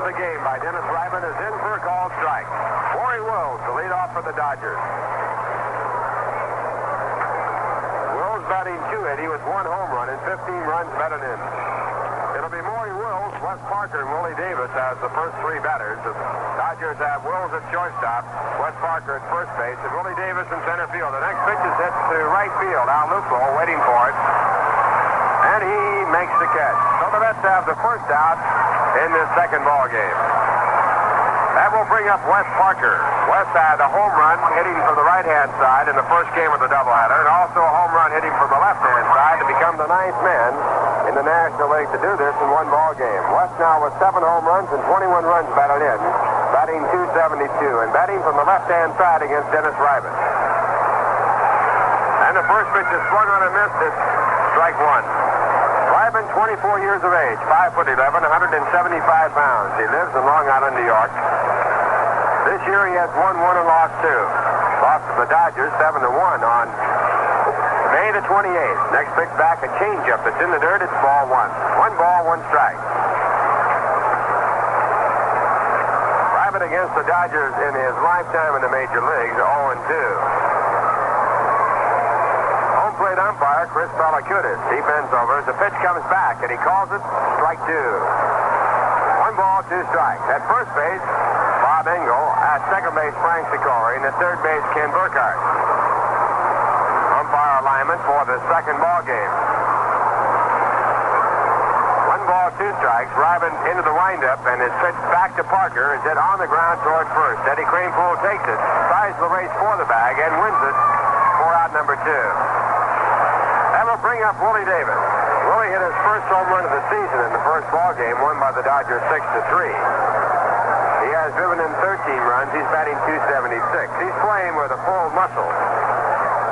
the game by Dennis Ryman is in for a called strike. Maury Wills to lead off for the Dodgers. Wills batting .280 with 1 home run and 15 runs batted in. It'll be Maury Wills, Wes Parker, and Willie Davis as the first 3 batters. The Dodgers have Wills at shortstop, Wes Parker at first base, and Willie Davis in center field. The next pitch is hit to right field. Al Lupo waiting for it. And he makes the catch. So the Mets have the first out in this second ball game. That will bring up Wes Parker. Wes had a home run hitting from the right-hand side in the first game of the doubleheader, and also a home run hitting from the left-hand side to become the 9th man in the National League to do this in 1 ball game. Wes now with 7 home runs and 21 runs batted in, batting .272, and batting from the left-hand side against Dennis Ryman. And the first pitch is swung on and missed. It's strike 1. Ryman, 24 years of age, 5'11", 175 pounds. He lives in Long Island, New York. This year he has won 1 and lost 2. Lost to the Dodgers 7-1 on May the 28th. Next pitch back, a changeup that's in the dirt. It's ball 1. 1 ball, 1 strike. Ryman against the Dodgers in his lifetime in the major leagues, 0-2. Plate umpire Chris Balakutis. He bends over. The pitch comes back, and he calls it strike 2. 1 ball, 2 strikes. At first base, Bob Engel. At second base, Frank Sikori. And at third base, Ken Burkhardt. Umpire alignment for the second ball game. 1 ball, 2 strikes. Ryman into the windup, and his pitch back to Parker is hit on the ground toward first. Eddie Kranepool takes it, tries the race for the bag, and wins it for out number 2. That will bring up Willie Davis. Willie hit his first home run of the season in the first ball game, won by the Dodgers 6-3. He has driven in 13 runs. He's batting .276. He's playing with a full muscle,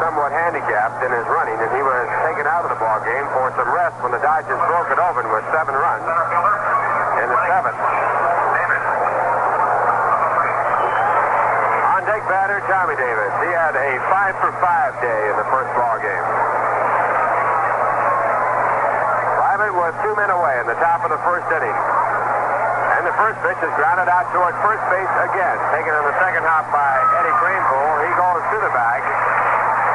somewhat handicapped in his running, and he was taken out of the ball game for some rest when the Dodgers broke it open with 7 runs in the 7th. On deck batter, Tommy Davis. He had a 5-for-5 day in the first ball game. Was 2 men away in the top of the first inning. And the first pitch is grounded out toward first base again. Taken on the second hop by Eddie Kranepool. He goes to the bag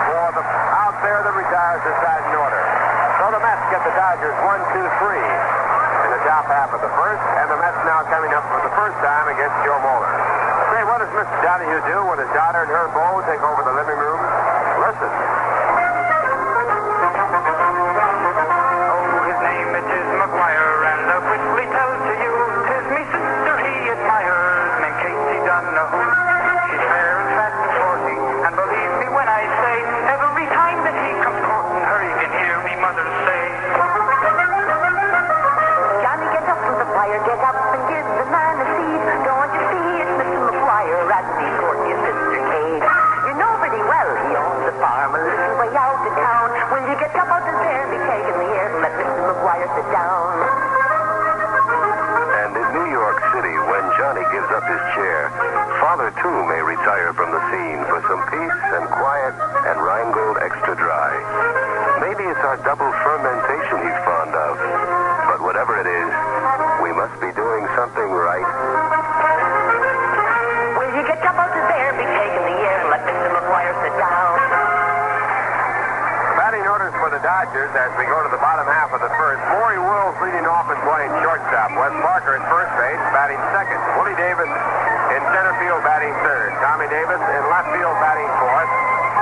for the out there that retires the side in order. So the Mets get the Dodgers 1-2-3 in the top half of the first. And the Mets now coming up for the first time against Joe Moeller. Say, what does Mr. Donahue do when his daughter and her beau take over the living room? Listen. Get up and give the man a seat. Don't you see it's Mr. McGuire and he's courting his sister Kate. You know pretty well he owns a farm a little way out of town. Will you get up out of there and be taking the air and let Mr. McGuire sit down? And in New York City, when Johnny gives up his chair, Father too may retire from the scene for some peace and quiet and Rheingold Extra Dry. Maybe it's our double fermentation he's fond of. But whatever it is, we must be doing something right. Will you get up out of there, be taking the air, and let Mr. McGuire sit down? Batting orders for the Dodgers as we go to the bottom half of the first. Maury Wills leading off and playing shortstop. Wes Parker at first base, batting second. Willie Davis in center field, batting third. Tommy Davis in left field, batting fourth.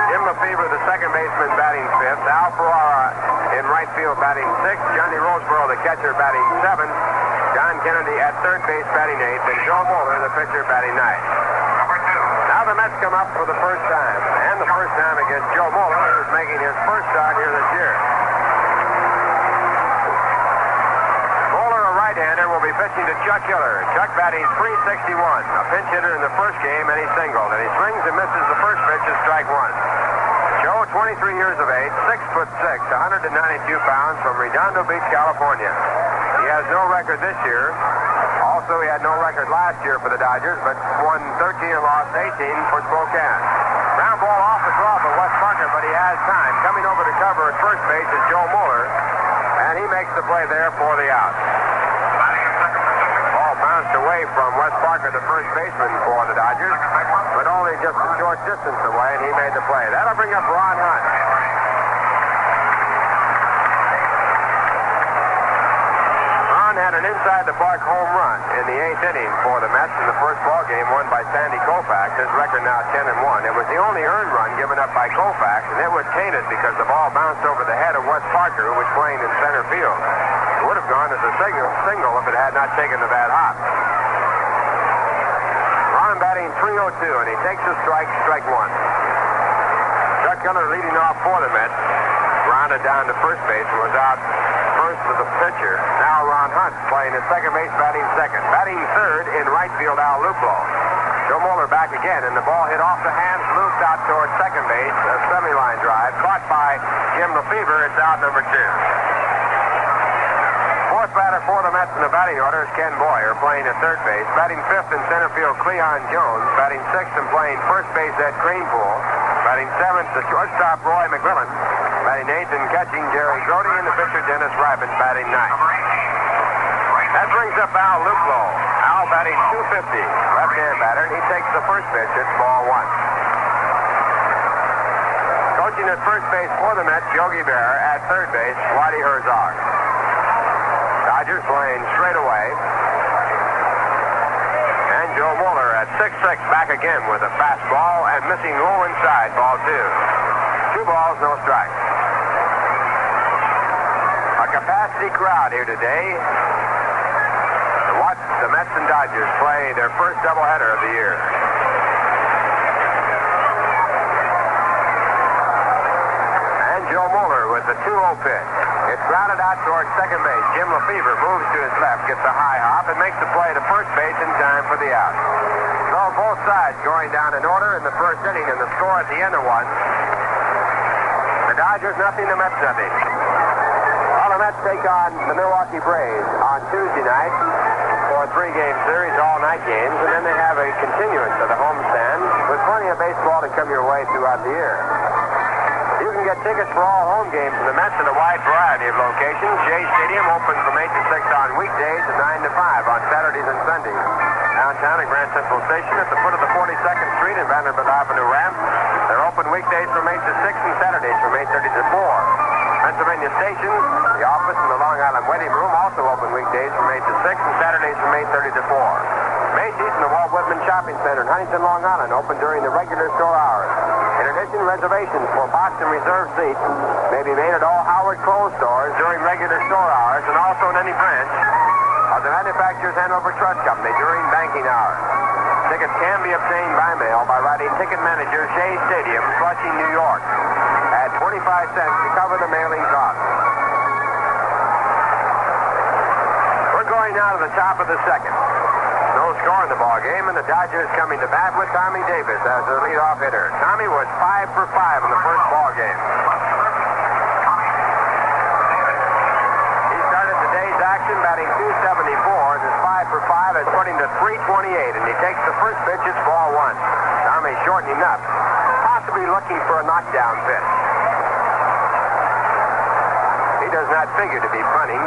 Jim Lefebvre, the second baseman, batting fifth. Al Ferrara in right field, batting sixth. Johnny Roseboro, the catcher, batting seventh. John Kennedy at third base, batting eighth. And Joe Moeller, the pitcher, batting ninth. Now the Mets come up for the first time. And the first time against Joe Moeller, who's making his first start here this year. Moeller, a right-hander, will be pitching to Chuck Hiller. Chuck batting .361. A pinch hitter in the first game, and he singled. And he swings and misses the first pitch as strike 1. Joe, 23 years of age, 6'6", 192 pounds, from Redondo Beach, California. He has no record this year. Also, he had no record last year for the Dodgers, but won 13 and lost 18 for Spokane. Ground ball off the glove of Wes Parker, but he has time. Coming over to cover at first base is Joe Moeller, and he makes the play there for the out. Ball bounced away Parker, the first baseman for the Dodgers, but only just a short distance away, and he made the play. That'll bring up Ron Hunt. Ron had an inside-the-park home run in the 8th inning for the Mets in the first ball game won by Sandy Koufax. His record now 10-1. It was the only earned run given up by Koufax, and it was tainted because the ball bounced over the head of Wes Parker, who was playing in center field. It would have gone as a single if it had not taken the bad hop. Ron batting .302, and he takes a strike one. Chuck Keller leading off for the Mets, rounded down to first base and was out first to the pitcher. Now Ron Hunt playing at second base, batting second. Batting third in right field, Al Luplo. Joe Moeller back again, and the ball hit off the hands, looped out towards second base. A semi-line drive, caught by Jim Lefevre. It's out number 2. Fourth batter for the Mets in the batting order is Ken Boyer, playing at third base. Batting fifth in center field, Cleon Jones. Batting sixth and playing first base, Ed Greenpool. Batting seventh, the shortstop, Roy McMillan. Batting eighth and catching, Jerry Grody, and the pitcher, Dennis Riband, batting ninth. That brings up Al Luplo. Al batting .250, left-hand batter, and he takes the first pitch. It's ball 1. Coaching at first base for the Mets, Yogi Berra. At third base, Whitey Herzog. Dodgers playing straight away. And Joe Moeller at 6-6 back again with a fastball and missing low inside, ball 2. 2 balls, no strikes. A capacity crowd here today to watch the Mets and Dodgers play their first doubleheader of the year. And Joe Moeller with the 2-0 pitch. It's grounded out towards second base. Jim Lefevre moves to his left, gets a high hop, and makes the play to first base in time for the out. So both sides going down in order in the first inning, and the score at the end of one. The Dodgers nothing, the Mets nothing. Well, the Mets take on the Milwaukee Braves on Tuesday night for a 3-game series, all-night games, and then they have a continuance of the homestand with plenty of baseball to come your way throughout the year. You can get tickets for all home games in the Mets at a wide variety of locations. Shea Stadium open from 8 to 6 on weekdays and 9 to 5 on Saturdays and Sundays. Downtown at Grand Central Station at the foot of the 42nd Street and Vanderbilt Avenue ramp. They're open weekdays from 8 to 6 and Saturdays from 8:30 to 4. Pennsylvania Station, the office and the Long Island waiting room also open weekdays from 8 to 6 and Saturdays from 8:30 to 4. Macy's and the Walt Whitman Shopping Center in Huntington, Long Island open during the regular store hours. In addition, reservations for boxed and reserved seats may be made at all Howard Clothes stores during regular store hours and also in any branch of the Manufacturers Hanover Trust Company during banking hours. Tickets can be obtained by mail by writing Ticket Manager, Shea Stadium, Flushing, New York, at 25 cents to cover the mailing cost. We're going now to the top of the second. No score in the ball game, and the Dodgers coming to bat with Tommy Davis as their leadoff hitter. Tommy was 5 for 5 in the first ball game. He started today's action batting .274, and his 5 for 5 has put him to .328, and he takes the first pitch. It's ball 1. Tommy shortening up, possibly looking for a knockdown pitch. He does not figure to be punting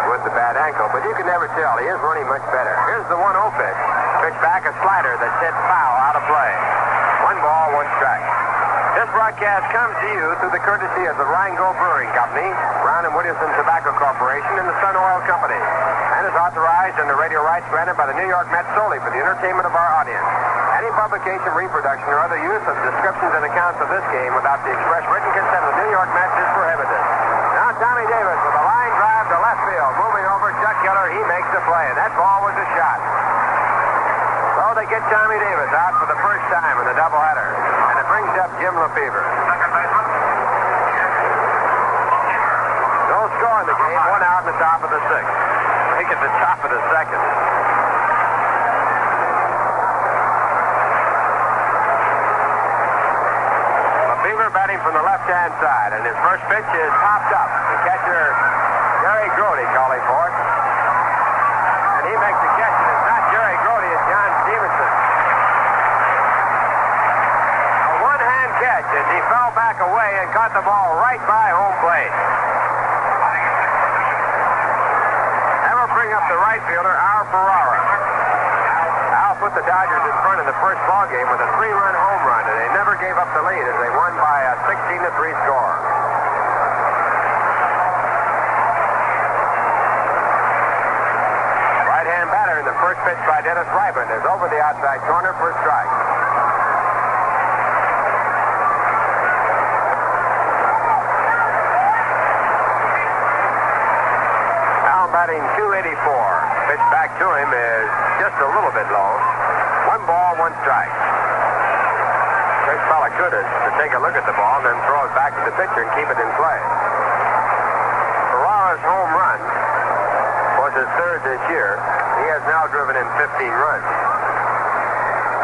with the bad ankle, but you can never tell. He is running much better. Here's the 1-0 pitch. Pitch back, a slider that's hit foul out of play. 1 ball, 1 strike. This broadcast comes to you through the courtesy of the Rheingold Brewing Company, Brown & Williamson Tobacco Corporation, and the Sun Oil Company, and is authorized under radio rights granted by the New York Mets solely for the entertainment of our audience. Any publication, reproduction, or other use of descriptions and accounts of this game without the express written consent of the New York Mets is prohibited. Now Tommy Davis with a line drive to left field. Moving over, Chuck Keller, he makes the play, and that ball was a shot. So they get Tommy Davis out for the first time in the doubleheader, and it brings up Jim Lefevre. No score in the game, 1 out in the top of the 6th. Make it the top of the 2nd. Lefevre batting from the left-hand side, and his first pitch is popped up. The catcher, Jerry Grody, calling for it. And he makes the catch, and it's not Jerry Grody, it's John Stevenson. A one-hand catch as he fell back away and caught the ball right by home plate. Never bring up the right fielder, Al Ferrara. put the Dodgers in front in the first ball game with a 3-run home run, and they never gave up the lead as they won by a 16-3 score. Right-hand batter in the first pitch by Dennis Ryman is over the outside corner for a strike. Batting 284. Pitch back to him is just a little bit low. 1 ball, 1 strike. This fella could to take a look at the ball and then throw it back to the pitcher and keep it in play. Ferrara's home run was his 3rd this year. He has now driven in 15 runs.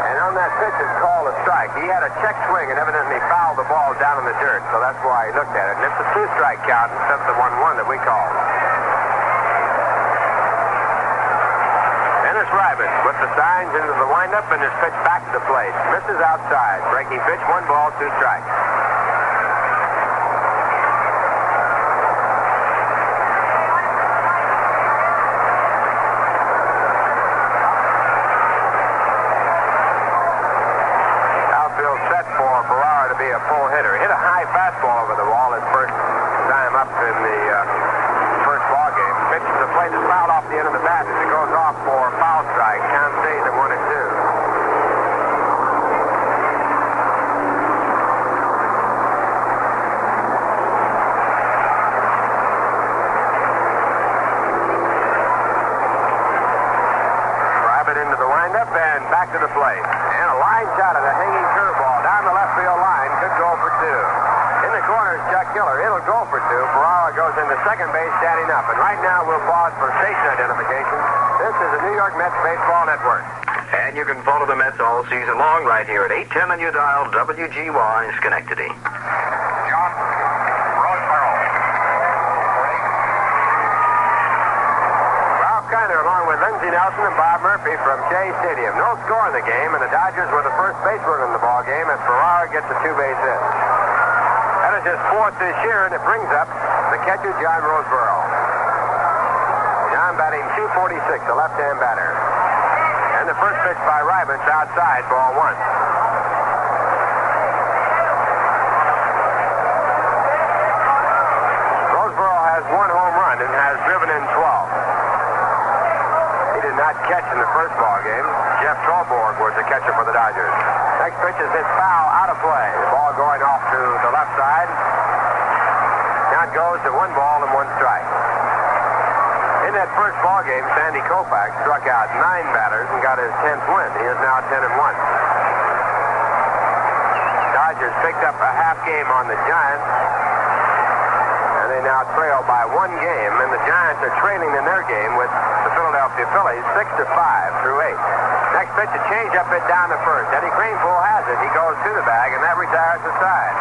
And on that pitch, it's called a strike. He had a check swing and evidently fouled the ball down in the dirt, so that's why he looked at it. And it's a 2-strike count instead of the 1-1 that we called. Ryman with the signs into the windup and his pitch back to the plate. Misses outside. Breaking pitch, 1 ball, 2 strikes. Outfield set for Ferrara to be a full hitter. Hit a high fastball over the wall his first time up in the first ball game. Pitch to the plate is fouled off the end of the bat as it goes off for foul strike. Count stays at 1-2. Rabbit into the windup and back to the plate. And a line shot of the hanging curveball down the left field line could go for 2. In the corner is Chuck Killer. It'll go for 2. Ferrara goes into second base standing up. And right now we'll pause for station identification. This is the New York Mets Baseball Network. And you can follow the Mets all season long right here at 810 on your dial WGY Schenectady. John Roseboro. Ralph Kiner along with Lindsey Nelson and Bob Murphy from Shea Stadium. No score in the game, and the Dodgers were the first base runner in the ball game as Ferrara gets a 2-base hit. That is his 4th this year, and it brings up the catcher, John Roseboro. John batting 246, a left-hand batter. And the first pitch by Ryman's outside, ball 1. Roseboro has 1 home run and has driven in 12. He did not catch in the first ball game. Jeff Torborg was the catcher for the Dodgers. Next pitch is hit foul, out of play. The ball going off to the left side. Now it goes to 1 ball and 1 strike. In that first ball game, Sandy Koufax struck out 9 batters and got his 10th win. He is now 10-1. Dodgers picked up a half game on the Giants, and they now trail by 1 game. And the Giants are trailing in their game with the Philadelphia Phillies 6-5 through 8. Next pitch, a changeup hit down the first. Eddie Greenpool has it. He goes to the bag, and that retires the side.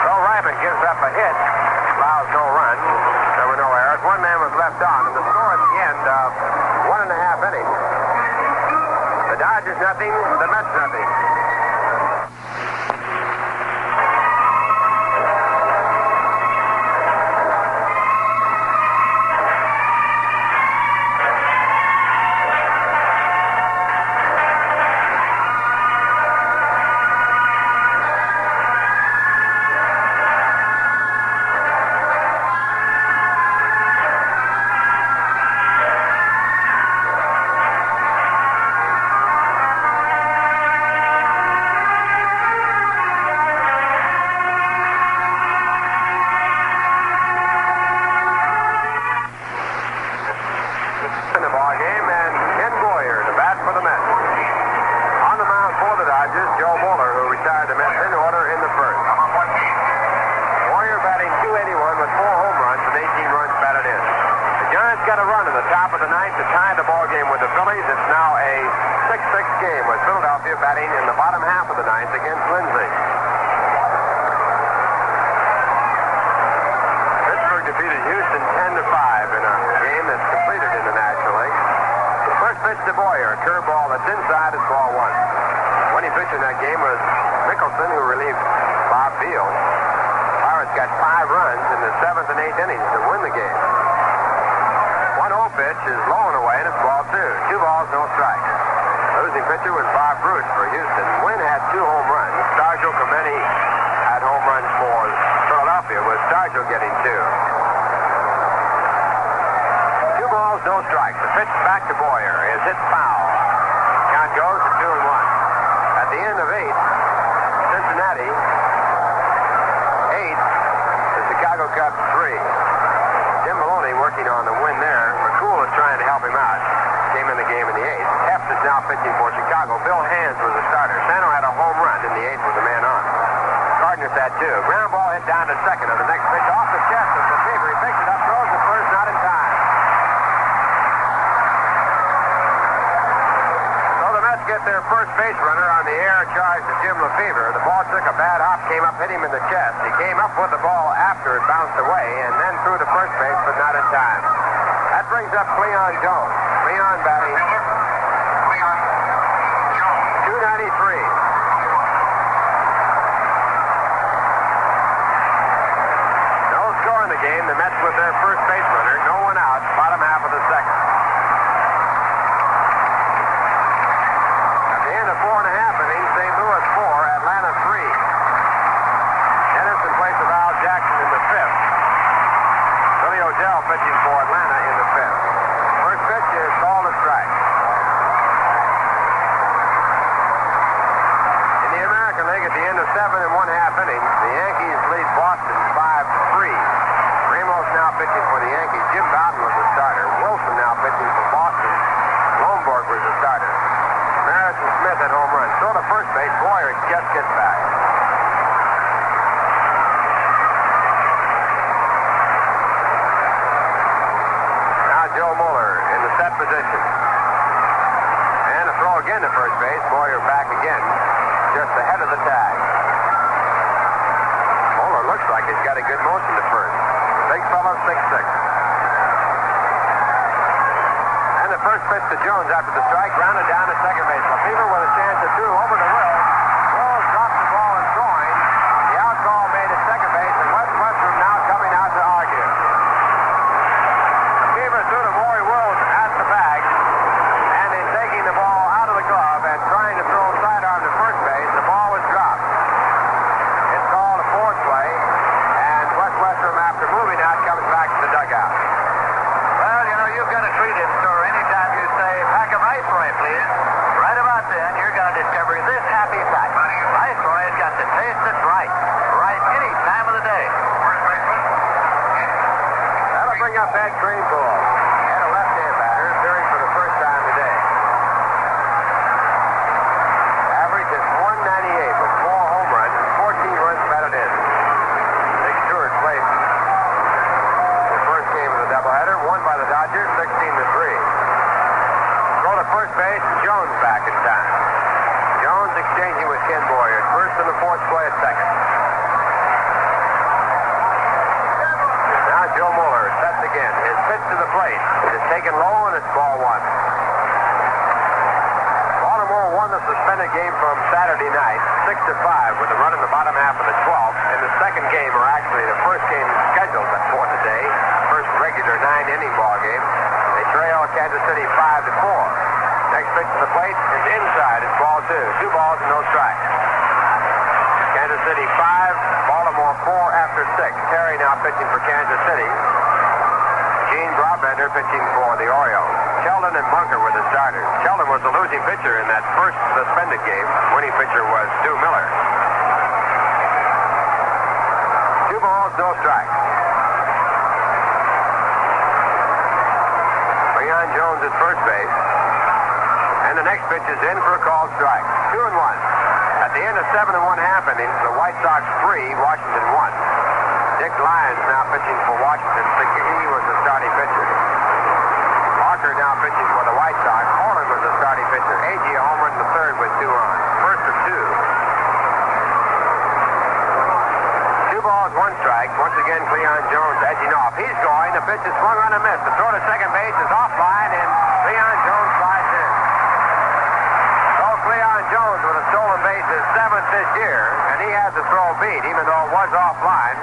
So Ryman gives up a hit, allows no run. There were no errors. 1 man was left on, and the score at the end of 1.5 innings. The Dodgers nothing, the Mets nothing. Got a run in the top of the 9th to tie the ball game with the Phillies. It's now a 6-6 game with Philadelphia batting in the bottom half of the 9th against Lindsay. Pittsburgh defeated Houston 10-5 in a game that's completed internationally. The first pitch to Boyer, a curveball that's inside, is ball 1. When he pitched in that game was Mickelson, who relieved Bob Beal. Pirates got 5 runs in the 7th and 8th innings to win the game. 1-0 pitch is low and away, and it's ball 2. 2 balls, no strikes. Losing pitcher was Bob Bruce for Houston. Wynn had 2 home runs. Stargell Clemente had home runs for Philadelphia, with Stargell getting 2. 2 balls, no strikes. The pitch back to Boyer is hit foul. Count goes to 2-1. At the end of 8, Cincinnati 8, the Chicago Cubs 3. Jim Maloney working on the win there. McCool is trying to help him out. Came in the game in the 8th. Heft is now pitching for Chicago. Bill Hands was the starter. Sano had a home run in the 8th with a man on. Gardner's had 2. Ground ball hit down to second on the next pitch off the chest of Lefevre. He picks it up, throws the first, not in time. So the Mets get their first base runner on the air charge to Jim Lefevre. The ball took a bad hop, came up, hit him in the chest. He came up with the ball after it bounced away, and then threw to first base, but not in time. That brings up Cleon Jones. Cleon batting 293. No score in the game. The Mets with their first base runner. No one out. Bottom half of the second. At the end of 4.5 innings, St. Louis 4, Atlanta 3. Dennis in place of Al Jackson in the 5th. Billy O'Dell pitching for Atlanta in the 5th. First pitch is called a strike. In the American League, at the end of 7 1/2 innings, the Yankees lead Boston 5-3. Ramos now pitching for the Yankees. Jim Bowden was the starter. Wilson now pitching for Boston. Lomborg was the starter. Maris and Smith at home run. Throw to first base. Boyer just gets back. Joe Mueller in the set position. And a throw again to first base. Boyer back again, just ahead of the tag. Mueller looks like he's got a good motion to first. Big fellow, 6'6". And the first pitch to Jones after the strike, grounded down to second base. Lefevre with a chance at 2 over to Wills. Wills drops the ball and throwing. The out call made at second base, and Wes Westrum now coming out to argue. Lefevre threw to Maury Wills at the bag, and in taking the ball out of the glove and trying to throw sidearm to first base, the ball was dropped. It's called a forward play, and Wes Westrum, after moving out, comes back to the dugout. Well, you know, you've got a treat in store anytime you say, pack of Ice Roy, please. Right about then, you're going to discover this happy fact. Ice Roy has got the taste that's right. Right any time of the day. That'll bring up Ed Greenbull. And a left-hand batter, appearing for the first time today. Average is 198 with 4 home runs and 14 runs batted in. Nick Stewart played the first game of the doubleheader, won by the Dodgers 16-3. Throw to first base, Jones back in time. Jones exchanging with Ken Boyer at first and the fourth play at second. Now Joe Mueller sets again. His pitch to the plate. It is taken low and it's ball 1. Baltimore won the suspended game from Saturday night 6-5 with a run in the bottom half of the 12th. In the second game, or actually the first game scheduled for today, first regular 9-inning ball game, they trail Kansas City 5-4. Next pitch to the plate is inside. It's ball 2. 2 balls and no strikes. Kansas City 5, Baltimore 4 after 6. Terry now pitching for Kansas City. Gene Brabender pitching for the Orioles. Sheldon and Bunker were the starters. Sheldon was the losing pitcher in that first suspended game. Winning pitcher was Stu Miller. 2 balls, no strikes. Leon Jones at first base. And the next pitch is in for a called strike. 2-1. At the end of 7 1/2 innings, the White Sox 3, Washington 1. Dick Lyons now pitching for Washington. He was the starting pitcher. Walker now pitching for the White Sox. Holland was the starting pitcher. Agee a home run in the third with 2 on. First of 2. 2 balls, 1 strike. Once again, Cleon Jones edging off. He's going. The pitch is swung on a miss. The throw to second base is offline, and Cleon Jones slides in. Cleon Jones with a stolen base is 7th this year, and he has the throw beat, even though it was offline.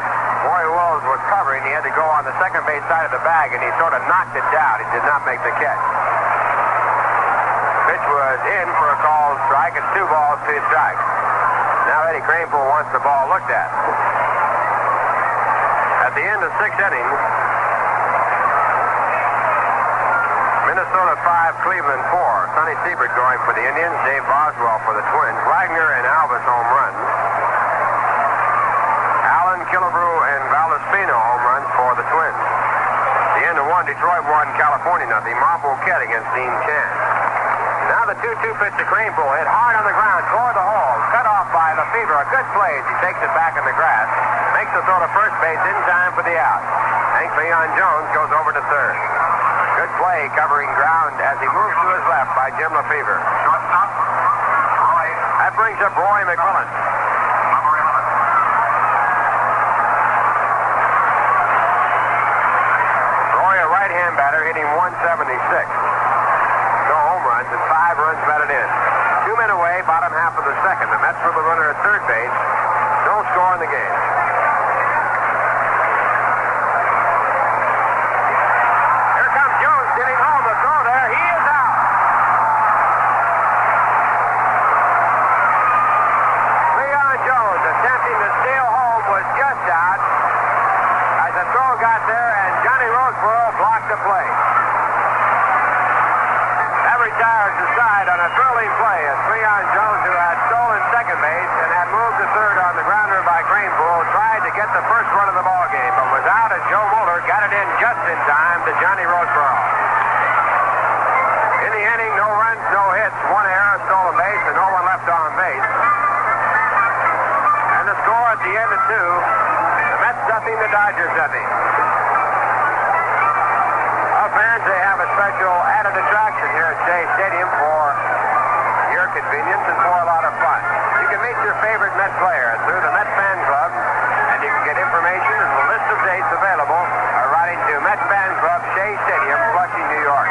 Maury Wills was covering. He had to go on the second base side of the bag, and he sort of knocked it down. He did not make the catch. Pitch was is in for a called strike. It's 2 balls, 2 strikes. Now Eddie Kranepool wants the ball looked at. At the end of 6 innings, Minnesota 5, Cleveland 4. Sonny Siebert going for the Indians, Dave Boswell for the Twins, Wagner and Alvis home runs. Allen, Killebrew, and Valdespino home runs for the Twins. The end of 1, Detroit 1, California nothing. Marboquette against Dean Chan. Now the 2-2 pitch to Kranepool, hit hard on the ground toward the hole, cut off by Lefebvre. A good play as he takes it back in the grass, makes the throw to first base in time for the out. Hank Leon Jones goes over to third. Good play covering ground as he moves to his left by Jim Lefebvre. Shortstop, Roy. That brings up Roy McMillan. Number 11. Roy, a right-hand batter, hitting 176. No home runs and 5 runs batted in. 2 men away, bottom half of the second. The Mets with the runner at third base. No score in the game. Here comes Jones getting home. The throw there. He is out. Leon Jones attempting to steal home was just out as the throw got there and Johnny Roseboro blocked the play. That retires the side on a thrilling play as Leon Jones, who had stolen second base and had moved to third on the grounder by Kranepool, tried to get the first run of the ball game, but was out as Joe Moeller got it in just in time to Johnny Roseboro. In the inning, no runs, no hits, 1 error, stolen base, and no one left on base. And the score at the end of 2, the Mets nothing, the Dodgers nothing. Fans, they have a special added attraction here at Shea Stadium for your convenience and for a lot of fun. You can meet your favorite Mets player through the Mets Fan Club, and you can get information and the list of dates available by writing to Mets Fan Club, Shea Stadium, Flushing, New York.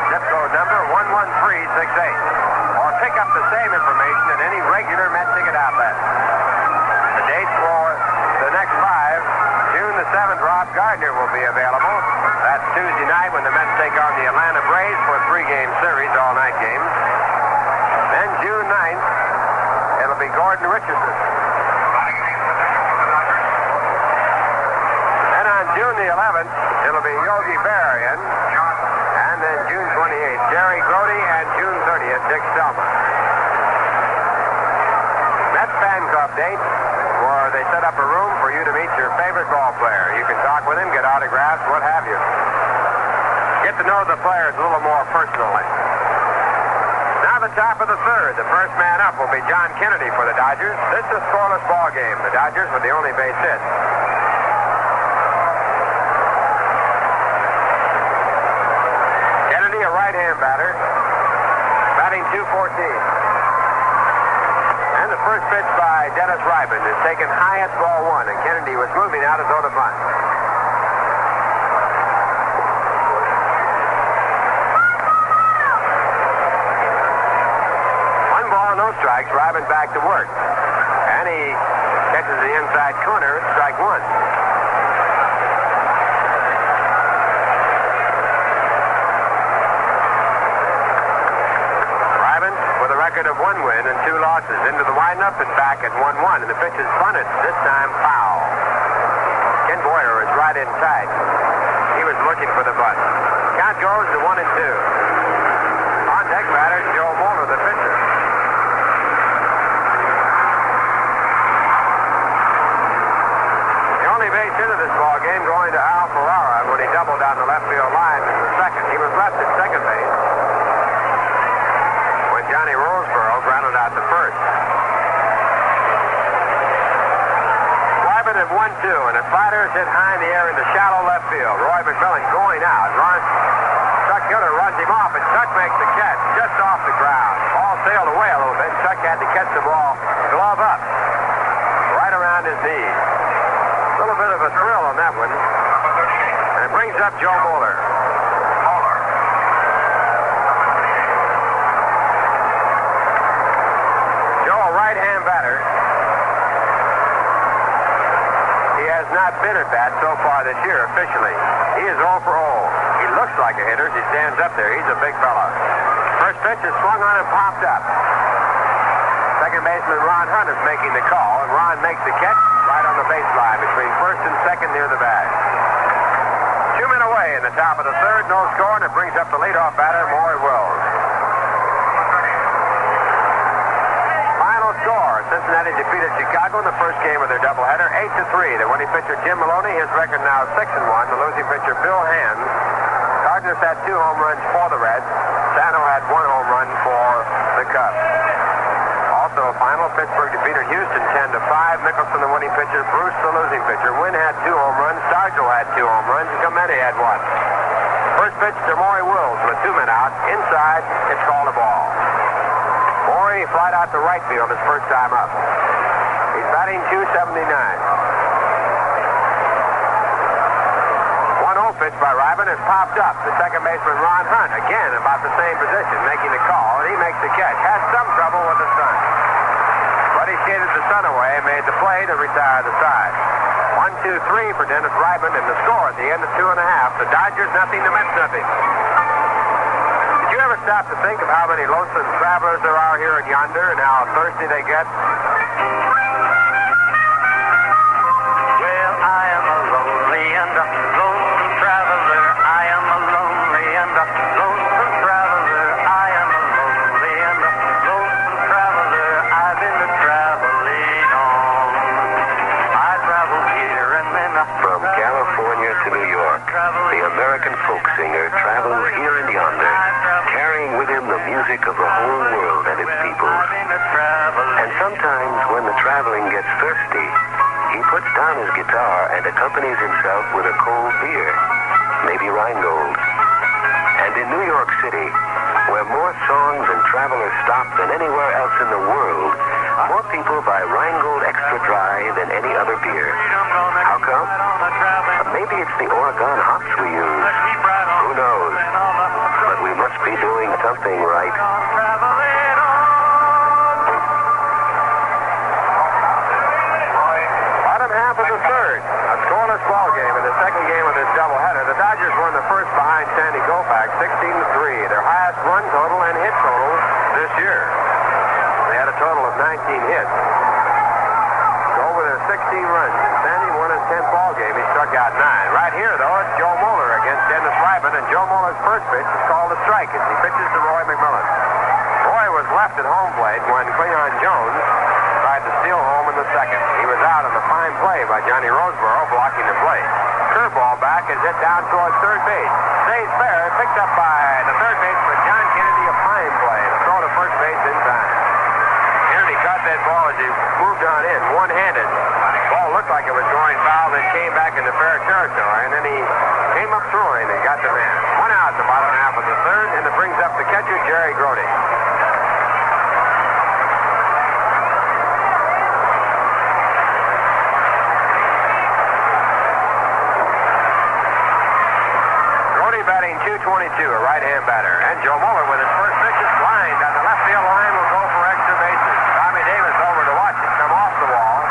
Zip code number 11368. Or pick up the same information at any regular Mets ticket outlet. The dates for the next 5, June the 7th, Rob Gardner will be available. That's Tuesday night when the Mets take on the Atlanta Braves for a 3-game series, all-night games. Then June 9th, it'll be Gordon Richardson. Then on June the 11th, it'll be Yogi Berrien. And then June 28th, Jerry Grody, and June 30th, Dick Stelman. Mets Fan Club dates where they set up a room for you to meet your favorite ball player. You can talk with him, get autographs, what have you. Get to know the players a little more personally. Now the top of the third. The first man up will be John Kennedy for the Dodgers. This is a scoreless ball game. The Dodgers with the only base hit. Kennedy, a right-hand batter, batting .214. And the first pitch by Dennis Ryman is taken high at ball 1, and Kennedy was moving out as though to bunt. No strikes, Ryman back to work. And he catches the inside corner, strike 1. Ryman with a record of 1 win and 2 losses. Into the windup and back at 1-1. And the pitch is bunted, this time foul. Ken Boyer is right inside. He was looking for the bunt. Count goes to 1-2. On deck batter, Joe Moeller, the pitcher. Base into this ball game going to Al Ferrara when he doubled down the left field line in the second. He was left at second base when Johnny Roseboro grounded out to first. Wyman at 1-2, and the fighters hit high in the air into shallow left field. Roy McMillan going out. Chuck Hiller runs him off, and Chuck makes the catch just off the ground. Ball sailed away a little bit. Chuck had to catch the ball glove up right around his knees. A little bit of a thrill on that one. And it brings up Joe Moeller. Joe, a right-hand batter. He has not been at bat so far this year officially. He is 0 for 0. He looks like a hitter as he stands up there. He's a big fella. First pitch is swung on and popped up. Second baseman Ron Hunt is making the call, and Ron makes the catch right on the baseline between first and second near the bag. 2 men away in the top of the third, no score, and it brings up the leadoff batter, Maury Wills. Final score, Cincinnati defeated Chicago in the first game of their doubleheader, 8-3. The winning pitcher, Jim Maloney, his record now 6-1. The losing pitcher, Bill Hand. Cardinals had 2 home runs for the Reds. Sano had 1 home run for the Cubs. Also, final, Pittsburgh defeated Houston 10-5. Mickelson, the winning pitcher. Bruce, the losing pitcher. Wynn had 2 home runs. Stargell had 2 home runs. And Clemente had 1. First pitch to Maury Wills with 2 men out. Inside, it's called a ball. Maury flied out to right field his first time up. He's batting .279. 1-0 pitch by Ryman has popped up. The second baseman, Ron Hunt, again about the same position, making the call, and he makes the catch. Had some trouble with the sun, but he skated the sun away and made the play to retire the side. 1-2-3 for Dennis Ryman, and the score at the end of 2.5. The Dodgers nothing, the Mets nothing. Did you ever stop to think of how many lonesome travelers there are here in Yonder and how thirsty they get? Well, I am a lonely and a lonesome traveler. I am a lonely and a lonesome traveler. I am a lonely and a lonesome traveler. I've been traveling on. I traveled here and then From California to New York, the American folk singer travels here and yonder, carrying with him the music of the whole world and its peoples. And sometimes when the traveling gets thirsty, he puts down his guitar and accompanies himself with a cold beer, maybe Rheingold. And in New York City, where more songs and travelers stop than anywhere else in the world, more people buy Rheingold Extra Dry than any other beer. How come? Maybe it's the Oregon hops we use. Who knows? But we must be doing something right. Bottom half of the third. A scoreless ball game in the second game of this doubleheader. The Dodgers won the first behind Sandy Koufax, 16-3. Their highest run total and hit total this year. They had a total of 19 hits. Over their 16 runs. Sandy won his 10th ball game. He struck out 9. Right here, though, it's Joe Moeller against Dennis Ryman, and Joe Moeller's first pitch is called a strike as he pitches to Roy McMillan. Roy was left at home plate when Cleon Jones tried to steal home in the second. He was out on the fine play by Johnny Roseboro blocking the play. Curveball back is hit down towards third base. Stays fair, picked up by the third baseman John Kennedy, a fine play. The throw to first base in time. Kennedy caught that ball as he moved on in, one-handed. Ball looked like it was going foul, then came back into fair territory, and then he came up throwing and got the man. 1 out in the bottom half of the third, and it brings up the catcher, Jerry Grody. Grody batting .222, a right-hand batter, and Joe Moeller with his first pitch is blind on the left field line will go for extra bases. Tommy Davis over to watch it come off the wall.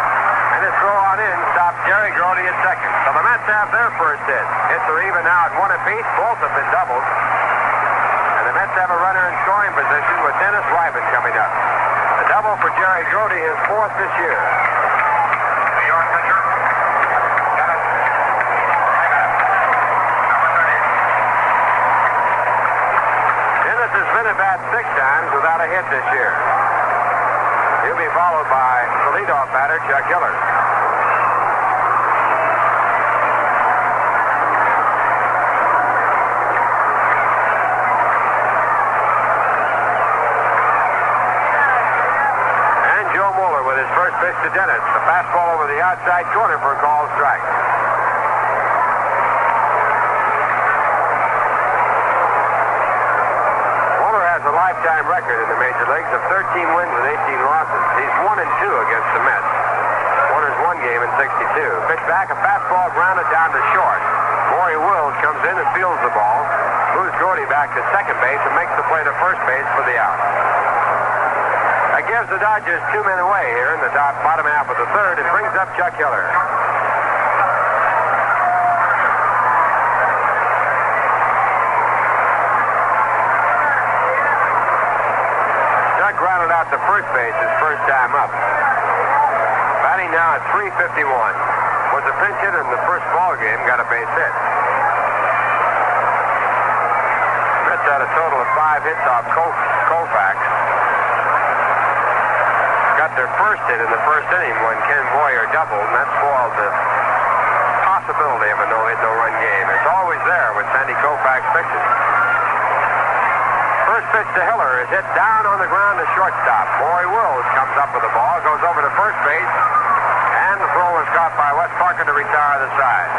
Throw on in stops Jerry Grody at second. So the Mets have their first hit. Hits are even now at 1 apiece. Both have been doubled. And the Mets have a runner in scoring position with Dennis Ryman coming up. A double for Jerry Grody, his 4th this year. New York pitcher. Got it. Number 30. Dennis has been at bat 6 times without a hit this year. He'll be followed by the leadoff batter, Chuck Hiller. And Joe Moeller with his first pitch to Dennis. The fastball over the outside corner for a called strike. A lifetime record in the major leagues of 13 wins and 18 losses. He's 1-2 against the Mets. Warner's 1 game in 62. Pitch back, a fastball grounded down to short. Maury Wills comes in and fields the ball, moves Grody back to second base and makes the play to first base for the out. That gives the Dodgers 2 men away here in the bottom half of the third and brings up Chuck Hiller. grounded out to first base his first time up. Batting now at .351. Was a pinch hit in the first ball game, got a base hit. Mets had a total of 5 hits off Koufax. Got their first hit in the first inning when Ken Boyer doubled, and that spoiled the possibility of a no-hit, no-run game. It's always there when Sandy Koufax pitches. First pitch to Hiller is hit down on the ground to shortstop. Maury Wills comes up with the ball, goes over to first base, and the throw is caught by Wes Parker to retire the side.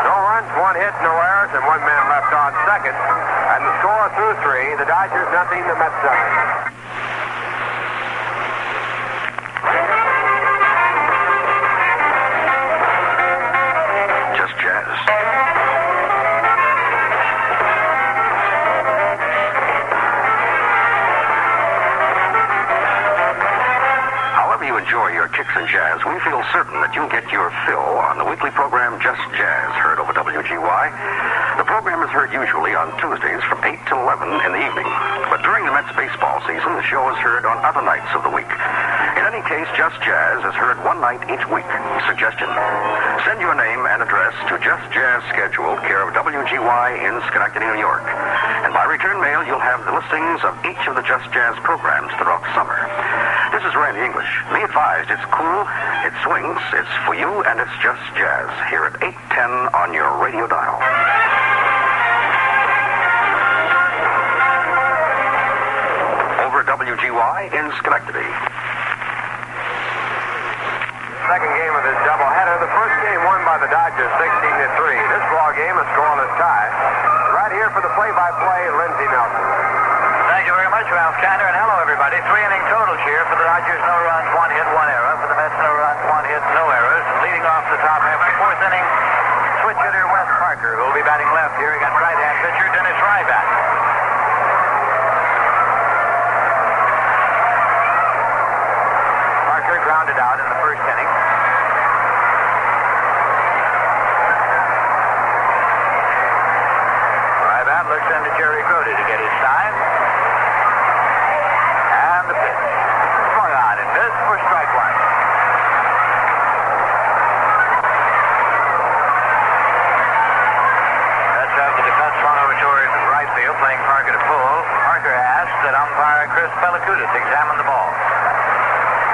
No runs, 1 hit, no errors, and 1 man left on second. And the score through 3, the Dodgers nothing, the Mets nothing. Just Jazz. However you enjoy your kicks and jazz, we feel certain that you'll get your fill on the weekly program Just Jazz, heard over WGY. The program is heard usually on Tuesdays from 8 to 11 in the evening. But during the Mets baseball season, the show is heard on other nights of the week. In any case, Just Jazz is heard one night each week. Suggestion: send your name and address to Just Jazz Schedule, care of WGY in Schenectady, New York. And by return mail, you'll have the listings of each of the Just Jazz programs throughout the summer. This is Randy English. Be advised, it's cool, it swings, it's for you, and it's Just Jazz, here at 810 on your radio dial. Over WGY in Schenectady. Second game of this doubleheader. The first game won by the Dodgers 16-3. This ball game a scoreless tie. Right here for the play-by-play, Lindsey Nelson. Thank you very much, Ralph Canner, and hello, everybody. 3-inning totals here for the Dodgers. No runs, 1 hit, 1 error. For the Mets, no runs, 1 hit, no errors. And leading off the top half of the fourth inning, switch hitter Wes Parker, who will be batting left here. He got right-hand pitcher Dennis Ryback. Parker grounded out in the first inning. Ryback looks into Jerry Grody to get his sign. And the pitch. Swung on and missed for strike 1. Let's have the defense swung over towards right field, playing Parker to pull. Parker asked that umpire Chris Pellicudis examine the ball.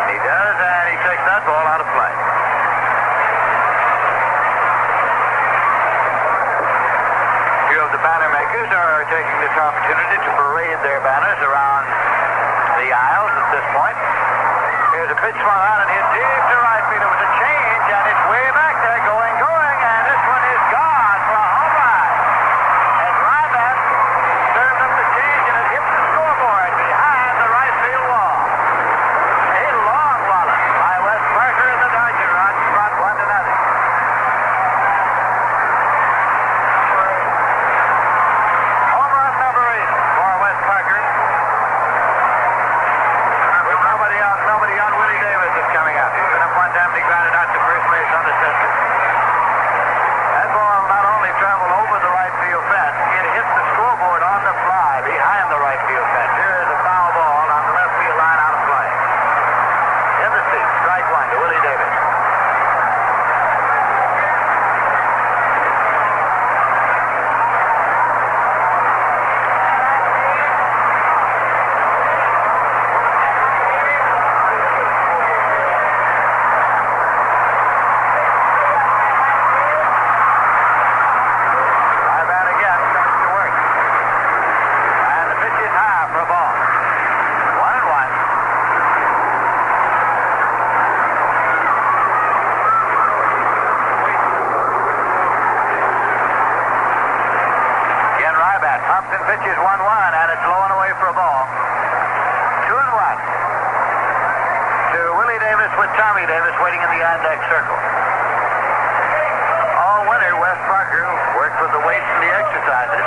He does, and he takes that ball out of play. Few of the banner makers are taking this opportunity to parade their banners around the aisles at this point. Here's a pitch swung on and hit deep to right field. It was a change, and it's way back there, going, and this one is gone for a home run. As Ryback serves up the change, and it hits the scoreboard behind the right field wall. A long wallop by Wes Parker and the Dodger on front 1-0. Home run number 8 for Wes Parker. With nobody on, Willie Davis is coming up. He's been up one time and he grounded out to first base on the center. That ball not only traveled over the right field fence, it hit the scoreboard on the fly behind the right field fence. Here is a foul ball on the left field line out of play. In the seat, strike 1 to Willie Davis. Ryback again starts to work. And the pitch is high for a ball. 1-1. Again, Ryback pumps and pitches 1-1, and it's low and away for a ball. 2-1. To Willie Davis with Tommy Davis waiting in the on-deck circle. All winter, Wes Parker worked with the weights and the exercises.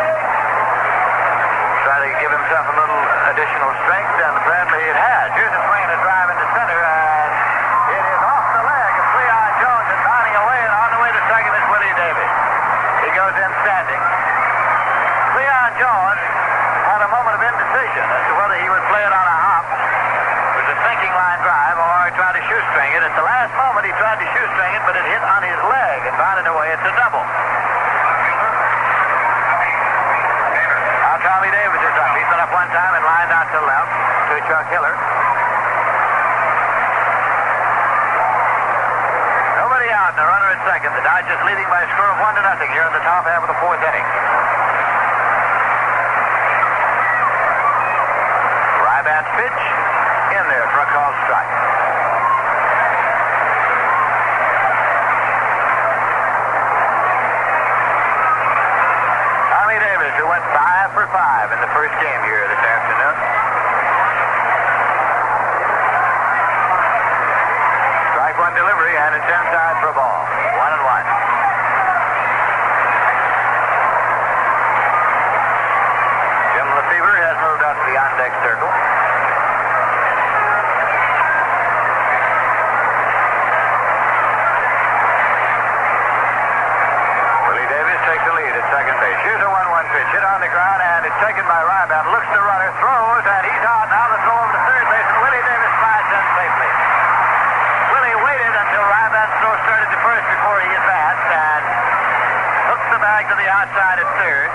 Try to give himself a little additional strength, and apparently it has. Here's a swing and a drive into center, and it is off the leg of Cleon Jones and bounding away, and on the way to second is Willie Davis. He goes in standing. Cleon Jones had a moment of indecision as to whether he would play it on a hop Chuck Hiller. Nobody out, and the runner at second. The Dodgers leading by a score of 1-0 here in the top half of the fourth inning. Rybat's pitch in there for a called strike. Tommy Davis, who went 5 for 5 in the first game here this afternoon. Strike one delivery, and it's inside for a ball. 1-1. Jim Lefevre has moved up to the on-deck circle. Willie Davis takes the lead at second base. Here's a 1-1 pitch. Hit on the ground, and it's taken by Rybat. Looks the runner, throws, and he's out. Now the throw over to third base, and Willie Davis slides in safely. Willie waited until Rybat's throw started to first before he advanced, and hooks the bag to the outside at third.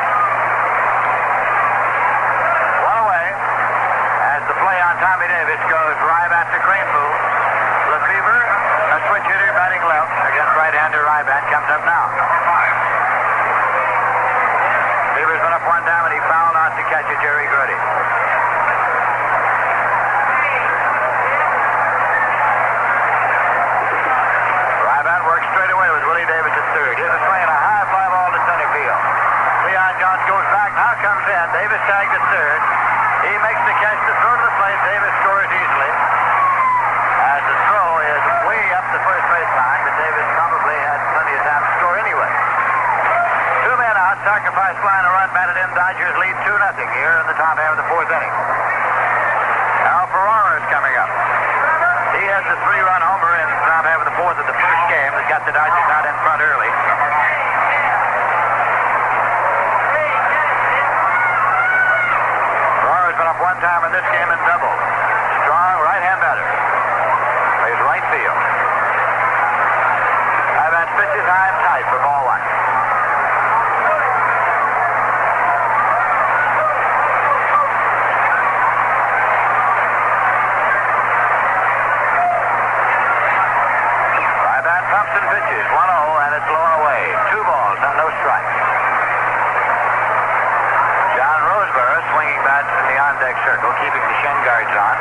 One away. As the play on Tommy Davis goes Rybat to Cranepool. Lefevre, a switch hitter batting left against right-hander Rybat, comes up now. Lefevre's been up one time, and he fouled out to catch it, Jerry Grody. Rybat works straight away with Willie Davis at third. Here's a swing and a high fly ball to center field. Leon Jones goes back, now comes in. Davis tagged at third. He makes the catch to throw to the plate. Davis scores easily. As the throw is way up the first baseline, but Davis probably had plenty of time to score anyway. Two men out, sacrifice fly and a run batted in. Dodgers lead 2-0 here in the top half of the fourth inning. Al Ferrara is coming up. He has the 3-run homer in the top half of the fourth of the first game that got the Dodgers out in front early. Ferrara's been up one time in this game and doubled. Strong right-hand batter. Plays right field. Rybat's pitch is high and tight for ball one. Rybat pumps and pitches. 1-0, and it's blown away. 2 balls and no strikes. John Roseborough swinging bats in the on-deck circle, keeping the shin guards on.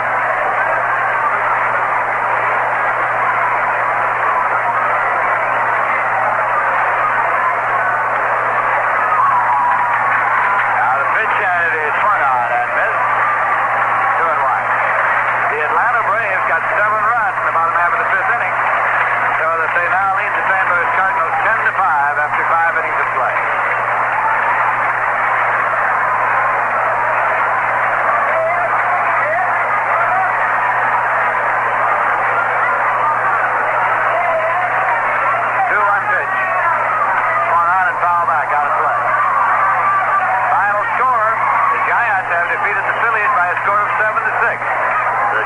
Now the pitch, and it is swung on and missed. 2-1. The Atlanta Braves got 7 runs in the bottom half of the fifth inning, so that they now lead the St. Louis Cardinals 10-5 after 5 innings of play.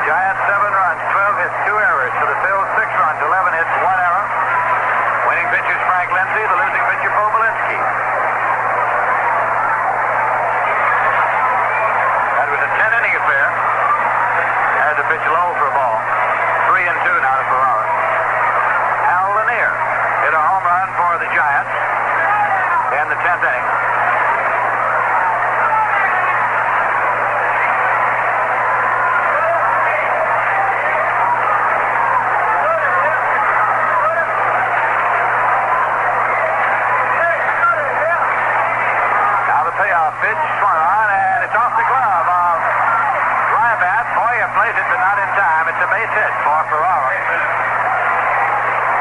Giants 7 runs, 12 hits, 2 errors. To the Phils 6 runs, 11 hits, 1 error. Winning pitcher's Frank Lindsay, the losing pitcher Bo Belinsky. That was a 10-inning affair. Had the pitch low for a ball. 3-2 now to Ferrara. Al Lanier hit a home run for the Giants in the 10th inning. Pitch swung on, and it's off the glove of Rybat. Boyer plays it, but not in time. It's a base hit for Ferrara.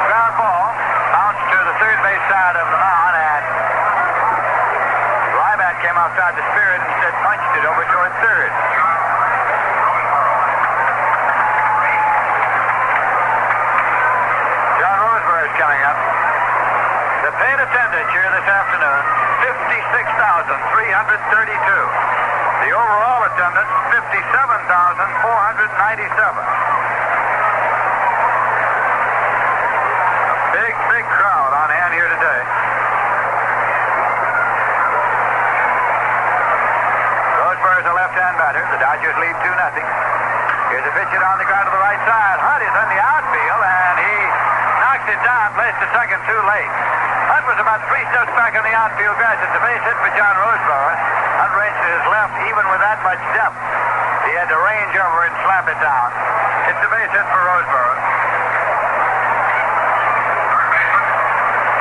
Ground ball bounced to the third base side of the mound, and on the ground to the right side. Hunt is in the outfield, and he knocks it down, placed the second too late. Hunt was about 3 steps back in the outfield grass. It's a base hit for John Roseborough. Hunt ranged to his left, even with that much depth. He had to range over and slap it down. It's a base hit for Roseborough.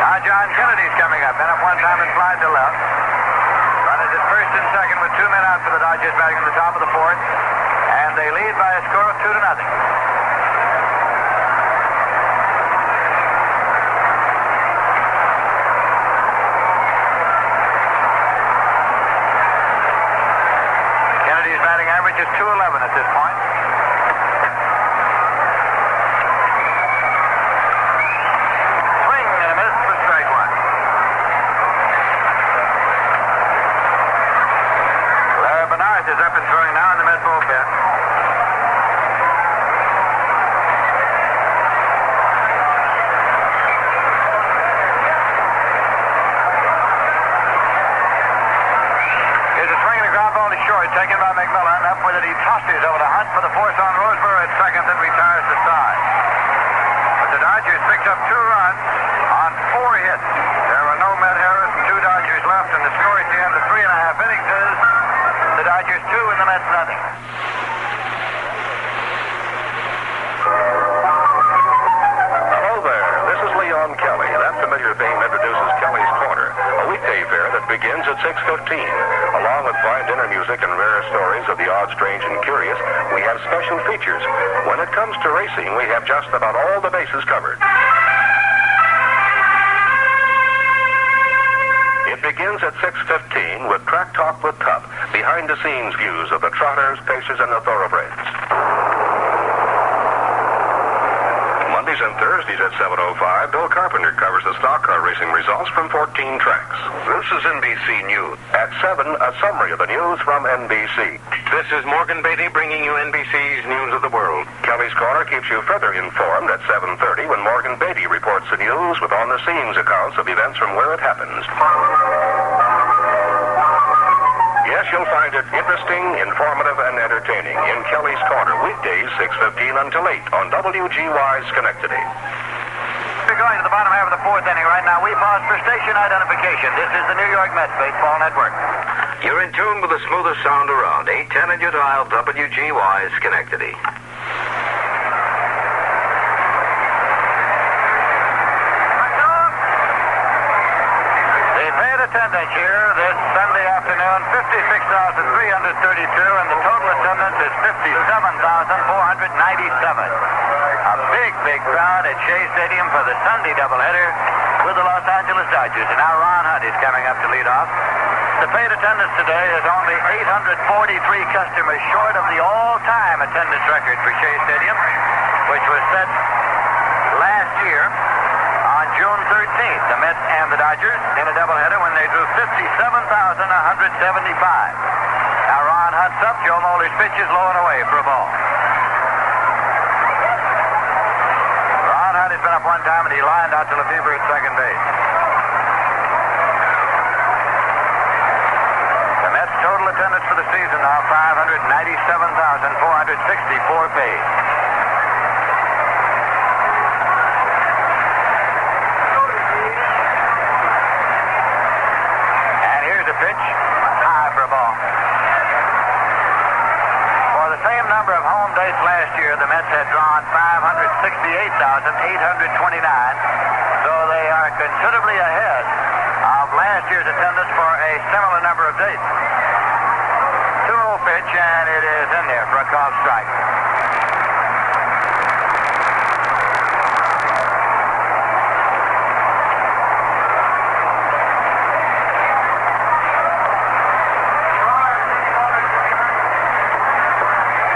Now John Kennedy's coming up. Been up one time and flied to left. Runners at first and second with 2 men out for the Dodgers batting in the top of the fourth. And they lead by a score of 2-0. Kennedy's batting average is .211 at this point. Swing and a miss for strike one. Larry Bernard is up and throwing now in the Met bullpen. Taken by McMillan. Up with it, he tosses over to Hunt for the force on Roseborough at second that retires the side. But the Dodgers picked up 2 runs on 4 hits. There were no Met errors and 2 Dodgers left, and the score at the end of 3.5 innings is the Dodgers 2 and the Mets nothing. Hello there. This is Leon Kelly. That familiar theme introduces Kelly's Corner, a weekday fair that begins at 6:15. Along with fine dinner music and rare stories of the odd, strange, and curious, we have special features. When it comes to racing, we have just about all the bases covered. It begins at 6:15 with Track Talk with Tup, behind-the-scenes views of the trotters, pacers, and the thoroughbreds. Mondays and Thursdays at 7:05, Bill Carpenter covers the stock car racing results from 14 tracks. This is NBC News. At 7, a summary of the news from NBC. This is Morgan Beatty bringing you NBC's News of the World. Kelly's Corner keeps you further informed at 7:30 when Morgan Beatty reports the news with on-the-scenes accounts of events from where it happens. Yes, you'll find it interesting, informative, and entertaining in Kelly's Corner, weekdays 6:15 until 8 on WGY Schenectady. We're going to the bottom half of the fourth inning right now. We pause for station identification. This is the New York Mets Baseball Network. You're in tune with the smoothest sound around. 810 in your dial, WGY Schenectady. They paid attendance here this Sunday afternoon, 56,332, and the total attendance is 57,497. A big crowd at Shea Stadium for the Sunday doubleheader with the Los Angeles Dodgers. And now Ron Hunt is coming up to lead off. The paid attendance today is only 843 customers short of the all-time attendance record for Shea Stadium, which was set last year on June 13th. The Mets and the Dodgers in a doubleheader when they drew 57,175. Now Ron Hunt's up. Joe Moeller's pitch is low and away for a ball. He's been up one time, and he lined out to Lefebvre at second base. The Mets' total attendance for the season now 597,464 paid. And here's a pitch, high for a ball. For the same number of home dates last year, the Mets had drawn 568,829, so they are considerably ahead of last year's attendance for a similar number of dates. 2-0 pitch, and it is in there for a called strike.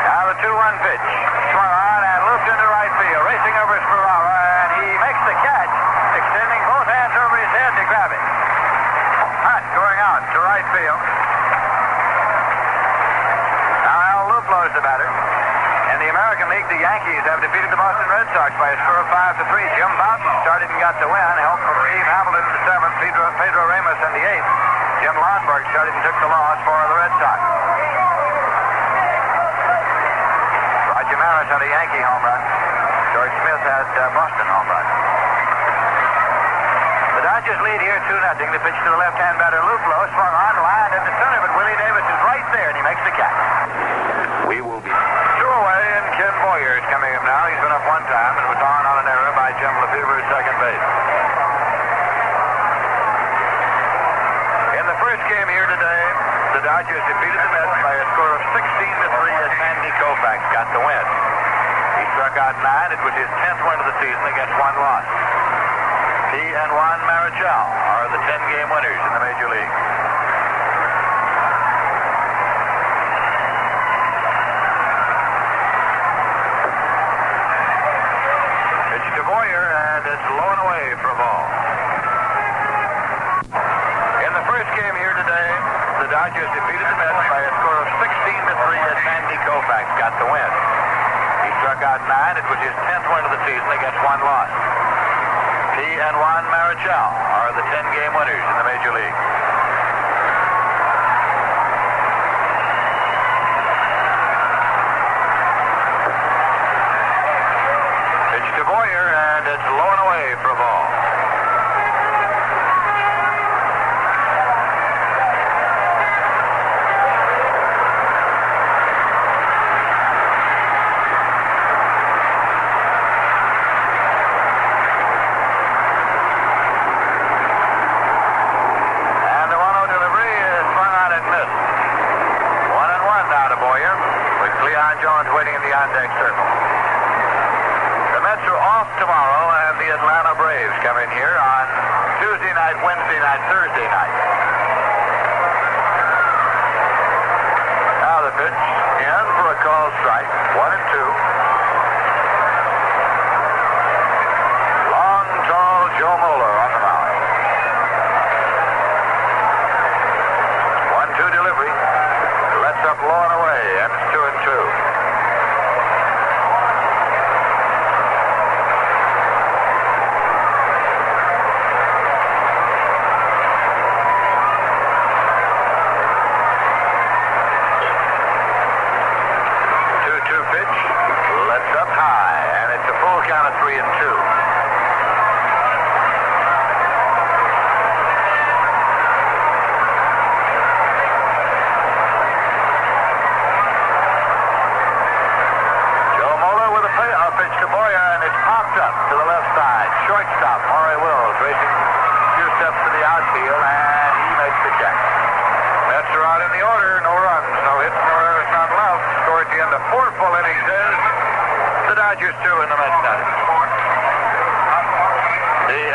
Now the 2-1 pitch. Swung on and looped into right field. Racing over is Ferrara, and he makes the catch, extending both hands over his head to grab it. Hunt going out to right field. Now Al Luplow is the batter. In the American League, the Yankees have defeated the Boston Red Sox by a score of 5-3. Jim Bouton started and got the win. Help from Steve Hamilton in the 7th, Pedro Ramos in the 8th. Jim Lonborg started and took the loss for the Red Sox. Roger Maris had a Yankee home run. George Smith had Boston home run. The Dodgers lead here 2-0. The pitch to the left-hand batter, Luplow, swung on, lined into center, but Willie Davis is right there, and he makes the catch. We will be... Two away, and Ken Boyer is coming up now. He's been up one time and was on an error by Jim Lefevre at second base. In the first game here today, the Dodgers defeated the Mets by a score of 16-3 as Sandy Koufax got the win. He struck out 9. It was his 10th win of the season against one loss. He and Juan Marichal are the 10-game winners in the Major League. Pitch to Boyer, and it's low and away for a ball. In the first game here today, the Dodgers defeated the Mets by a score of 16-3 as Sandy Koufax got the win. He struck out 9. It was his 10th win of the season against one loss. He and Juan Marichal are the 10-game winners in the Major League. Pitch to Boyer, and it's low and away for a ball. Jones waiting in the on-deck circle. The Mets are off tomorrow, and the Atlanta Braves come in here on Tuesday night, Wednesday night, Thursday night. Now the pitch in for a called strike, 1-2. Long, tall Joe Moeller on the mound. 1-2 delivery. Lets up low and away, and it's 2-2.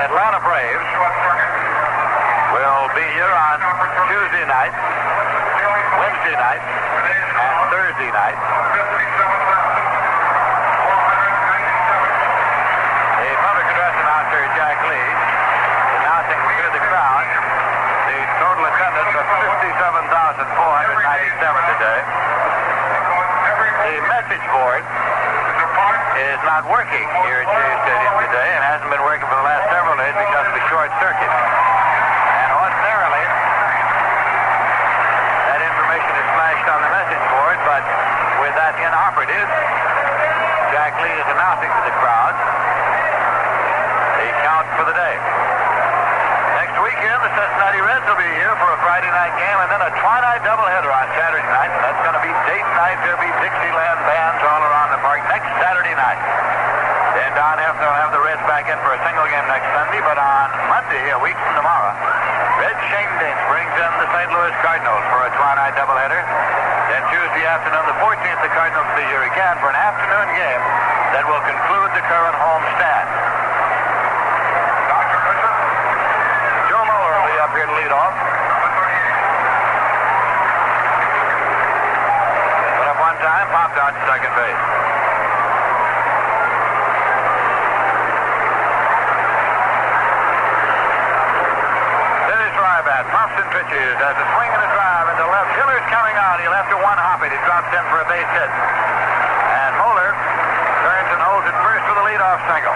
Atlanta Braves will be here on Tuesday night, Wednesday night, and Thursday night. The public address announcer, Jack Lee, announcing to the crowd the total attendance of 57,497 today. The message board is not working here at Shea Stadium today and hasn't been working for the last several days because of the short circuit. And ordinarily, that information is flashed on the message board, but with that inoperative, Jack Lee is announcing to the crowd the count for the day. Next weekend, the Cincinnati Reds will be here for a Friday night game and then a twilight doubleheader on Saturday night. That's going to be date night. There'll be Dixieland bands all around the park next Saturday night. Then Don Hefner will have the Reds back in for a single game next Sunday, but on Monday, a week from tomorrow, Red Shane brings in the St. Louis Cardinals for a twilight doubleheader. Then Tuesday afternoon, the 14th, the Cardinals will be here again for an afternoon game that will conclude the current homestand. Joe Moeller will be up here to lead off. Put up one time, popped out to second base. Pumps and pitches as a swing and a drive into left. Hiller's coming out. He'll have to one-hop it. He drops in for a base hit. And Moeller turns and holds it first for the leadoff single.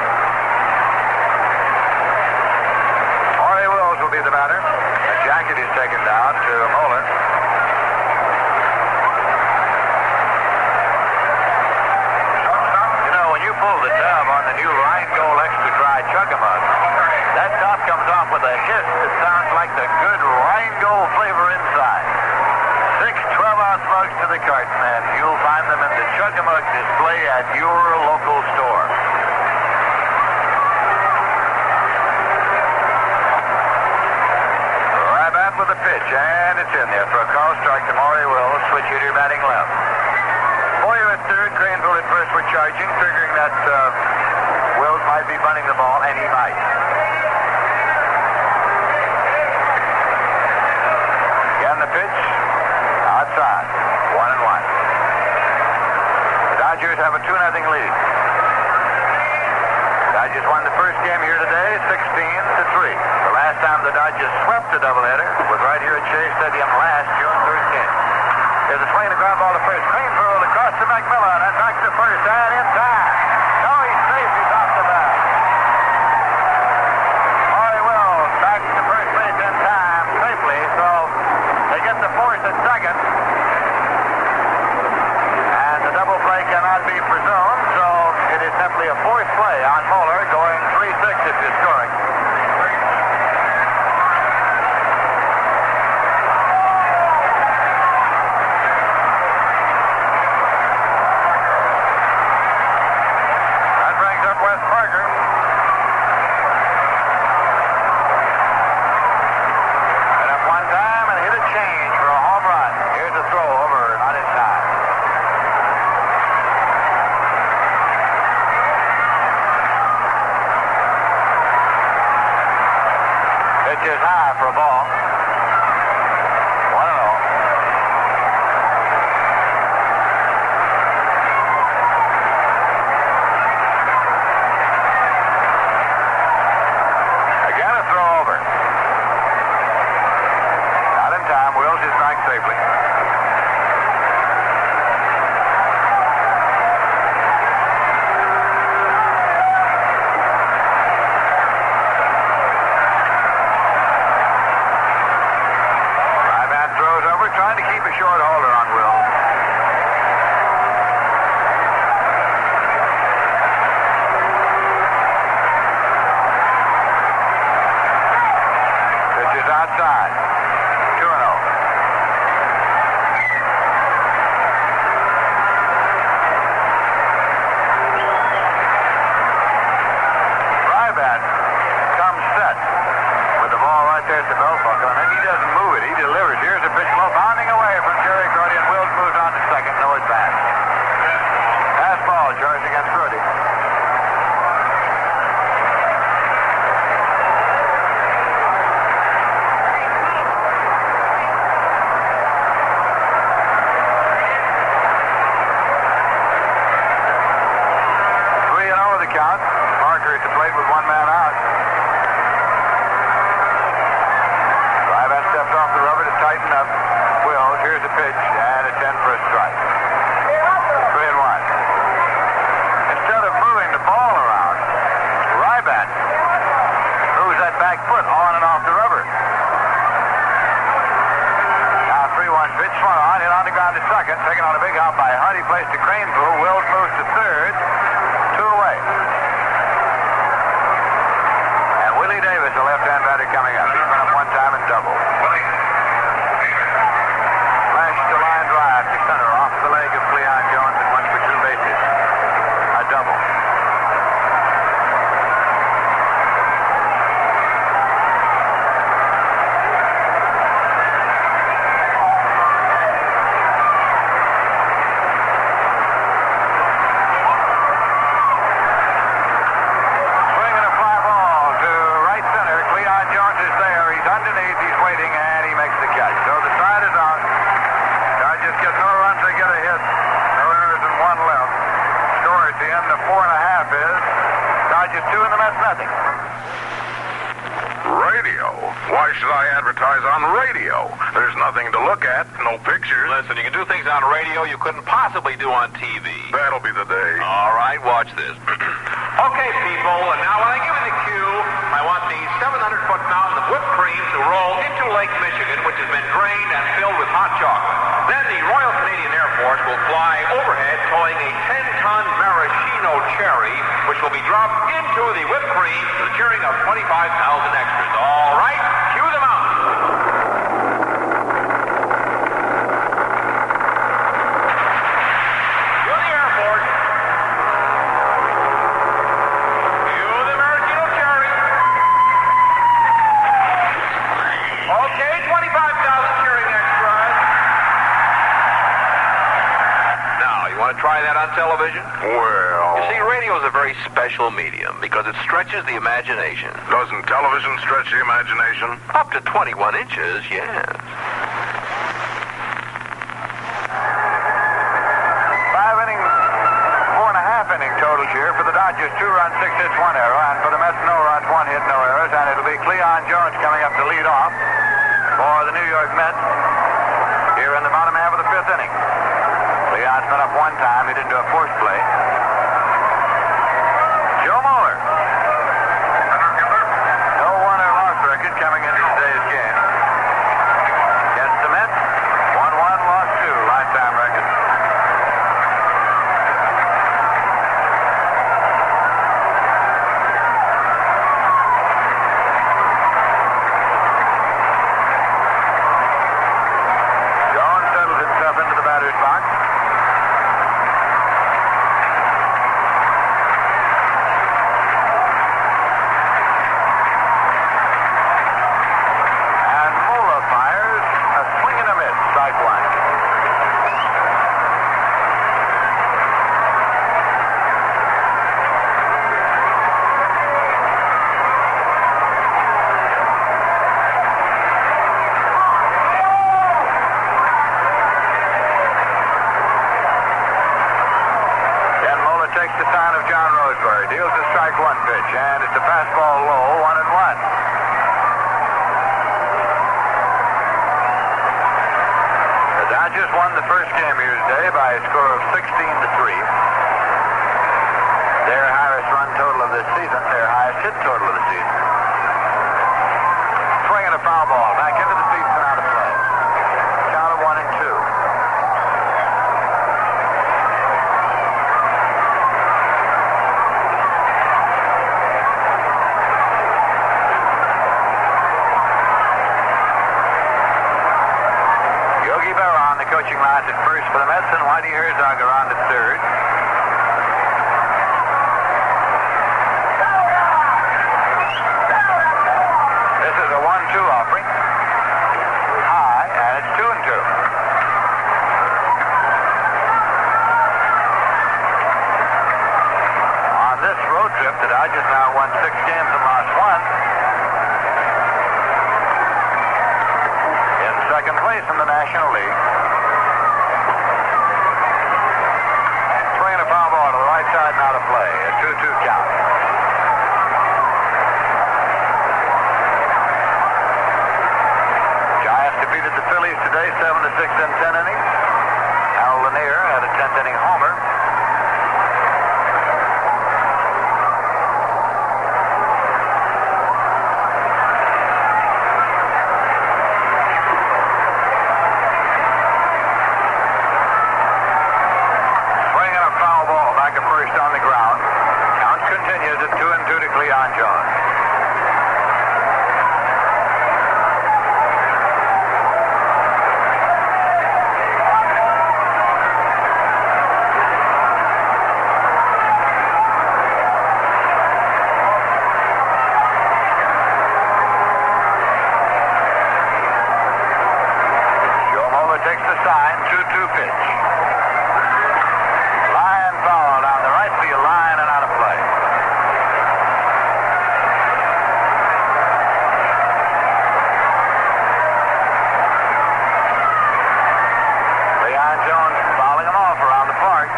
Orey Wills will be the batter. The jacket is taken down to Moeller. catalog display at your local store. Rybat with the pitch, and it's in there for a call strike to Maury Wills. Switch hitter batting left. Boyer at third, Craneville at first were charging, figuring that Wills might be bunting the ball, and he might. Again the pitch, outside, 1-1. The Dodgers have a 2-0 lead. The Dodgers won the first game here today, 16-3. The last time the Dodgers swept a doubleheader was right here at Shea Stadium last June 13th. There's a swing and a ground ball to first. Craneville across to McMillan and back to first and in time. No, he's safe. He's off the bat. Maury Wills back to first base in time safely, so they get the force at second. And the double play cannot be presumed, so it is simply a fourth play on Moeller, going 3-6 if you're scoring. Is high for a ball. 1-0. Again a throw over. Not in time. Wills is back safely. Trying to keep a short holder on Wills. Pitch is outside. 2-0. Rybat comes set with the ball right there at the belt buckle, and then he doesn't move it. He delivers. Here's a pitch low, bounding away from Jerry Crody, and Wills moves on to second. No advance. Fastball charged against Crody. Count. Parker at the plate with one man out. Rybat stepped off the rubber to tighten up. Wills, here's the pitch, and it's in for a strike. 3-1. Instead of moving the ball around, Rybat moves that back foot on and off the rubber. Now 3-1 pitch, swung on, hit on the ground to second, taken on a big hop by Hunt. He plays to Craneville. Wills moves to third. 2 away. And Willie Davis, the left-hand batter, coming up. He's been up one time and double. Flash to line drive to center off the leg of Cleon Jones and went for 2 bases. A double. Dodgers 2 and the Mets nothing. Radio? Why should I advertise on radio? There's nothing to look at, no pictures. Listen, you can do things on radio you couldn't possibly do on TV. That'll be the day. All right, watch this. Okay, people, and now when I give you the cue, I want the 700-foot mountain of whipped cream to roll into Lake Michigan, which has been drained and filled with hot chocolate. Then the Royal Canadian Air Force will fly overhead towing a 10-ton maraschino cherry, which will be dropped into the whipped cream to the cheering of 25,000 extras. All right, cue the mountain. To the Air Force television? Well, You see, radio is a very special medium because it stretches the imagination. doesn't television stretch the imagination? Up to 21 inches, yes. 5 innings, 4.5 inning total here for the Dodgers. 2 runs, 6 hits, 1 error. And for the Mets, no runs, 1 hit, no errors. And it'll be Cleon Jones coming up to lead off for the New York Mets here in the bottom half of the 5th inning. Leon's been up 1 time. He didn't do a forced play. Joe Mueller. No winner loss record coming into today's game. Against the Mets, 1-1, lost 2, lifetime record. Jones settles himself into the batter's box. And Mola fires a swing and a miss, strike 1. Ken Mola takes the sign of John Roseberry, deals a strike 1 pitch, and it's a fastball low, 1-1. The Dodgers won the first game here today by a score of 16-3. Their highest run total of this season, their highest hit total of the season. Swing and a foul ball, back into the seats and out of play. Count of 1-2. Yogi Berra on the coaching lines at first for the Mets, and Whitey Herzog around at third. This is a 1-2 offering. High, and it's 2-2. On this road trip, the Dodgers now won 6 games and lost 1. In second place in the National League. Swing and a foul ball to the right side and out of play. A 2-2 count. Giants defeated the Phillies today 7-6 in 10 innings. Al Lanier had a 10th inning homer. Swing and a foul ball back at first on the ground. Count continues at 2-2 to Cleon Jones. Joe Mola takes the sign, 2-2 pitch. Line foul down the right field line and out of play. Leon Jones fouling him off around the park.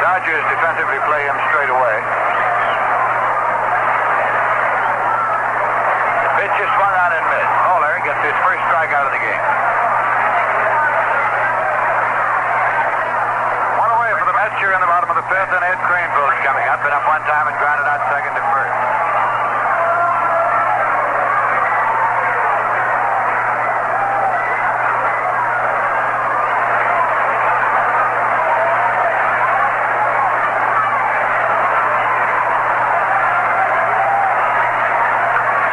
Dodgers defensively play him straight away. The pitch is swung on and missed. Moeller gets his first strikeout of the game. One away for the Mets here in the bottom of the 5th, and Ed Craneville is coming up. Been up 1 time and grounded out second to first.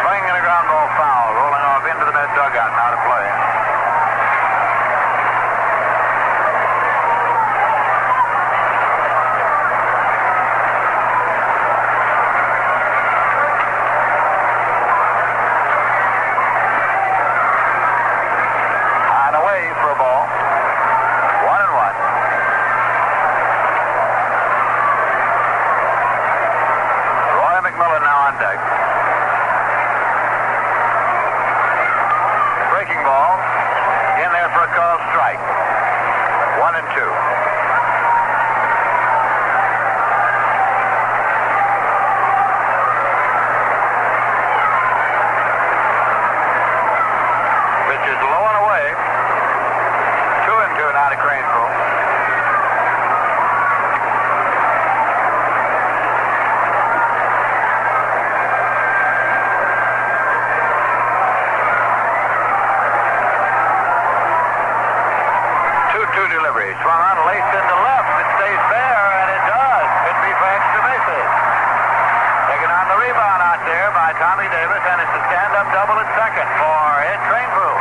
Swing and a ground ball foul, rolling off into the Met dugout and out of play. delivery. Swung on, laced into left. It stays there, and it does. Could be for extra bases. Taking on the rebound out there by Tommy Davis, and it's a stand-up double at second for Ed Trainpool.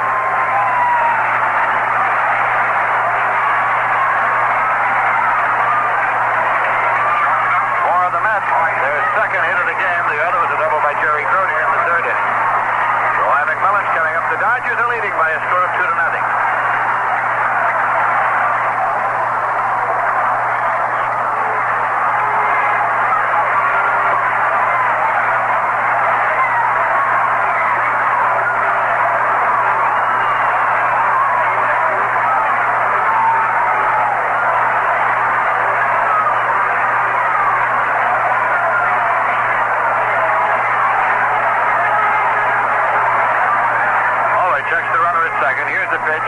For the Mets, their second hit of the game. The other was a double by Jerry Crody in the third inning. Roy McMillan's coming up. The Dodgers are leading by a score of 2-0.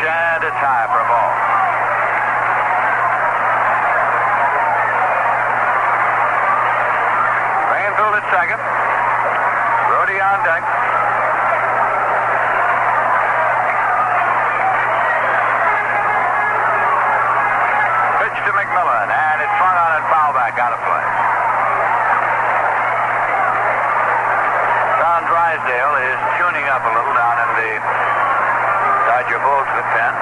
And it's high for a ball. Rainfield at second. Brody on deck. Pitch to McMillan, and it's swung on and foul back out of play. Don Drysdale is tuning up a little down in the Dodger bullpen pen.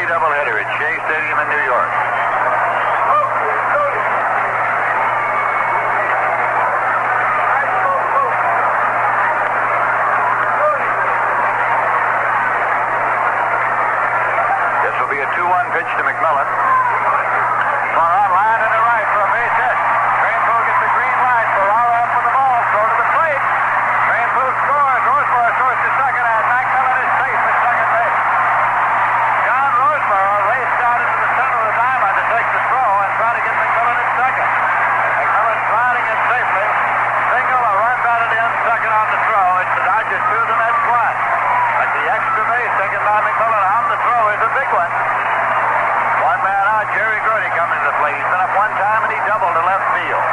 Doubleheader at Shea Stadium in New York. This will be a 2-1 pitch to McMillan. Far on line to the right for a base hit. Trainpool gets the green light. Ferrara up for the ball. Throw to the plate. Trainpool scores. Roseborough scores to second, and McMillan is safe at second base. Raced out into the center of the diamond to take the throw and try to get McMillan at second. McMillan sliding it safely. Single, a run batted in, second on the throw. It's the Dodgers 2, the Mets 1. But the extra base taken by McMillan on the throw is a big one. One man out, Jerry Grody coming to the plate. He's been up one time and he doubled to left field.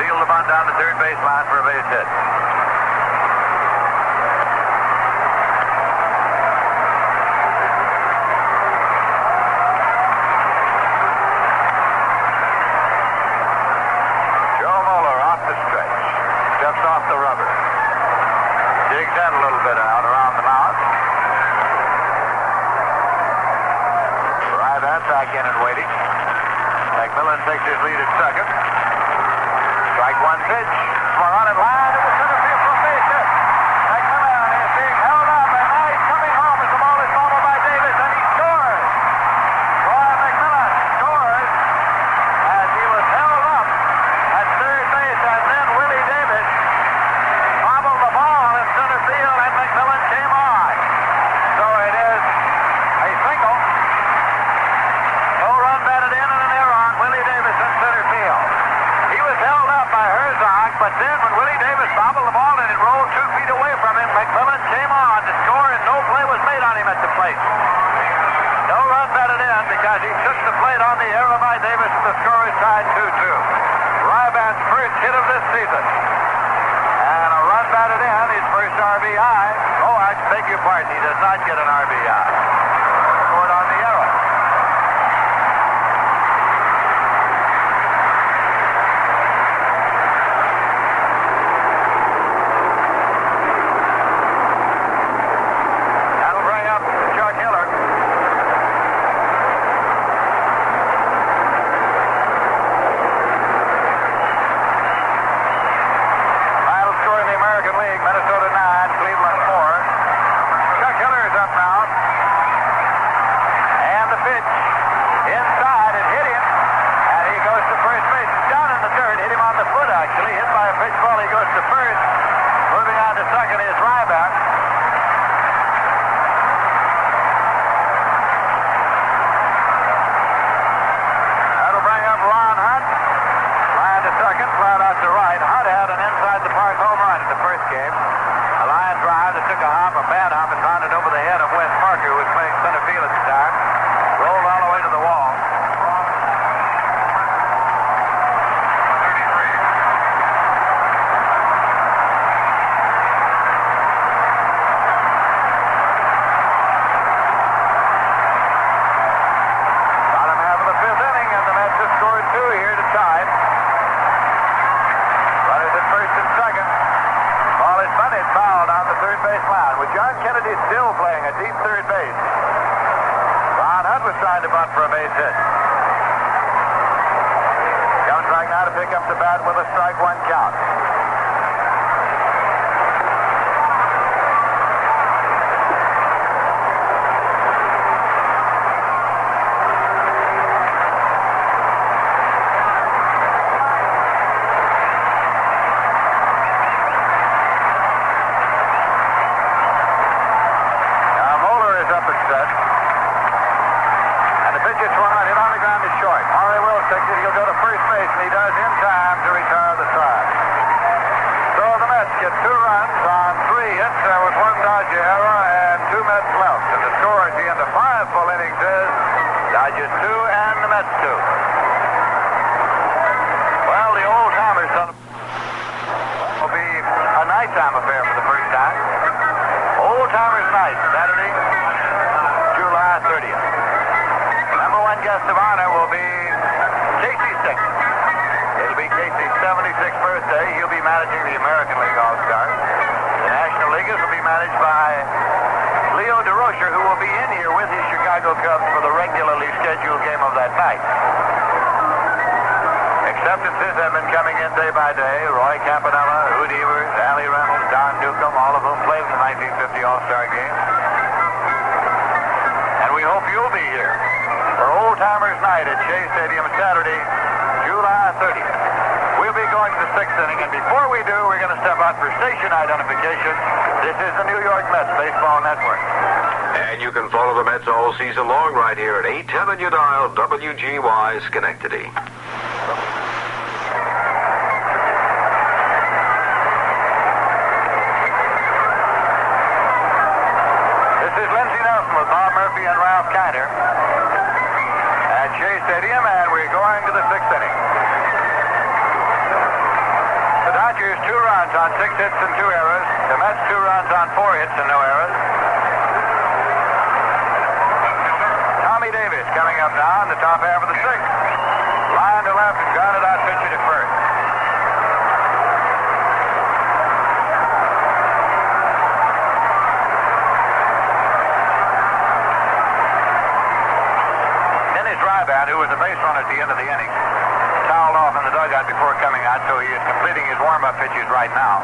field the bunt down the third base line for a base hit. Joe Moeller off the stretch. Steps off the rubber. Digs in a little bit out around the mouth. Right back in and waiting. McMillan takes his lead at second. Strike one pitch. Swung on and line to the center field for a base hit. McMillan is being held up, and now he's coming home as the ball is fumbled by Davis, and he scores. Roy McMillan scores as he was held up at third base, and then Willie Davis bobbled the ball in center field, and McMillan came on. So it is a single. No run batted in and an error on Willie Davis in center field. He was held up by Herzog, but then when Willie Davis bobbled the ball and it rolled 2 feet away from him, McMillan came on to score, and no play was made on him at the plate. No run batted in because he took the plate on the error by Davis, and the score is tied 2-2. Ryban's first hit of this season. And a run batted in, his first RBI. Oh, I beg your pardon, he does not get an RBI. Scored on the error. Season long right here at 810 on your dial, WGY Schenectady. This is Lindsey Nelson with Bob Murphy and Ralph Kiner at Shea Stadium, and we're going to the 6th inning. 2 runs on 6 hits and 2 errors. The Mets 2 runs on 4 hits and no errors. Tommy Davis coming up now in the top half of the 6th. Line to left and grounded out pitcher to first. Fredland, who was the base runner at the end of the inning, toweled off in the dugout before coming out, so he is completing his warm-up pitches right now.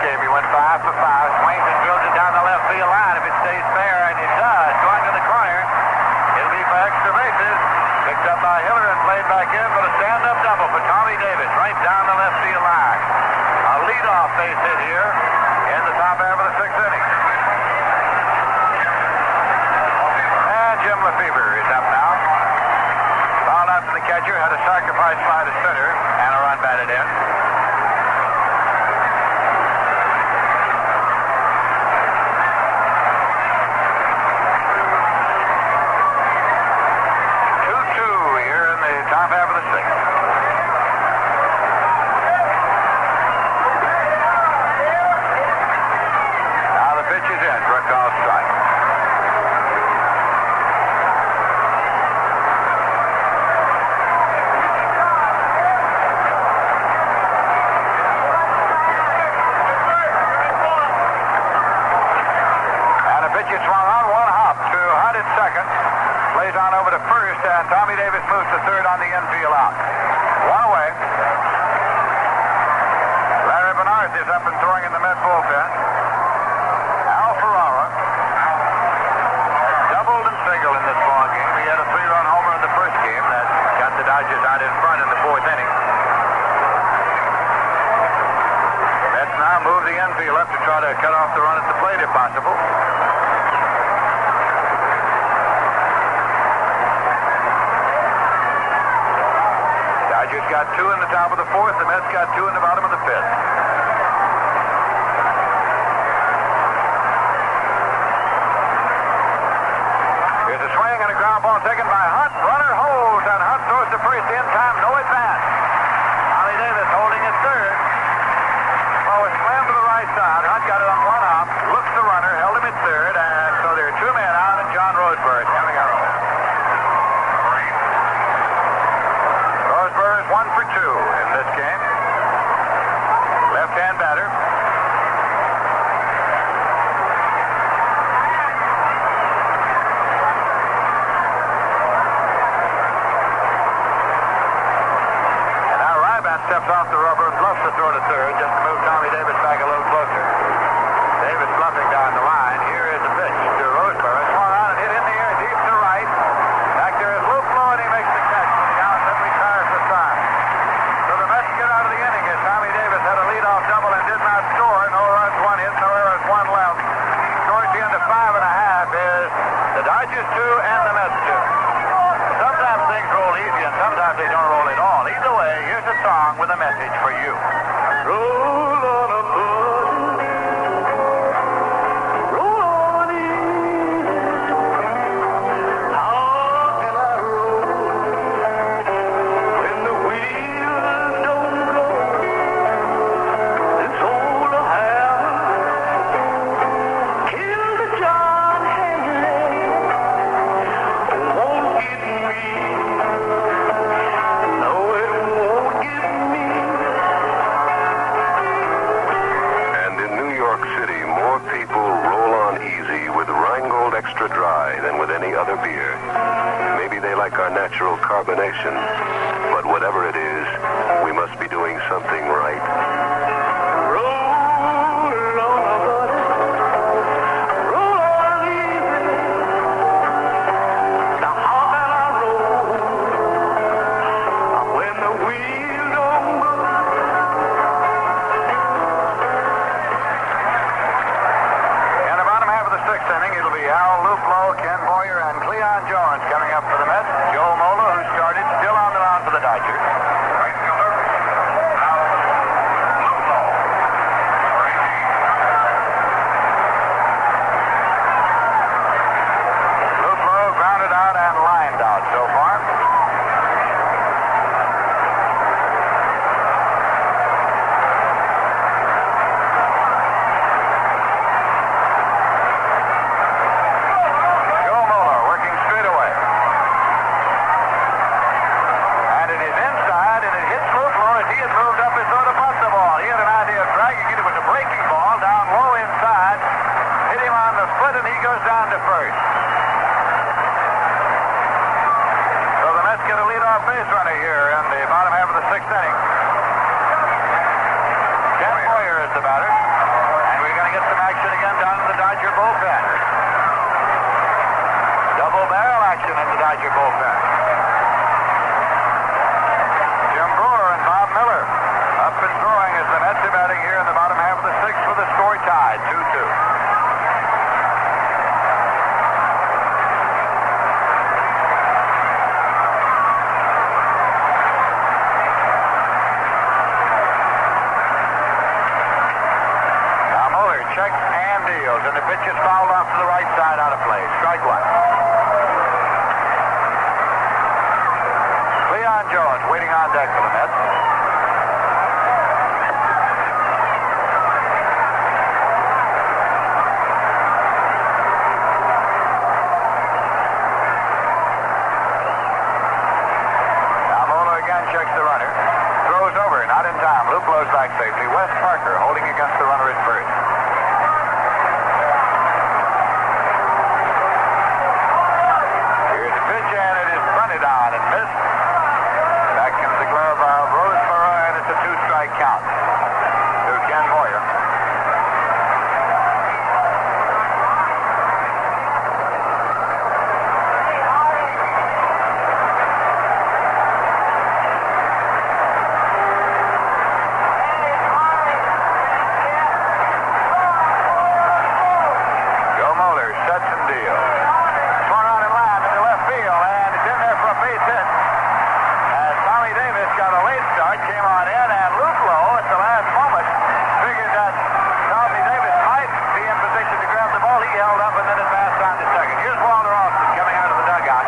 He went 5 for 5. Swings and drills it down the left field line. If it stays fair, and it does, going to the corner, it'll be for extra bases. Picked up by Hiller and played back in for a stand-up double for Tommy Davis, right down the left field line. A leadoff base hit here in the top half of the 6th inning. And Jim Lefebvre is up now. Fouled out to the catcher, had a sacrifice fly to center, and a run batted in. Top half of the 6th. Now the pitch is in for a called strike. And the pitch is swung on, one hop to Hunt at second. Plays on over to first, and Tommy Davis moves to third on the infield out. One away. Larry Bernard is up and throwing in the Met bullpen. Al Ferrara doubled and singled in this ball game. He had a 3-run homer in the first game that got the Dodgers out in front in the 4th inning. Mets now move the infield up to try to cut off the run at the plate if possible. Dodgers got 2 in the top of the 4th. The Mets got 2 in the bottom of the 5th. Here's a swing and a ground ball taken by Hunt. Runner holds, and Hunt throws to first in time. No advance. Tommy Davis holding at third. Ball was slammed to the right side. Hunt got it on one hop. Looked the runner, held him at third, and so there are 2 men out, and John Roseberry coming out. 1 for 2 in this game. Left-hand batter. And now Ryban steps off the rubber and bluffs the throw to third just to move Tommy Davis back a little closer. Davis bluffing down the line. Here is the pitch to Roseberry. Swung on and hit in the air deep to right. Back there is Luke Lowe, and he makes the catch when the outlet retires the sign. So the Mets get out of the inning as Tommy Davis had a leadoff double and did not score. No runs, 1 hit, no errors, 1 left. Scoring to the end of 5.5 is the Dodgers 2 and the Mets 2. Sometimes things roll easy and sometimes they don't roll at all. Either way, here's a song with a message for you. Roll on a button. Roll on in. How can I roll when the wheels don't go? It's all I have. Kill the John Henry. Won't get me. No, it won't get me. And in New York City, more people roll on easy with Rheingold Extra Dry than with any other beer. Maybe they like our natural carbonation, but whatever it is, we must be doing something right. Roll on a button. Roll on easy. Now how can I roll when the wheels don't go? In the bottom half of the 6th inning, it'll be Al, Luke Lowe, Ken Boyer, and Cleon Jones coming up for the Mets. Joe base runner here in the bottom half of the sixth inning. Ken Moyer is the batter. And we're going to get some action again down in the Dodger bullpen. Double barrel action in the Dodger bullpen. Jim Brewer and Bob Miller up and throwing as the Mets are batting here in the bottom half of the sixth with the score tied, 2-2. Checks and deals, and the pitch is fouled off to the right side out of play. Strike one. Leon Jones waiting on deck for the Mets. Now Moeller again checks the runner. Throws over, not in time. Lou blows back safely. Wes Parker holding against the runner at first. On and missed. Back comes the glove of Roseboro, and it's a two-strike count to Ken Moyer. Joe Moeller sets and deals. Swung on in line into left field, and it's in there for a base hit. As Tommy Davis got a late start, came on in, and Luplo at the last moment figured that Tommy Davis might be in position to grab the ball. He held up, and then it passed on to second. Here's Walter Austin coming out of the dugout.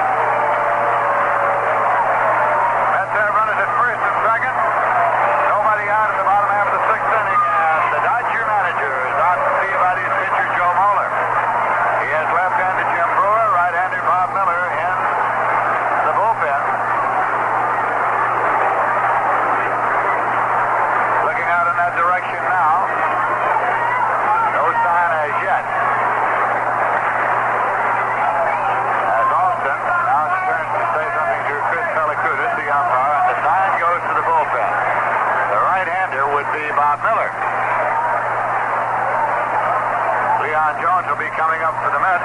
Mets have runners at first and second. Nobody out in the bottom half of the sixth inning, and the Dodger manager is out to see about his pitcher, Joe Moeller. He has left-hander Jim Brewer, right-hander Bob Miller in the bullpen. Looking out in that direction now. No sign as yet. As Austin now turns to say something to Chris Pellicudis, the umpire, and the sign goes to the bullpen. The right-hander would be Bob Miller. Leon Jones will be coming up for the Mets.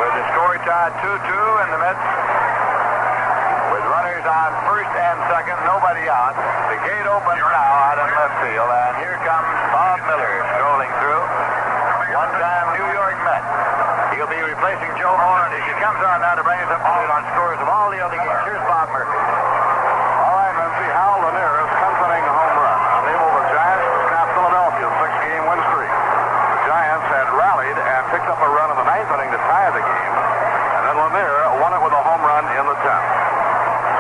With the score tied 2-2, and the Mets with runners on first and second, nobody out. The gate opens now out in left field, and here comes Bob Miller strolling through. One-time New York Met. He'll be replacing Joe Moore, and as he comes on now to bring us up to date on scores of all the other games. Here's Bob Murphy. All right, let's see. Hal Lanier is concerning a home run. Unable the Giants to snap Philadelphia's 6-game win streak. The Giants had rallied and picked up a run in the ninth inning to tie the game, and then Lanier won it with a home run in the 10th.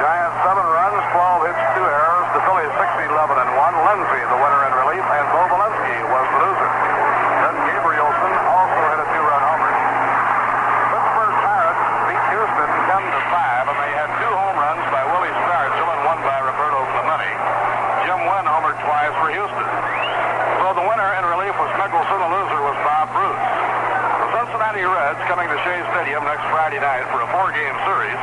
Giants 7 runs, 12 hits, 2 errors. The Phillies 6-11-1. Lindsey the winner in relief, and Bo Valensky was the loser. Then Gabrielson also hit a 2-run homer. Pittsburgh Pirates beat Houston 10-5, and they had 2 home runs by Willie Stargell and 1 by Roberto Clemente. Jim Wynn homered twice for Houston. So the winner in relief was Mickelson. The loser was Bob Bruce. The Cincinnati Reds, coming to Shea Stadium next Friday night for a 4-game series,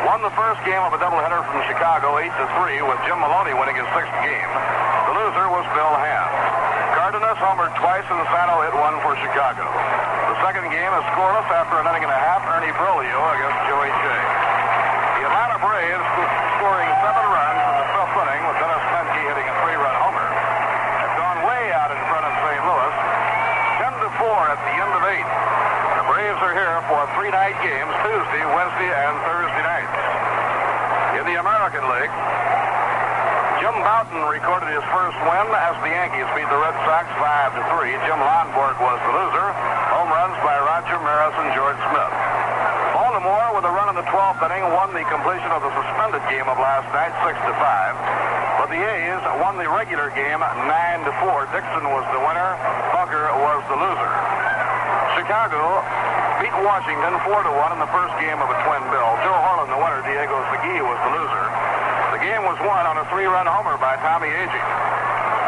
won the first game of a doubleheader from Chicago 8-3, with Jim Maloney winning his 6th game. The loser was Bill Hand. Cardenas homered twice and Sano hit 1 for Chicago. The second game is scoreless after an inning and a half. Ernie Broglio against Joey Shea. The Atlanta Braves scoring 7 runs in the 5th inning with Dennis Menke hitting a 3-run homer. Have gone way out in front of St. Louis, 10-4 at the end of 8. The Braves are here for 3-night games, Tuesday, Wednesday, and Thursday nights. In the American League, Jim Bouton recorded his first win as the Yankees beat the Red Sox 5-3. Jim Lonborg was the loser. Home runs by Roger Maris and George Smith. Baltimore, with a run in the 12th inning, won the completion of the suspended game of last night 6-5. But the A's won the regular game 9-4. Dixon was the winner. Bunker was the loser. Chicago beat Washington 4-1 in the first game of a twin bill. Joe Harlan, the winner. Diego Segui was the loser. The game was won on a 3-run homer by Tommy Agee.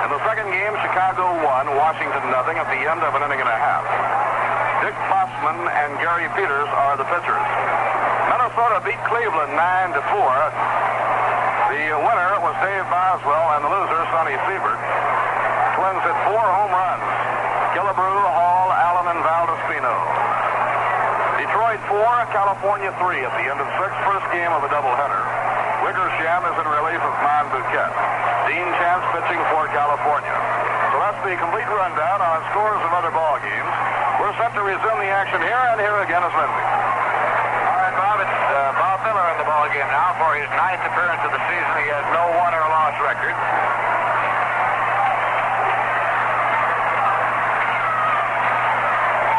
In the second game, Chicago won, Washington nothing at the end of an inning and a half. Dick Bossman and Gary Peters are the pitchers. Minnesota beat Cleveland 9-4. The winner was Dave Boswell, and the loser, Sonny Siebert. Twins hit 4 home runs. Killebrew, Hall, Allen, and Valdespino. Detroit 4, California 3 at the end of 6. First game of a doubleheader. Wickersham is in relief of Monbouquet. Dean Chance pitching for California. So that's the complete rundown on scores of other ball games. We're set to resume the action here, and here again is Lindsay. All right, Bob, it's Bob Miller in the ball game now for his 9th appearance of the season. He has no won or loss record.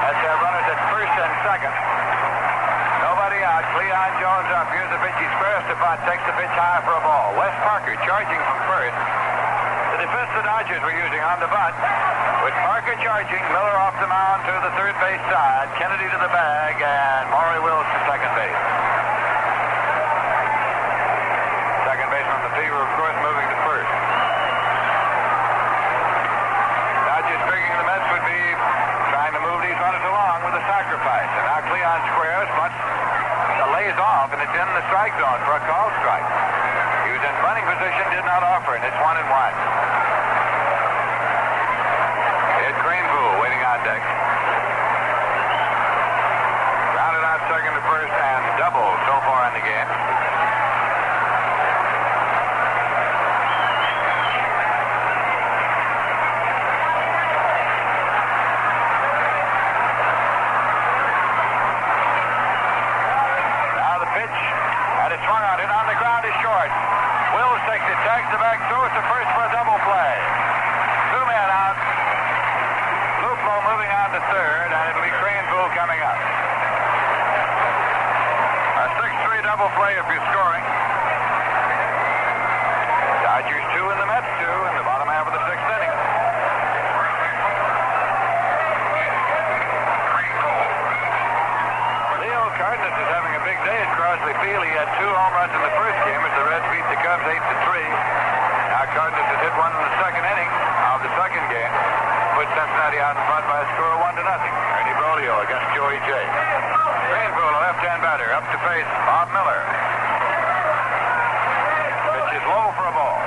That's their runners at first and second. Nobody out. Cleon Jones up. Here's the pitch. He's first. About takes the pitch high for a ball. Wes Parker charging from first. The defense the Dodgers were using on the butt. With Parker charging, Miller off the mound to the third base side, Kennedy to the bag, and Maury Wills to second base. Second baseman Lefevre, of course, moving to first. Dodgers figuring the Mets would be trying to move these runners along with a sacrifice. And now Cleon squares, but lays off, and it's in the strike zone for a called strike. He was in bunting position, did not offer, and it's 1-1. Ed Craneville waiting on deck. Grounded out second to first and double so far in the game. Now the pitch, and it's swung out, and on the ground is short. Wills takes it, tags the back, throws to first for a double play. 2 men out. Luplo moving on to third, and it'll be Craneville coming up. A 6-3 double play if you're scoring. Dodgers 2 and the Mets 2 in the bottom half of the 6th inning. Leo Cardenas is having a big day at Crosley Field. He had 2 home runs in the first game as the Reds beat the Cubs 8-3. Now Cardenas has hit one in the second inning of the second game. Put Cincinnati out in front by a score of 1-0. Ernie Broglio against Joey J. Craneville, a left-hand batter, up to face Bob Miller. Pitch is low for a ball.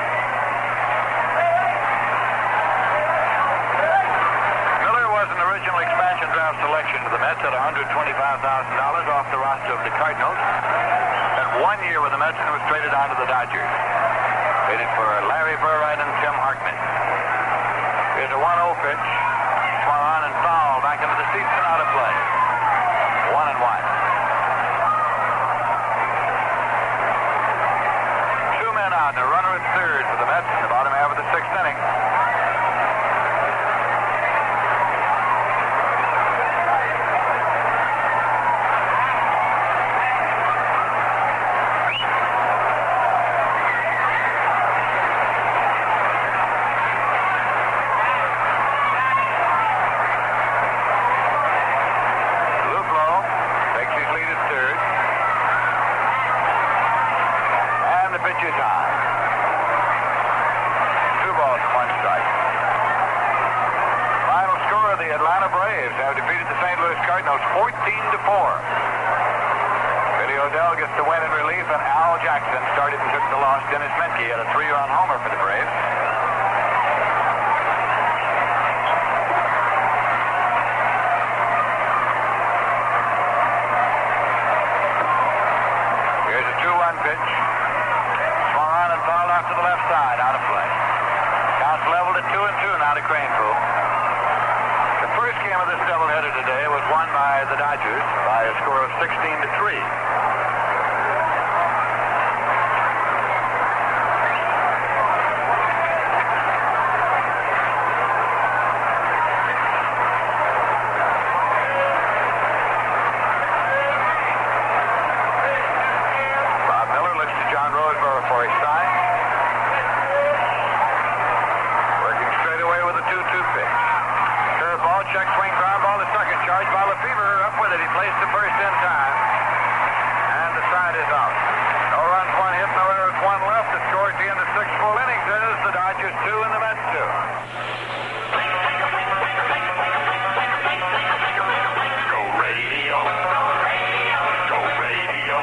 Miller was an original expansion draft selection to the Mets at $125,000 off the roster of the Cardinals. Spent 1 year with the Mets and was traded on to the Dodgers. Traded for Larry Burright and Tim Hartman. Here's a 1-0 pitch. Swung on and foul back into the seats and out of play. 1-1. 2 men out and a runner at third for the Mets in the bottom half of the 6th inning. Cardinals 14-4. Billy O'Dell gets the win in relief, and Al Jackson started and took the loss. Dennis Menke had a 3-run homer for the Braves. Here's a 2-1 pitch. Swung on and fouled off to the left side, out of play. Counts leveled at 2-2 now to Craneville. The first game of this doubleheader today was won by the Dodgers by a score of 16-3. Bob Miller looks to John Roseborough for his sign. Working straight away with a 2-2 pitch. Ball, check swing, ground ball to second. Charged by Lefevre. Up with it. He placed the first in time. And the side is out. No runs, 1 hit, no errors, 1 left. The score at the end of 6 full innings is the Dodgers 2 and the Mets 2. Go radio. Go radio. Go radio.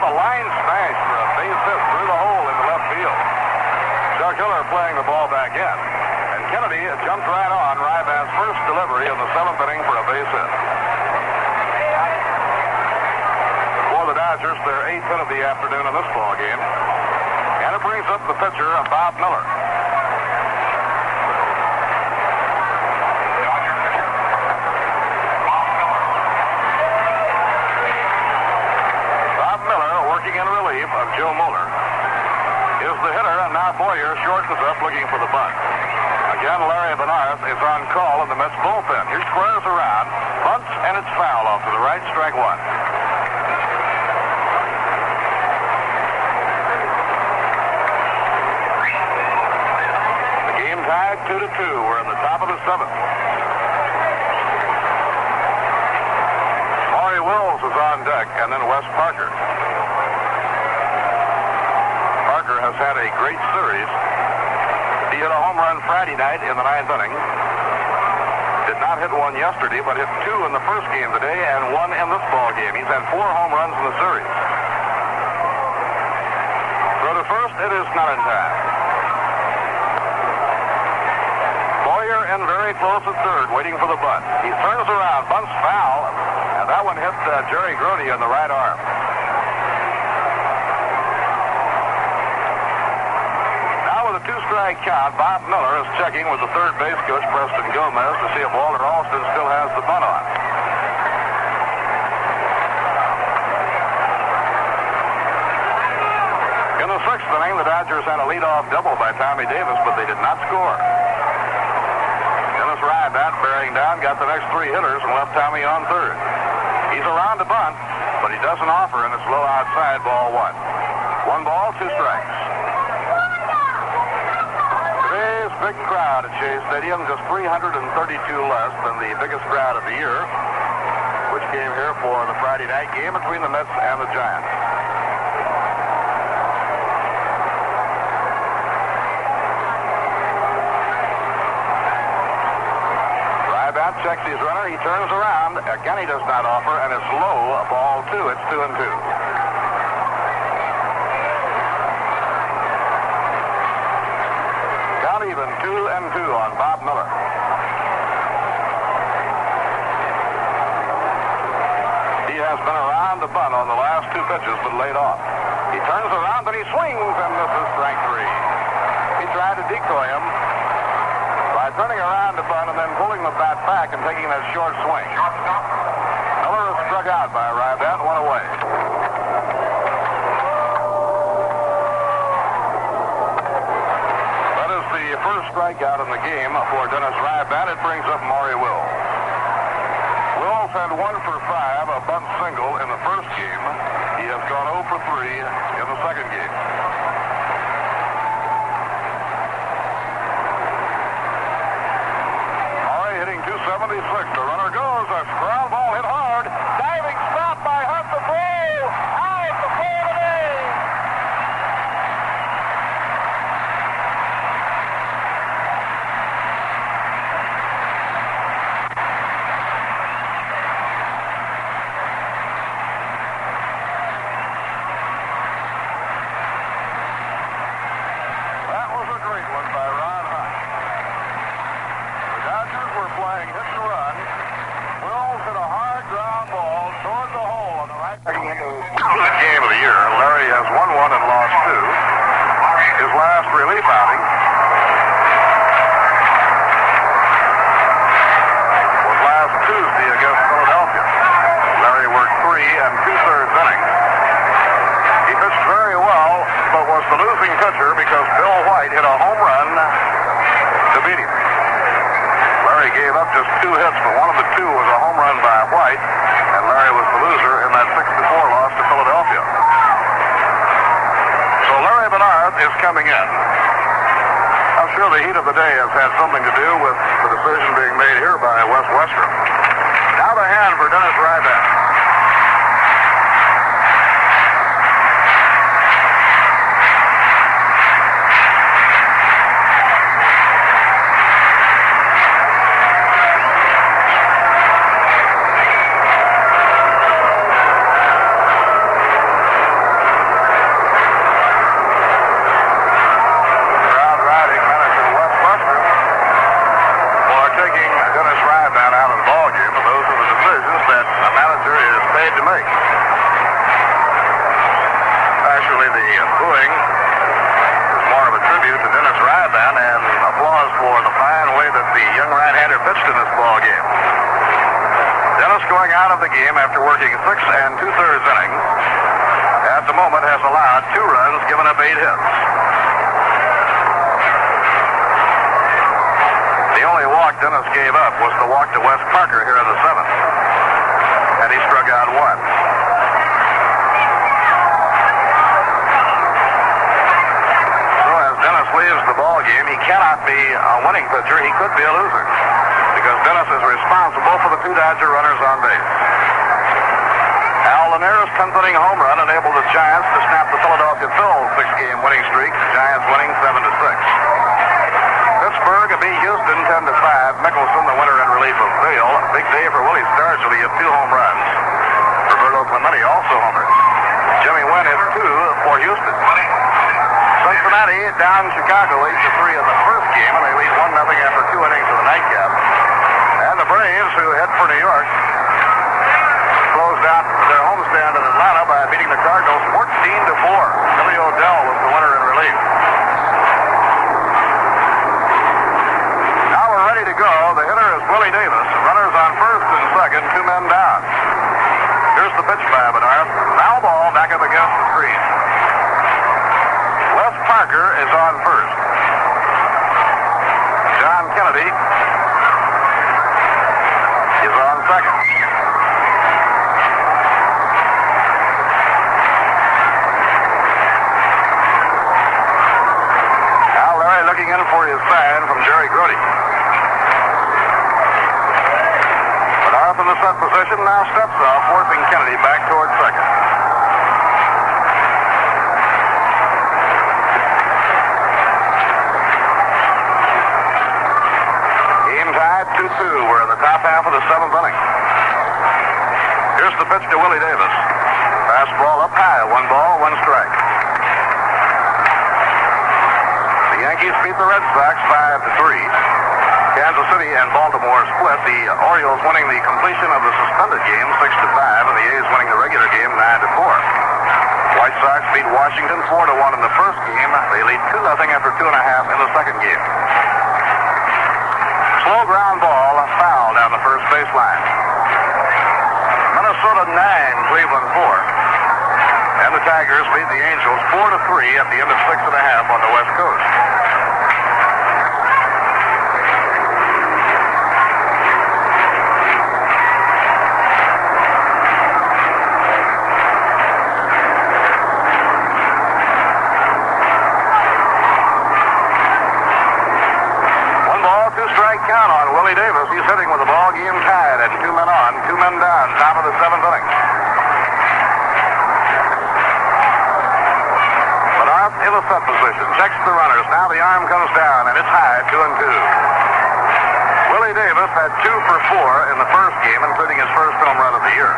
hits a line smash for a base hit through the hole into left field. Chuck Hiller playing the ball back in. And Kennedy jumped right on Rybat's first delivery in the 7th inning for a base hit. For the Dodgers, their 8th hit of the afternoon in this ball game. And it brings up the pitcher, Bob Miller. Bob Miller, working in relief of Joe Mueller, is the hitter, and now Boyer shortens up looking for the bunt. Again, Larry Benarth is on call in the Mets bullpen. He squares around, bunts, and it's foul off to the right, strike one. The game tied 2-2. We're in the top of the 7th. Maury Wills is on deck, and then Wes Parker. Parker has had a great series. He hit a home run Friday night in the 9th inning. Did not hit one yesterday, but hit 2 in the first game today and 1 in this ball game. He's had 4 home runs in the series. Throw to first, it is not in time. Boyer in very close at third, waiting for the bunt. He turns around, bunts foul, and that one hit Jerry Grody in the right arm. With a 2-strike count, Bob Miller is checking with the third base coach, Preston Gomez, to see if Walter Alston still has the bunt on. In the 6th inning, the Dodgers had a leadoff double by Tommy Davis, but they did not score. Dennis Rybat, bearing down, got the next 3 hitters and left Tommy on third. He's around to bunt, but he doesn't offer, and it's low outside, ball 1. 1 ball, 2 strikes. Today's big crowd at Shea Stadium, just 332 less than the biggest crowd of the year, which came here for the Friday night game between the Mets and the Giants. Rybat checks his runner. He turns around. Again, he does not offer, and it's low, ball 2. It's 2-2. Even 2-2 on Bob Miller. He has been around the bunt on the last 2 pitches, but laid off. He turns around and he swings and misses strike 3. He tried to decoy him by turning around the bunt and then pulling the bat back and taking that short swing. Miller is struck out by Rybat, 1 away. The first strikeout in the game for Dennis Rybat. It brings up Maury Wills. Wills had 1 for 5, a bunt single in the first game. He has gone 0 for 3 in the second game. Maury hitting 276. The runner goes. A ground ball hit hard. Diving stop by Hunt the throw. Out the play of the day. Game of the year. Larry has won 1 and lost 2. His last relief outing was last Tuesday against Philadelphia. Larry worked 3 2/3 innings. He pitched very well, but was the losing pitcher because Bill White hit a home run to beat him. Larry gave up just 2 hits, but one of the 2 was a home run by White, and Larry was the loser in that 6-4 loss to Philadelphia. So Larry Benarth is coming in. I'm sure the heat of the day has had something to do with the decision being made here by Wes Westrom. Now the hand for Dennis Rybat. booing is more of a tribute to Dennis Fredland and applause for the fine way that the young right-hander pitched in this ball game. Dennis going out of the game after working 6 2/3 innings. At the moment has allowed 2 runs, given up 8 hits. The only walk Dennis gave up was the walk to Wes Parker here in the 7th. And he struck out 1. So as Dennis leaves the ball game, he cannot be a winning pitcher. He could be a loser, because Dennis is responsible for the 2 Dodger runners on base. Al Lanier's 10th inning home run enabled the Giants to snap the Philadelphia Phil's 6-game winning streak, the Giants winning 7-6. Pittsburgh beat Houston 10-5. Mickelson, the winner in relief of Vail. Big day for Willie Stargell. He hit 2 home runs. Roberto Clemente also homered. Jimmy Wynn hit 2 for Houston. Cincinnati down Chicago 8-3 in the first game, and they lead 1-0 after 2 innings of the nightcap. And the Braves, who head for New York, closed out their homestand in Atlanta by beating the Cardinals 14-4. Billy O'Dell was the winner in relief. Now we're ready to go. The hitter is Willie Davis. Runners on first and second, 2 men down. Here's the pitch by Bedard. Foul ball back up against the screen. Wes Parker is on first. John Kennedy is on second. Now Larry looking in for his sign from Jerry Grody. Bedard in the set position now steps off, forcing Kennedy back toward second. Tied 2-2. We're in the top half of the 7th inning. Here's the pitch to Willie Davis. Fastball up high. 1 ball, 1 strike. The Yankees beat the Red Sox 5-3. Kansas City and Baltimore split. The Orioles winning the completion of the suspended game 6-5, and the A's winning the regular game 9-4. White Sox beat Washington 4-1 in the first game. They lead 2-0 after 2.5 in the second game. Slow ground ball, foul down the first baseline. Minnesota 9, Cleveland 4. And the Tigers beat the Angels 4-3 at the end of 6.5 on the West Coast. Count on Willie Davis. He's hitting with the ball game tied and 2 men on, 2 men down, top of the 7th inning. But off in the set position, checks the runners. Now the arm comes down and it's high, 2-2. Willie Davis had 2 for 4 in the first game, including his first home run of the year.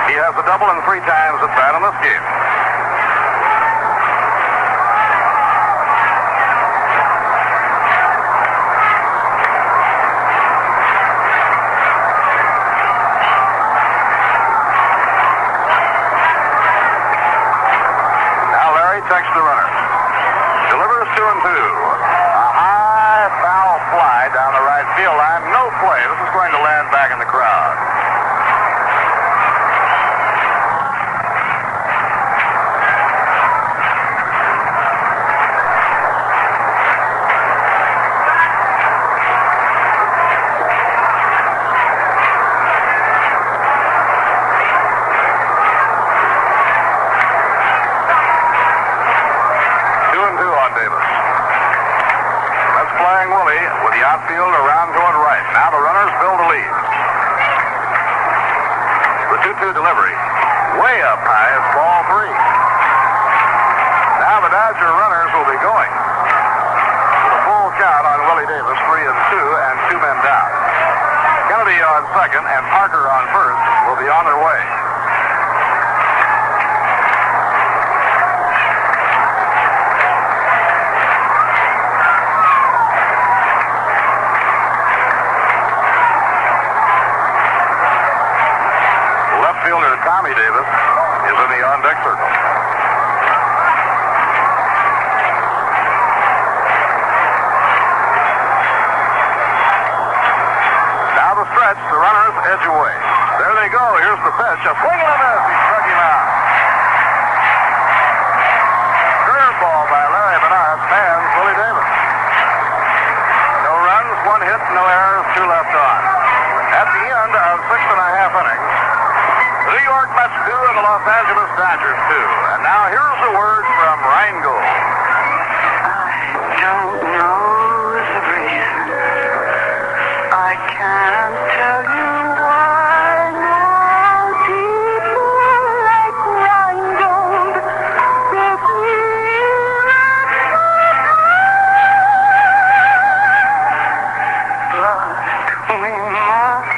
He has a double and 3 times at bat in this game. Checks the runner. Delivers 2-2. A high foul fly down the right field line. No play. This is going to land back in the crowd. Outfield around toward right. Now the runners build a lead. The 2-2 delivery. Way up high. It's ball 3. Now the Dodger runners will be going. With a full count on Willie Davis, 3-2, and 2 men down. Kennedy on second and Parker on first will be on their way. Fielder Tommy Davis is in the on-deck circle. Now, here's a word from Rheingold. I don't know the reason. I can't tell you why. No people like Rheingold get me. But we must.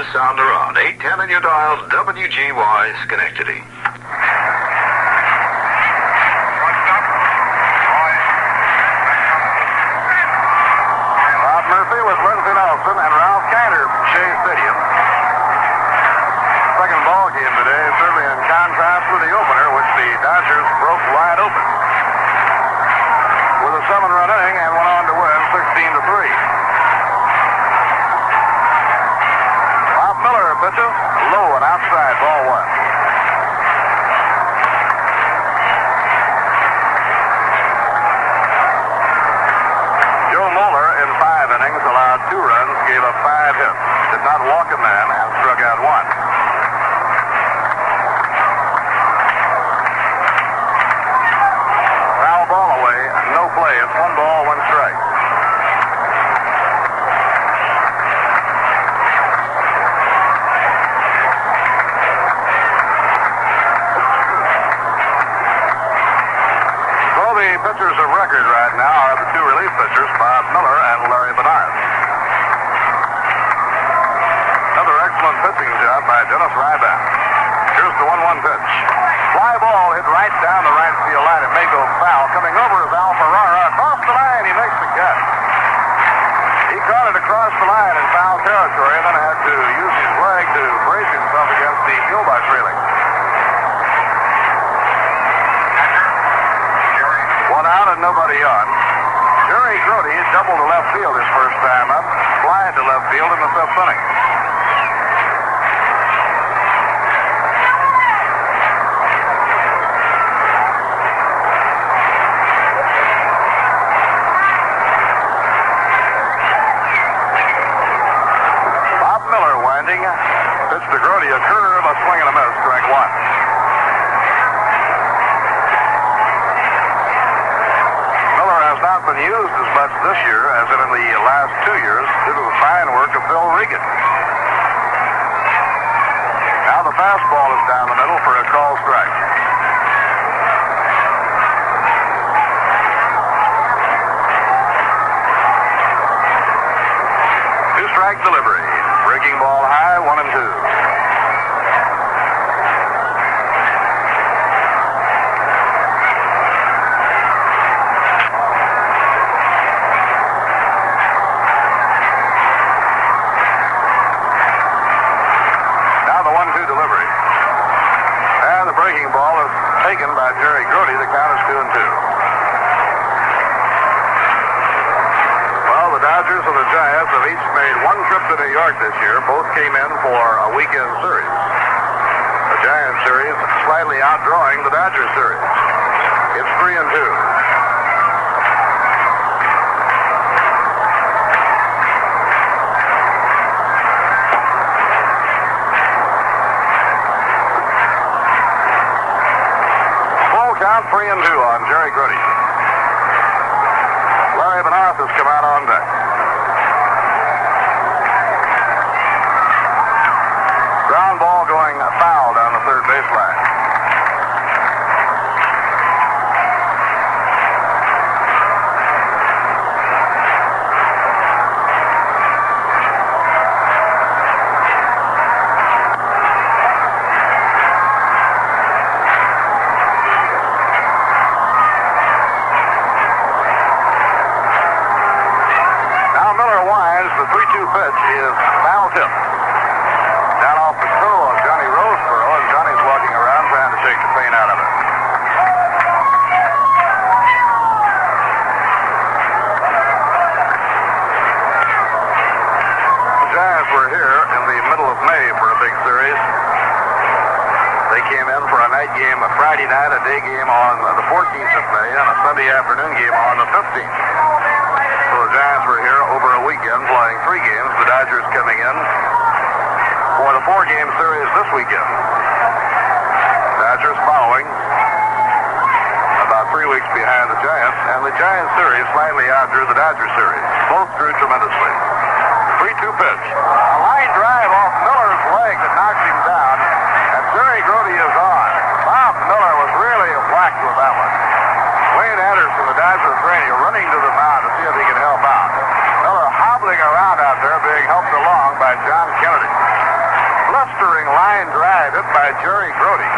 Sound around 810 and your dial WGY Schenectady. Bob Murphy with Lindsey Nelson and Ralph Kiner from Shea Stadium. Second ball game today, certainly in contrast to the opener, which the Dodgers broke wide open with a 7-run inning and went on to win 16-3. Pitches low and outside, ball one. Joe Moeller in 5 innings allowed 2 runs, gave up 5 hits, did not walk a man, and struck out 1. Foul ball away, no play. It's 1 ball, 1 strike. Pitchers of record right now are the 2 relief pitchers, Bob Miller and Larry Bernard. Another excellent pitching job by Dennis Ryback. Here's the 1-1 pitch. Fly ball hit right down the right field line. It may go foul. Coming over is Al Ferrara. Across the line, he makes the catch. He caught it across the line in foul territory and then had to use his leg to brace himself against the pillbox railing. Out and nobody on. Jerry Grody doubled to left field his first time up, flying to left field in the 5th inning. Bob Miller winding, pitched to Grody, a curve, a swing and a miss, strike 1. Not been used as much this year as in the last 2 years due to the fine work of Bill Regan. Now the fastball is down the middle for a call strike. Two-strike delivery. Breaking ball high, 1-2. Taken by Jerry Grody. The count is 2-2. Well, the Dodgers and the Giants have each made 1 trip to New York this year. Both came in for a weekend series. The Giants series slightly outdrawing the Dodgers series. It's 3-2. Count 3-2 on Jerry Grody. Larry Bernard has come out on deck. Ground ball going foul down the third baseline. foul tip. Down off the toe of Johnny Roseboro, and Johnny's walking around trying to shake the pain out of it. The Giants were here in the middle of May for a big series. They came in for a night game, a Friday night, a day game on the 14th of May, and a Sunday afternoon game on the 15th. So the Giants were here over a weekend playing 3 games. The Dodgers coming in for the 4-game series this weekend. Dodgers following about 3 weeks behind the Giants, and the Giants series slightly outdrew the Dodgers series. Both drew tremendously. 3-2 pitch. A line drive off Miller's leg that knocks him down, and Jerry Grody is on. Bob Miller was really whacked with that one. Wayne Anderson, the Dodger trainer, running to the mound to see if he can help out. Miller hobbling around out there, being helped along by John Kennedy. Blustering line drive hit by Jerry Grody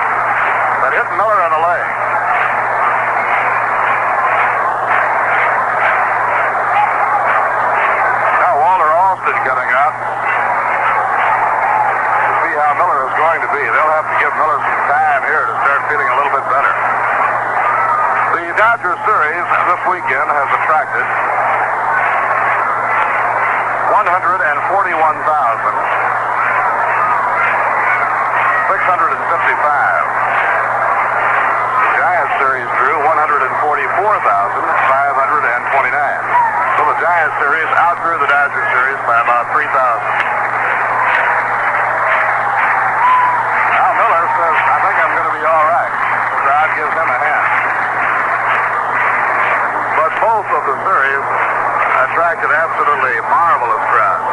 that hit Miller in the leg. Now Walter Alston coming up to see how Miller is going to be. They'll have to give Miller some time here to start feeling a little bit better. The Dodger series this weekend has attracted 141,655. The Giants series drew 144,529. So the Giants series outdrew the Dodger series by about 3,000. Now Miller says, I think I'm going to be all right. The crowd gives him a hand. But both of the series attracted absolutely marvelous crowds.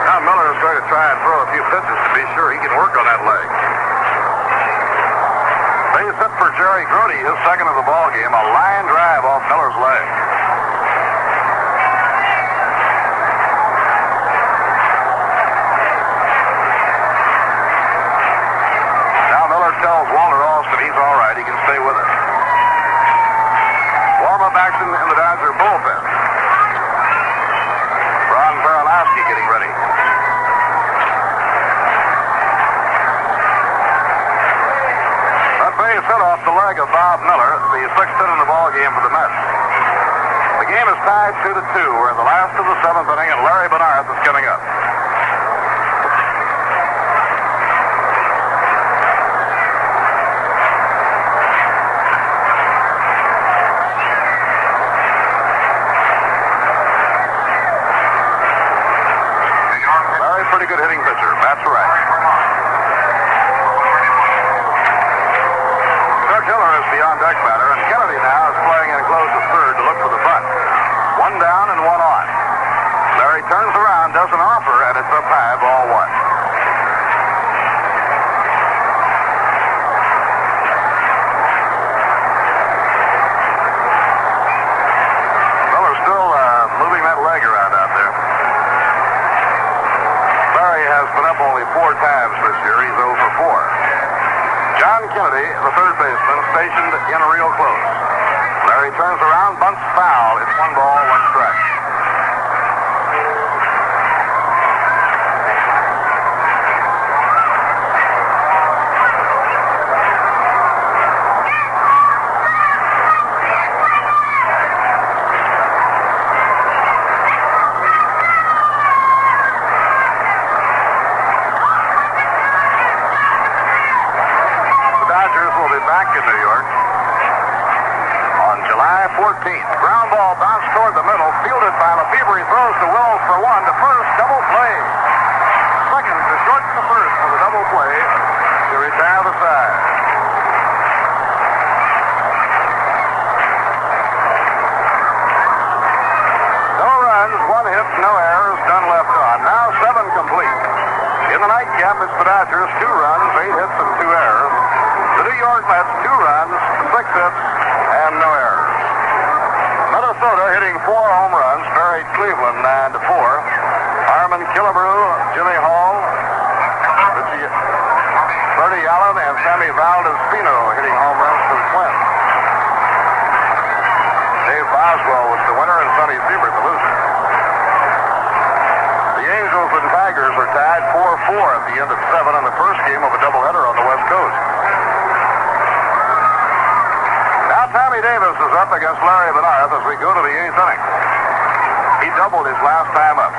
Now Miller is going to try and throw a few pitches to be sure he can work on that leg. Base hit for Jerry Grody, his second of the ball game, a line drive off Miller's leg. Now Miller tells Walter Alston he's all right, he can stay with us. Warm-up action in the Dodger bullpen. Ron Baranowski getting ready. That base hit off the leg of Bob Miller, the 6th hit in the ball game for the Mets. The game is tied 2-2. We're in the last of the 7th inning, and Larry Bernard is coming up. Pretty good hitting pitcher. That's right. Chuck Hiller is the on-deck batter, and Kennedy now is playing in close to third to look for the bunt. 1 down and 1 on. Larry turns around, doesn't offer, and it's up high, ball 1. Miller's still moving that leg around out there. Larry has been up only 4 times this year. He's 0 for 4. John Kennedy, the third baseman, stationed in real close. Larry turns around, bunts foul. It's 1 ball, 1 strike. Back in New York on July 14th. Ground ball bounced toward the middle, fielded by Lefebvre. He throws to Wills for 1 to first, double play. Second to short to first for the double play to retire the side. No runs, 1 hit, no errors, none left on. Now 7 complete. In the nightcap, it's the Dodgers, 2 runs, 8 hits, and 2 errors. The New York Mets, 2 runs, 6 hits, and no errors. Minnesota hitting 4 home runs, buried Cleveland 9-4. Harmon Killebrew, Jimmy Hall, Bertie Allen, and Sammy Valdez-Pino hitting home runs for the Twins. Dave Boswell was the winner and Sonny Siebert the loser. The Angels and Tigers tied 4-4 at the end of 7 in the first game of a doubleheader on the West Coast. Now Tommy Davis is up against Larry Benarth as we go to the 8th inning. He doubled his last time up.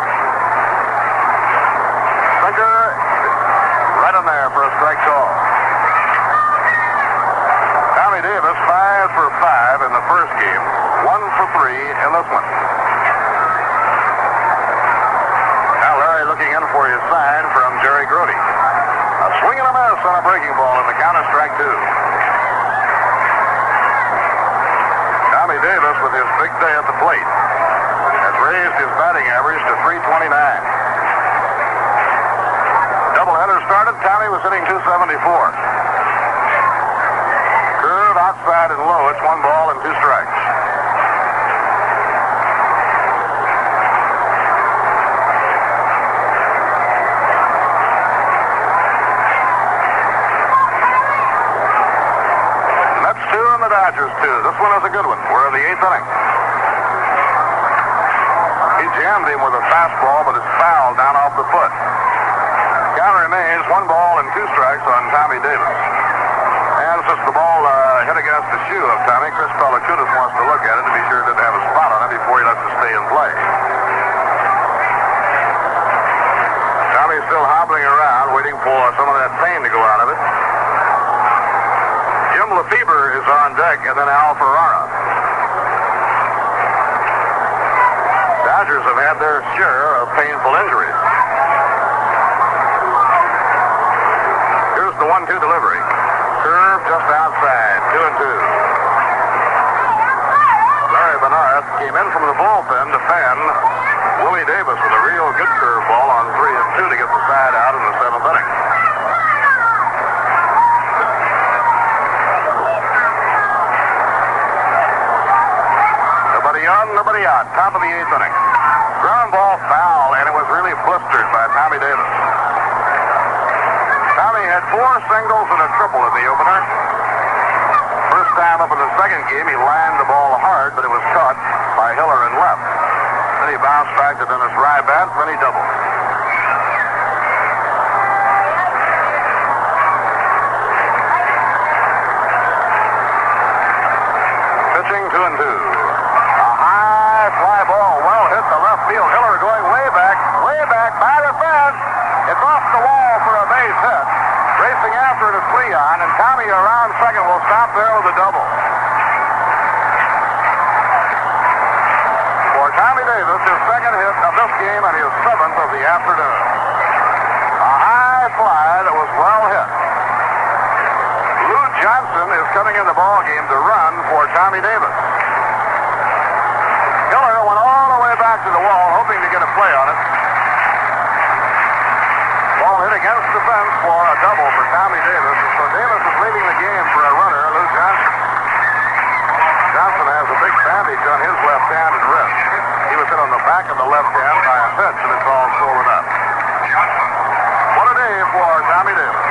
Sinker right in there for a strike call. Tommy Davis 5 for 5 in the first game, 1 for 3 in this one. Now Larry looking in for his sign from Jerry Grody. A swing and a miss on a breaking ball in the count of strike 2. Tommy Davis with his big day at the plate has raised his batting average to .329. Doubleheader started. Tommy was hitting .274. Curve outside and low. It's 1 ball and 2 strikes. Mets 2 and the Dodgers 2. This one is a good one. We're in the 8th inning. He jammed him with a fastball, but it's fouled down off the foot. Count remains 1 ball and 2 strikes on Tommy Davis. And since the ball hit against the shoe of Tommy, Chris Palachunas wants to look at it to be sure it didn't have a spot on it before he lets it stay in play. Tommy's still hobbling around, waiting for some of that pain to go out of it. Jim Lefebvre is on deck, and then Al Ferrara. Dodgers have had their share of painful injuries. Here's the 1-2 delivery. Curve just outside, 2-2. Larry Benarth came in from the bullpen to fan Willie Davis with a real good curveball on 3-2 to get the side out in the 7th inning. Nobody on, nobody out. Top of the 8th inning. Ground ball foul, and it was really blistered by Tommy Davis. Tommy had 4 singles and a triple in the opener. First time up in the second game, he lined the ball hard, but it was caught by Hiller and left. Then he bounced back to Dennis Rybat, then he doubled. Pitching 2-2. A high fly ball, well hit the left field. Hiller going way back by the fence. It's off the wall for a base hit. Racing after it is Leon, and Tommy around second will stop there with a double. For Tommy Davis, his second hit of this game and his 7th of the afternoon. A high fly that was well hit. Lou Johnson is coming in the ball game to run for Tommy Davis. Hiller went all the way back to the wall, hoping to get a play on it. Ball hit against the fence for a double for Tommy Davis. And so Davis is leaving the game for a runner, Lou Johnson. Johnson has a big bandage on his left hand and wrist. He was hit on the back of the left hand by a pitch, and it's all swollen up. What a day for Tommy Davis.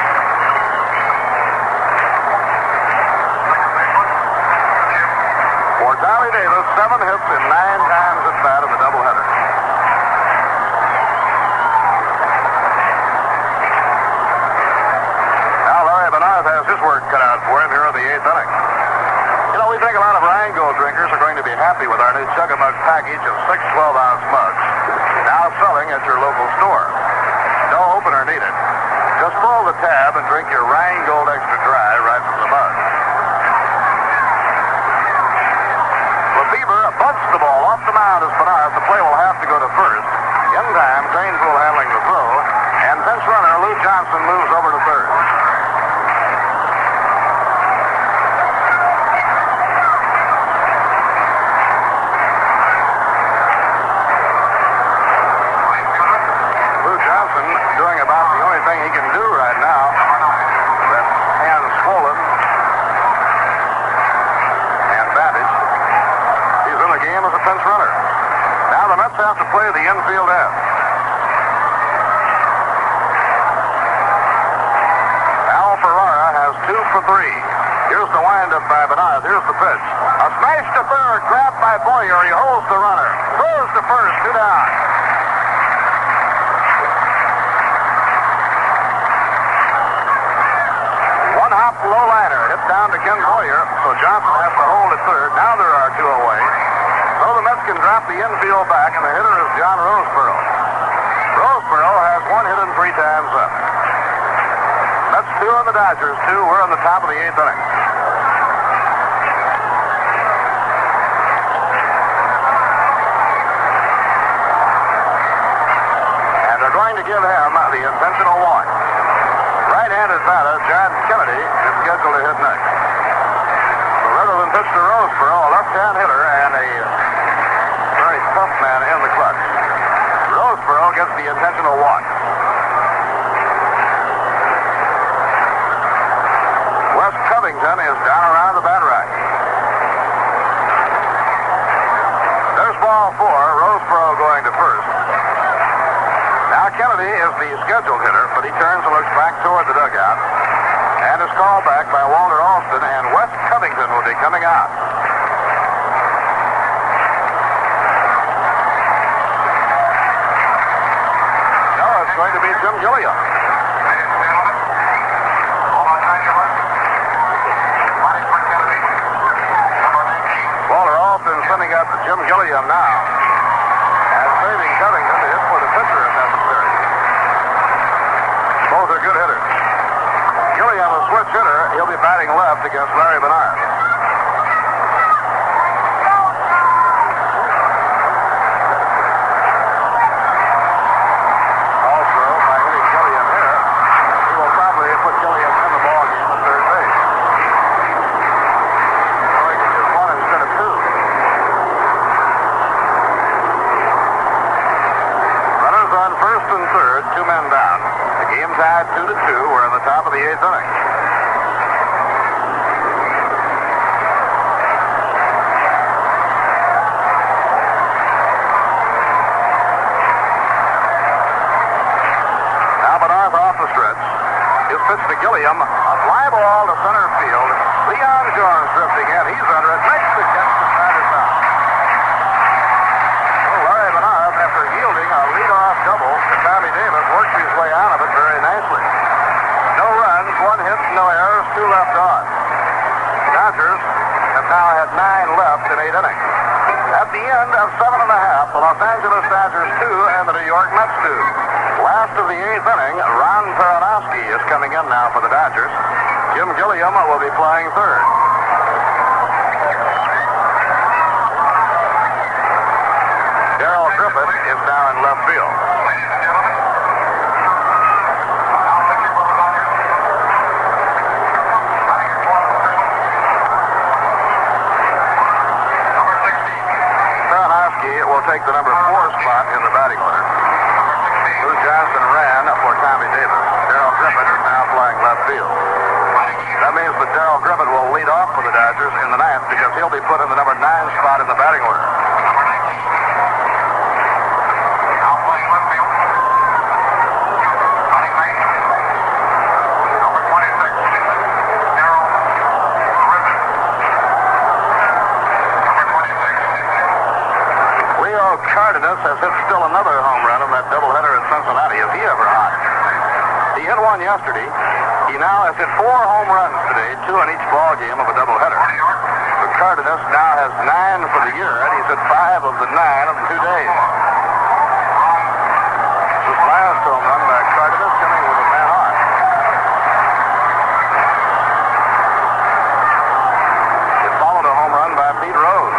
For Tommy Davis, 7 hits in 9 times at bat in the doubleheader. Has his work cut out for him here in the 8th inning. You know, we think a lot of Rheingold drinkers are going to be happy with our new Chug-A-Mug package of 6 12-ounce mugs, now selling at your local store. No opener needed. Just pull the tab and drink your Rheingold Extra Dry right from the mug. Lefebvre bunts the ball off the mound as Benarth. The play will have to go to first. In time, Zanesville handling the throw, and pinch runner Lou Johnson moves over to third. He can do right now. That hand swollen and bandaged. He's in the game as a pinch runner. Now the Mets have to play the infield end. Al Ferrara has 2 for 3. Here's the windup by Benarth. Here's the pitch. A smash to third, grabbed by Boyer. He holds the runner. Throws to first, 2 down. down to Ken Boyer, so Johnson has to hold at third. Now there are two away. So the Mets can drop the infield back, and the hitter is John Roseboro. Roseboro has one hit and 3 times left. Mets 2 and the Dodgers 2. We're in the top of the 8th inning. And they're going to give him the intentional walk. Right-handed batter John Kennedy is scheduled to hit next. So rather than pitch to Roseboro, a left-hand hitter and a very tough man in the clutch, Roseboro gets the intentional walk. Wes Covington is down around the bat rack. There's ball 4, Roseboro going to first. Now Kennedy is the scheduled hitter, but he turns and looks back toward the dugout and is called back by Walter Alston, and Wes Covington will be coming out. No, it's going to be Jim Gilliam. Walter Alston sending up Jim Gilliam now and saving Covington to hit for the pitcher if necessary. Both are good hitters. Gilliam, a switch hitter, he'll be batting left against Larry Bernard. Also, by hitting Gilliam here, he will probably put Gilliam in the ballgame at third base. So he can use 1 instead of 2. Runners on first and third, 2 men down. The game tied 2-2. We're in the top of the 8th inning. Now Bernard off the stretch. His pitch to Gilliam. A fly ball to center field. Leon Jones drifting in. He's under it. Makes the catch to Snyder's out. Well, Larry Bernard, after yielding a leadoff double to Tommy Davis, works his way out of it very nicely. No runs, 1 hit, no errors, 2 left on. The Dodgers have now had 9 left in 8 innings. At the end of 7 1/2, the Los Angeles Dodgers 2 and the New York Mets 2. Last of the 8th inning, Ron Peronowski is coming in now for the Dodgers. Jim Gilliam will be playing third. Darrell Griffith is now in left field. Will take the number 4 spot in the batting order. Lou Johnson ran for Tommy Davis. Darrell Griffith is now playing left field. That means that Darrell Griffith will lead off for the Dodgers in the 9th because he'll be put in the number 9 spot in the batting order. Now playing left field. Batting ninth. Number 26. Darrell Griffith. Number 26. Leo Cardenas has hit still another home run in that doubleheader in Cincinnati. Is he ever hot? He hit one yesterday. He now has hit 4 home runs today, 2 in each ball game of a doubleheader. So Cardenas now has 9 for the year, and he's hit 5 of the 9 of the 2 days. This last home run by Cardenas coming with a man hot. It followed a home run by Pete Rose.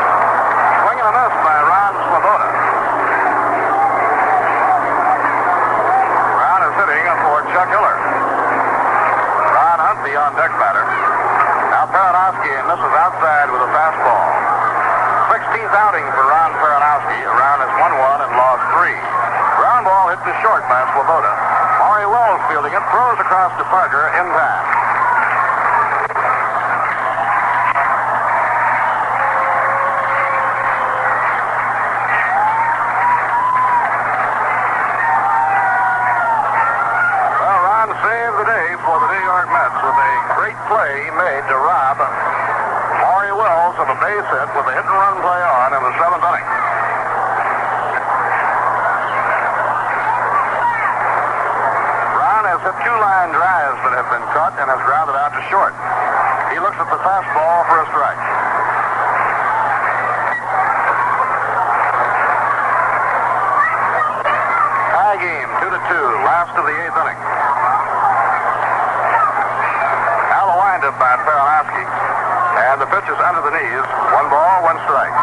Swing and a miss by Ron Swoboda. Ron is hitting for Chuck Hiller. Ron Hunt, the on-deck batter. Now Peronowski misses outside with a fastball. 16th outing for Ron Peronowski. Ron has won 1 and lost 3. Ground ball hit to short by Swoboda. Maury Wells fielding it, throws across to Parker in time. Saved the day for the New York Mets with a great play he made to rob Maury Wells of a base hit with a hit-and-run play on in the 7th inning. Ron has hit 2 line drives that have been cut and has grounded out to short. He looks looks at the fastball for a strike. Tie game, 2-2, last of the 8th inning. Now the windup by Baranowski. And the pitch is under the knees. 1 ball, 1 strike.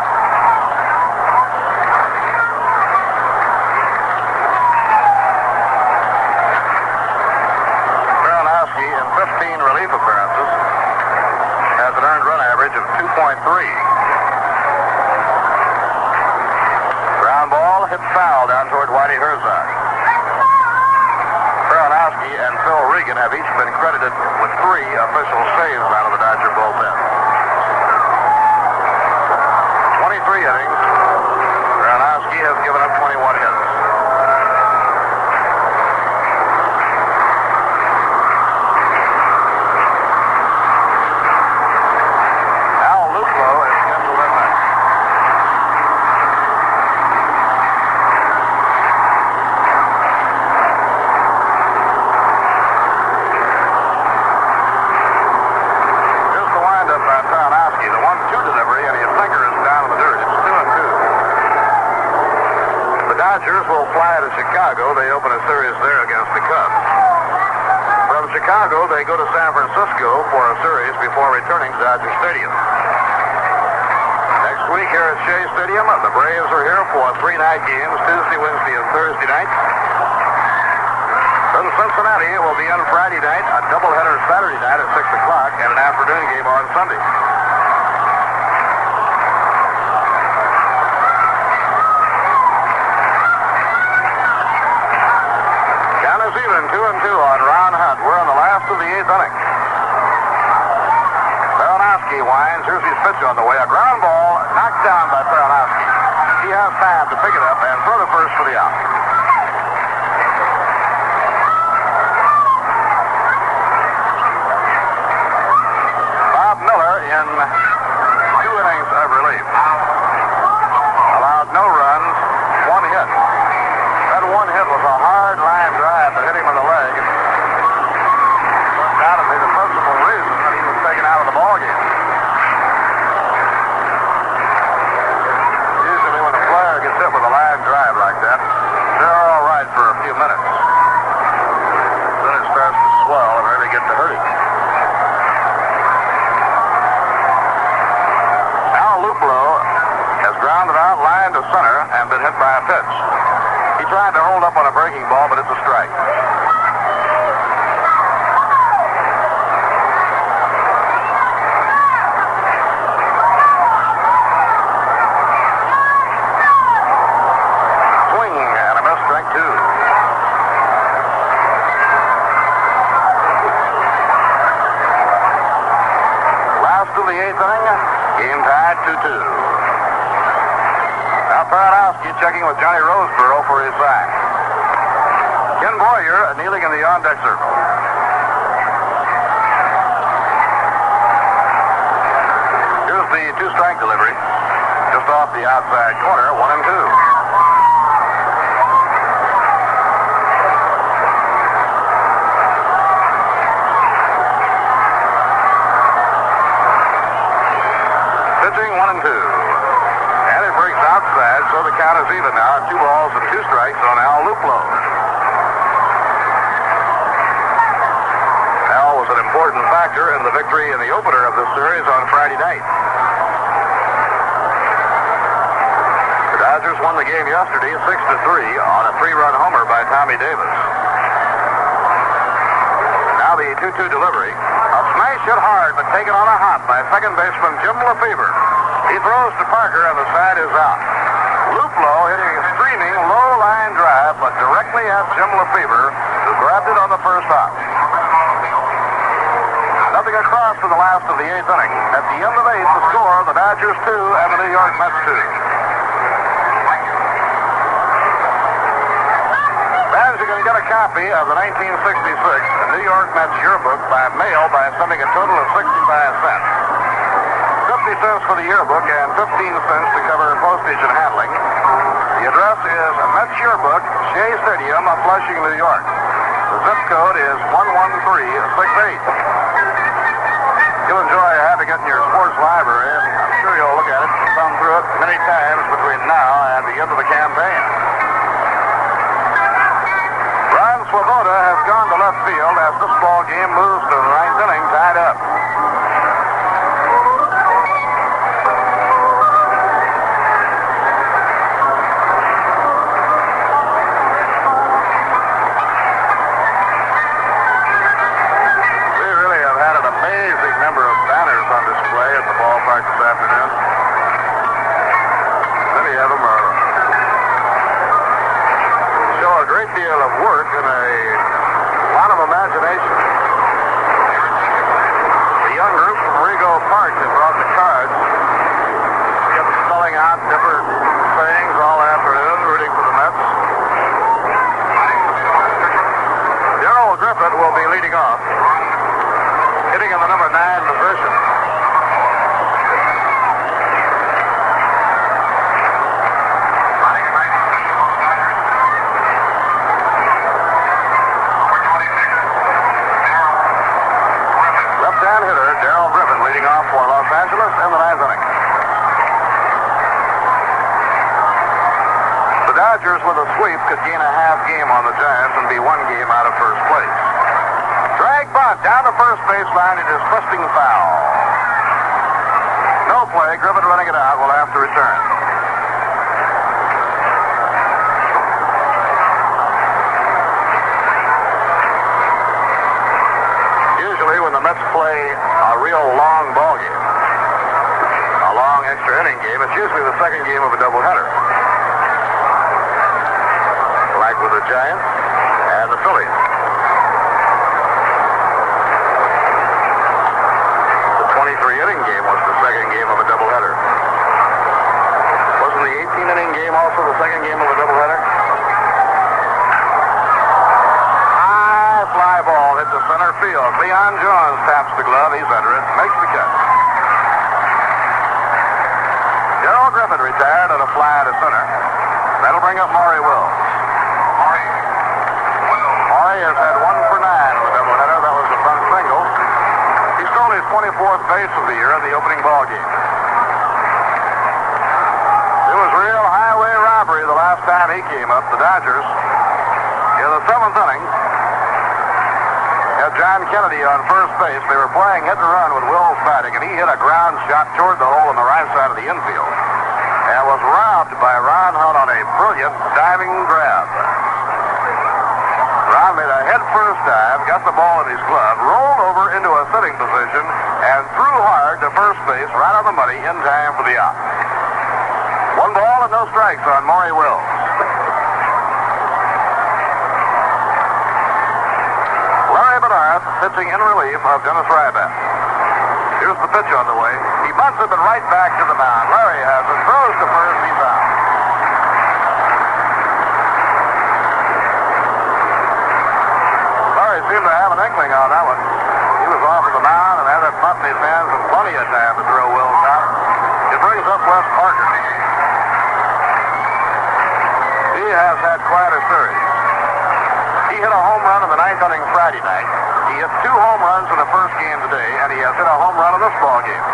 Baranowski in 15 relief appearances has an earned run average of 2.3. Ground ball hit foul down toward Whitey Herzog. Baranowski and Phil Regan have each been credited with 3 official saves out of the Dodger bullpen. 23 innings. Baranowski has given up 21 hits. Al Luplo is scheduled in next. Here's the windup by Baranowski. The 1-2 delivery, and his finger is down in the dirt. It's 2-2. The Dodgers will fly to Chicago. They open a series there against the Cubs. From Chicago, they go to San Francisco for a series before returning to Dodger Stadium. Next week here at Shea Stadium, the Braves are here for 3-night games, Tuesday, Wednesday, and Thursday nights. Then Cincinnati will be on Friday night, a doubleheader Saturday night at 6 o'clock, and an afternoon game on Sunday. Count is even, 2-2 on Ron Hunt. We're in the last of the 8th inning. Baranowski winds. Here's his pitch on the way. A ground ball knocked down by Baranowski. He has time to pick it up and throw to first for the out. Bob Miller in 2 innings of relief. Allowed no runs, 1 hit. That 1 hit was a hard line drive that hit him in the leg. Turned out to be the principal reason that he was taken out of the ballgame. Usually when a player gets hit with a line drive like that, they're all right for a few minutes. Then it starts to swell and really get to hurting. Al Luplo has grounded out line to center and been hit by a pitch. He tried to hold up on a breaking ball, but it's a strike. Swing and a miss, strike 2. Last of the 8th inning, game tied 2-2. Now Baranowski checking with Johnny Roseborough for his sack. Ken Boyer kneeling in the on-deck circle. Here's the 2-strike delivery. Just off the outside corner, 1-2. Pitching 1-2. And it breaks outside, so the count is even now. 2 balls and 2 strikes on Al Luplo. Al was an important factor in the victory in the opener of this series on Friday night. The Dodgers won the game yesterday 6-3 on a 3-run homer by Tommy Davis. Now the 2-2 delivery. A smash hit hard, but taken on a hop by second baseman Jim Lefevre. He throws to Parker, and the side is out. Luplo hitting a streaming low line drive, but directly at Jim Lefevre, who grabbed it on the first hop. Nothing across to the last of the 8th inning. At the end of 8, the score, the Dodgers 2 and the New York Mets 2. Fans, you can get a copy of the 1966 New York Mets yearbook by mail by sending a total of 65 cents. 50 cents for the yearbook and 15 cents to cover postage and handling. The address is Mets Yearbook, Shea Stadium, Flushing, New York. The zip code is 11368. You'll enjoy having it in your sports library, and I'm sure you'll look at it and thumb through it many times between now and the end of the campaign. Ron Swoboda has gone to left field as this ball game moves to the ninth inning, tied up. This afternoon. Many of them show a great deal of work and a lot of imagination. The young group from Rego Park that brought the cards. We got them spelling out different things all afternoon, rooting for the Mets. Darrell Griffith will be leading off, hitting in the number 9 position. For Los Angeles in the ninth inning. The Dodgers with a sweep could gain a half game on the Giants and be one game out of first place. Drag bunt down the first baseline. It is twisting foul. No play. Griffin running it out will have to return. Usually when the Mets play a real long ball game, a long extra inning game, it's usually the second game of a doubleheader. Like with the Giants and the Phillies. The 23-inning game was the second game of a doubleheader. Wasn't the 18-inning game also the second game of a doubleheader? High fly ball hit the center field. Leon Jones taps the glove. He's under it. Makes the catch. Darrell Griffith retired on a fly to center. That'll bring up Maury Wills. Maury has had 1 for 9 in the doubleheader. That was a bunt single. He stole his 24th base of the year in the opening ball game. It was real highway robbery the last time he came up. The Dodgers, in the 7th inning, had John Kennedy on first base. They were playing hit and run with Wills batting, and he hit a ground shot toward the hole on the right side of the infield and was robbed by Ron Hunt on a brilliant diving grab. Ron made a head-first dive, got the ball in his glove, rolled over into a sitting position, and threw hard to first base right on the money in time for the out. 1 ball and no strikes on Maury Wills. Larry Bernard pitching in relief of Dennis Ryback. Here's the pitch on the way. He bunts it and right back to the mound. Larry has it, throws to first, he's out. Larry seemed to have an inkling on that one. He was off of the mound and had that bunt in his hands and plenty of time to throw Wills out. It brings up Wes Parker. He has had quite a series. He hit a home run in the 9th inning Friday night. He hit 2 home runs in the first game today, and he has hit a home run in this ball game.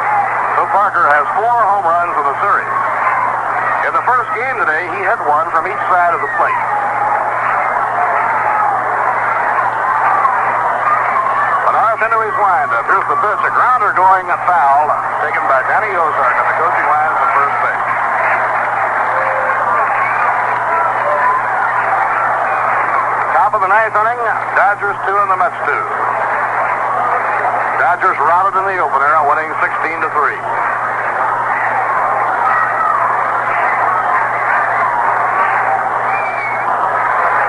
So Parker has 4 home runs in the series. In the first game today, he hit 1 from each side of the plate. Bernard into his windup. Here's the pitch. A grounder going foul, taken by Danny Ozark on the coaching lines at first base. Top of the 9th inning, Dodgers 2 and the Mets 2. Dodgers routed in the opener, winning 16-3.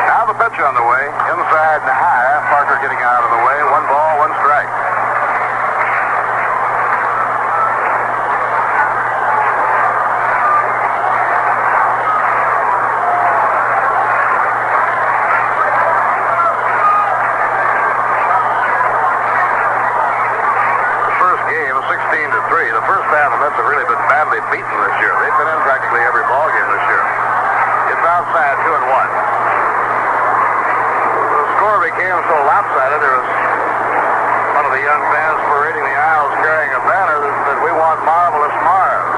Now the pitch on the way, inside and high. Parker getting out of the way. 1 ball, 1 strike. The first half of the Mets have really been badly beaten this year. They've been in practically every ball game this year. It's outside 2-1. The score became so lopsided, there was one of the the young fans parading the aisles carrying a banner that said, "We want Marvelous Marv."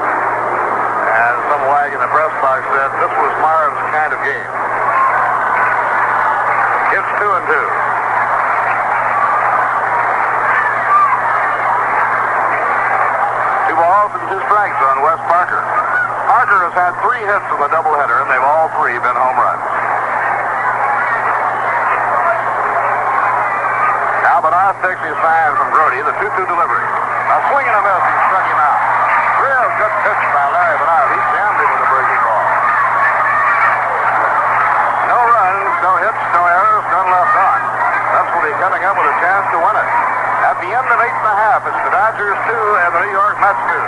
And some wag in the press box said, "This was Marv's kind of game." It's 2-2. Two balls and two strikes on Wes Parker. Parker has had 3 hits in the doubleheader, and they've all 3 been home runs. Now Bernard takes his sign from Brody, the 2-2 delivery. A swing and a miss, he struck him out. Real good pitch by Larry Bernard. He jammed him with a breaking ball. No runs, no hits, no errors, none left on. That's will be coming up with a chance to win it. At the end of 8 1/2, it's the Dodgers 2 and the New York Mets 2.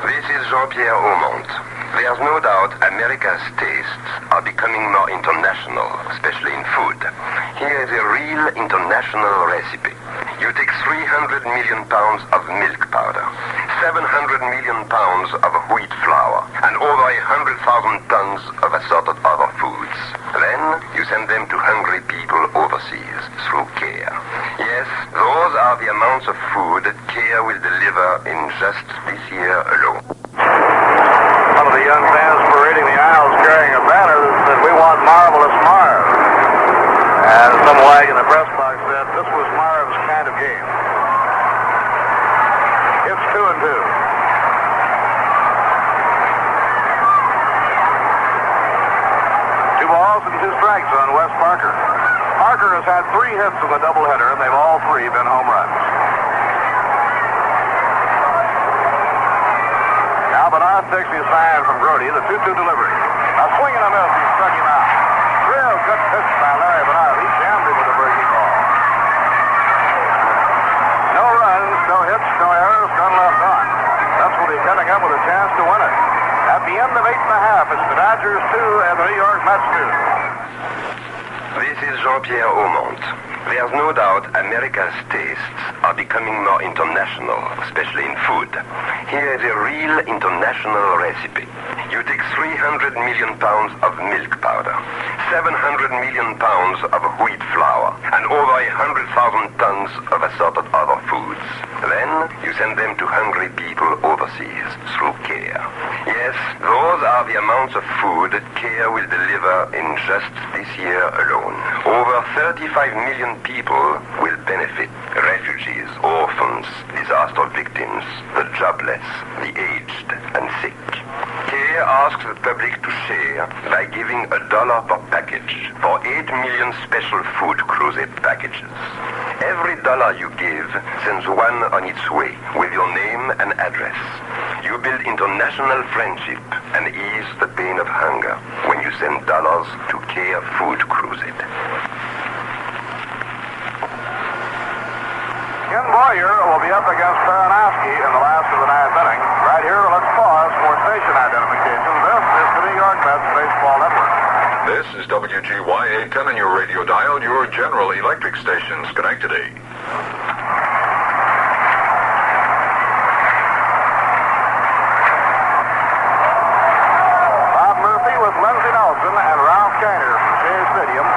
This is Jean-Pierre Aumont. There's no doubt America's tastes are becoming more international, especially in food. Here is a real international recipe. You take 300 million pounds of milk powder, 700 million pounds of wheat flour, and over 100,000 tons of assorted other foods. Then you send them to hungry people overseas through CARE. Yes, those are the amounts of food CARE will deliver in just this year alone. One of the young fans parading the aisles carrying a banner that said, "We want Marvelous Marv." And some wag in the press box said, "This was Marv's kind of game." It's 2-2. Two balls and two strikes on Wes Parker. Parker has had 3 hits in the doubleheader, and they've all 3 been home runs. Now Bernard takes his sign from Brody, the 2-2 delivery. A swing and a miss, he struck him out. Real good pitch by Larry Bernard. He jammed him with a breaking ball. No runs, no hits, no errors, none left on. That's will be coming up with a chance to win it. At the end of 8 1/2, it's the Dodgers 2 and the New York Mets 2. This is Jean-Pierre Aumont. There's no doubt America's tastes are becoming more international, especially in food. Here is a real international recipe. You take 300 million pounds of milk powder, 700 million pounds of wheat flour, and over 100,000 tons of assorted other foods. Then you send them to hungry people overseas through CARE. Yes, those are the amounts of food CARE will deliver in just this year alone. Over 35 million people will benefit. Refugees, orphans, disaster victims, the jobless, the aged, and sick. CARE asks the public to share by giving $1 per package for 8 million special food cruise packages. Every dollar you give sends one on its way with your name and address. You build international friendship and ease the pain of hunger when you send dollars to CARE Food Crusade. Ken Boyer will be up against Baranowski in the last of the 9th inning. Right here, let's pause for station identification. This is the New York Mets Baseball Network. This is WGYA 10 on your radio dial, your General Electric stations connect today. Bob Murphy with Lindsey Nelson and Ralph Kiner from Shea Stadium.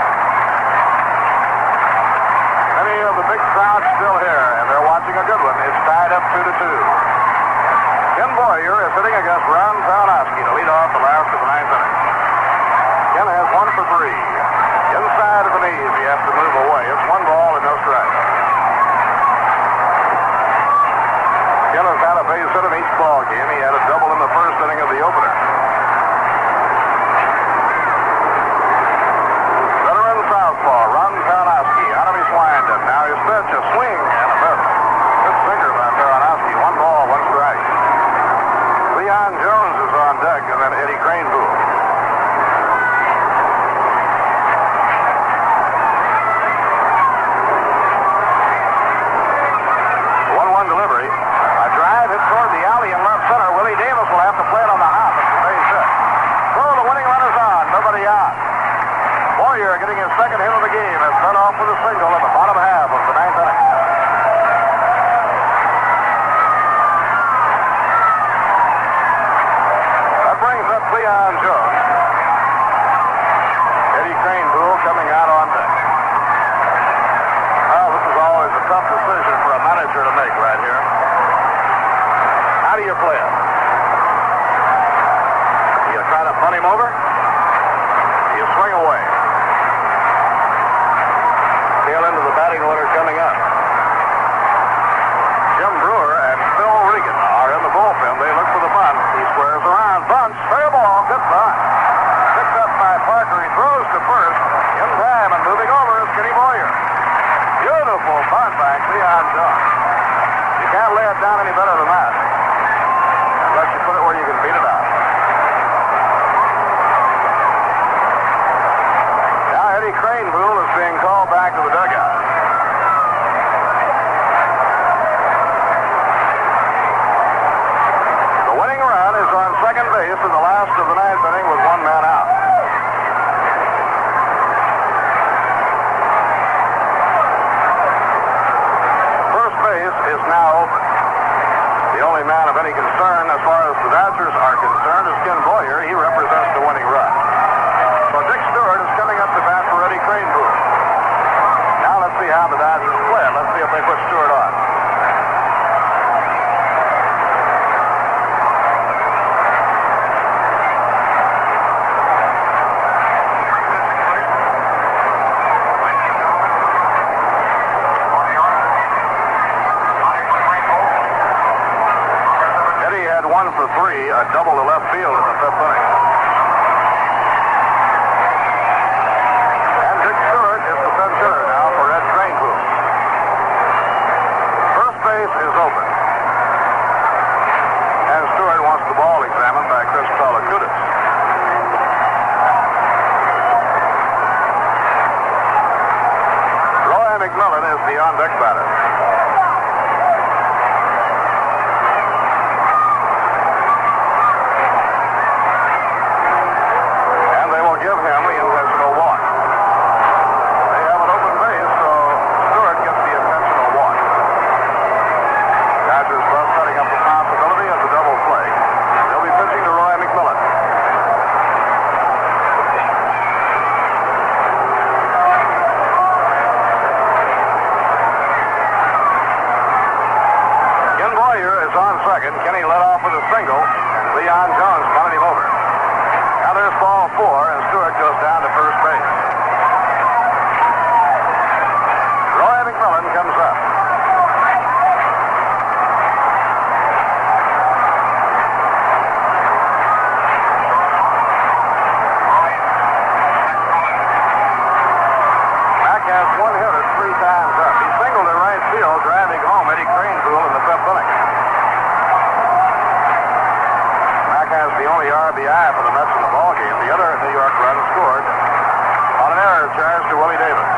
Many of the big crowds still here, and they're watching a good one. It's tied up 2-2. Ken Boyer is hitting against Ron Baranowski to lead off the last of the 9th inning. Ken has 1 for 3. Inside of the knees, he has to move away. It's 1 ball and no strike. Ken has had a base hit in each ball game. He had a double in the first inning of the opener. Veteran southpaw, Ron Baranowski, out of his windup. Now his pitch, a swing and a miss. Good sinker by Baranowski. 1 ball, 1 strike. Leon Jones is on deck, and then Eddie Craneboom. Delivery. A drive hit toward the alley in left center. Willie Davis will have to play it on the hop. It's a base hit. Throw the winning runners on. Nobody out. Boyer getting his second hit of the game has cut off with a single in the bottom half of the 9th inning. That brings up Leon Jones. Eddie Craneboom coming out on deck. Well, this is always a tough you play it? You try to bunt him over? You swing away. Tail end of the batting order coming up. Jim Brewer and Phil Regan are in the bullpen. They look for the bunt. He squares around. Bunts. Fair ball. Good bunt. Picked up by Parker. He throws to first. In time and moving over is Kenny Boyer. Beautiful bunt by Leon Jones. You can't lay it down any better than that. Unless you put it where you can beat it out. Now Eddie Craneboule is being called back to the dugout. The winning run is on second base in the last of the ninth inning with one man out. First base is now open. The only man of any concern as far as the Dodgers are concerned is Ken Boyer. He represents the winning run. So Dick Stewart is coming up to bat for Eddie Craneboule. Now let's see how the Dodgers play. Let's see if they put Stewart on. Eddie had 1 for 3, a double to left field in the fifth inning. And Dick Stewart is the bench hitter now for Ed Craneboule. First base is open. And Stewart wants the ball examined by Chris Palakudis. Roy McMillan is the on-deck batter. And they will give him the intentional walk. They have an open base, so Stewart gets the intentional walk. Dodgers thus setting up the possibility of the double play. They'll be pitching to Roy McMillan. Ken Boyer is on second. Kenny led off with a single, and Leon Jones bunted him over. Now there's ball 4, and Stewart goes down to first base. Roy McMillan comes up. Mack has 1 hitter 3 times up. He singled in right field, driving home Eddie Craneboule in the fifth inning. Mack has the only RBI for the Mets in the ballgame. The other New York run scored on an error charge to Willie Davis.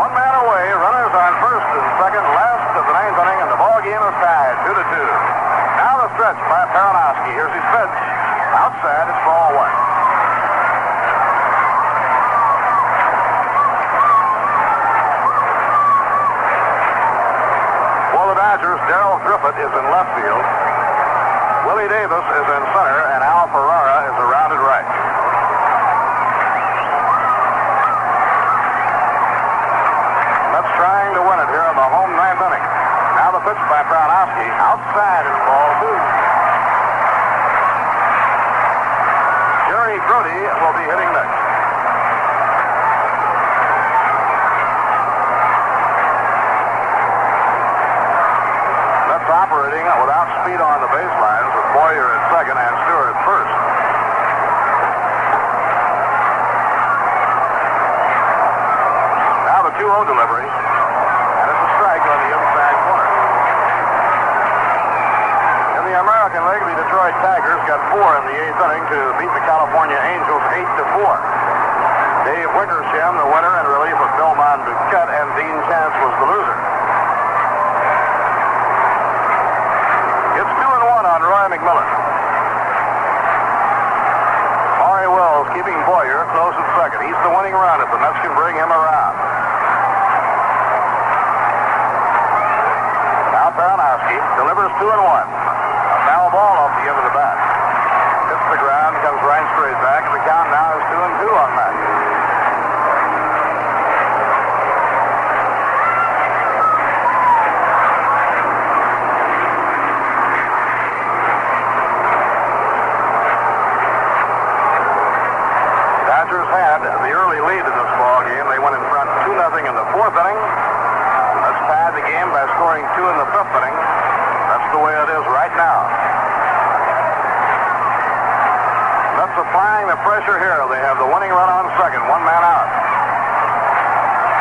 One man away, runners on first and second, last of the ninth inning, and the ballgame is tied 2-2. Now the stretch by Peronowski. Here's his pitch. Outside, it's ball 1. For the Dodgers, Darrell Griffith is in left field. Willie Davis is in center, and Al Ferrara is around at right. Mets trying to win it here in the home ninth inning. Now the pitch by Peronowski. Outside is ball 2. Jerry Grody will be hitting next. Mets operating without speed on the baselines with Boyer at second and Stewart at first. Now the 2-0 delivery, and it's a strike on the inside corner. In the American League, the Detroit Tigers got 4 in the 8th inning to beat the California Angels 8-4. Dave Wickersham, the winner in relief of Bill Monduquette, and Dean Chance was the loser. It's 2-1 on Roy McMillan. Maury Wells keeping Boyer close at second. He's the winning run if the Mets can bring him around. Now Peronowski delivers 2-1. A foul ball off the end of the bat. Hits the ground, comes right straight back, and the count now is 2-2 on that. applying the pressure here. They have the winning run on second, one man out.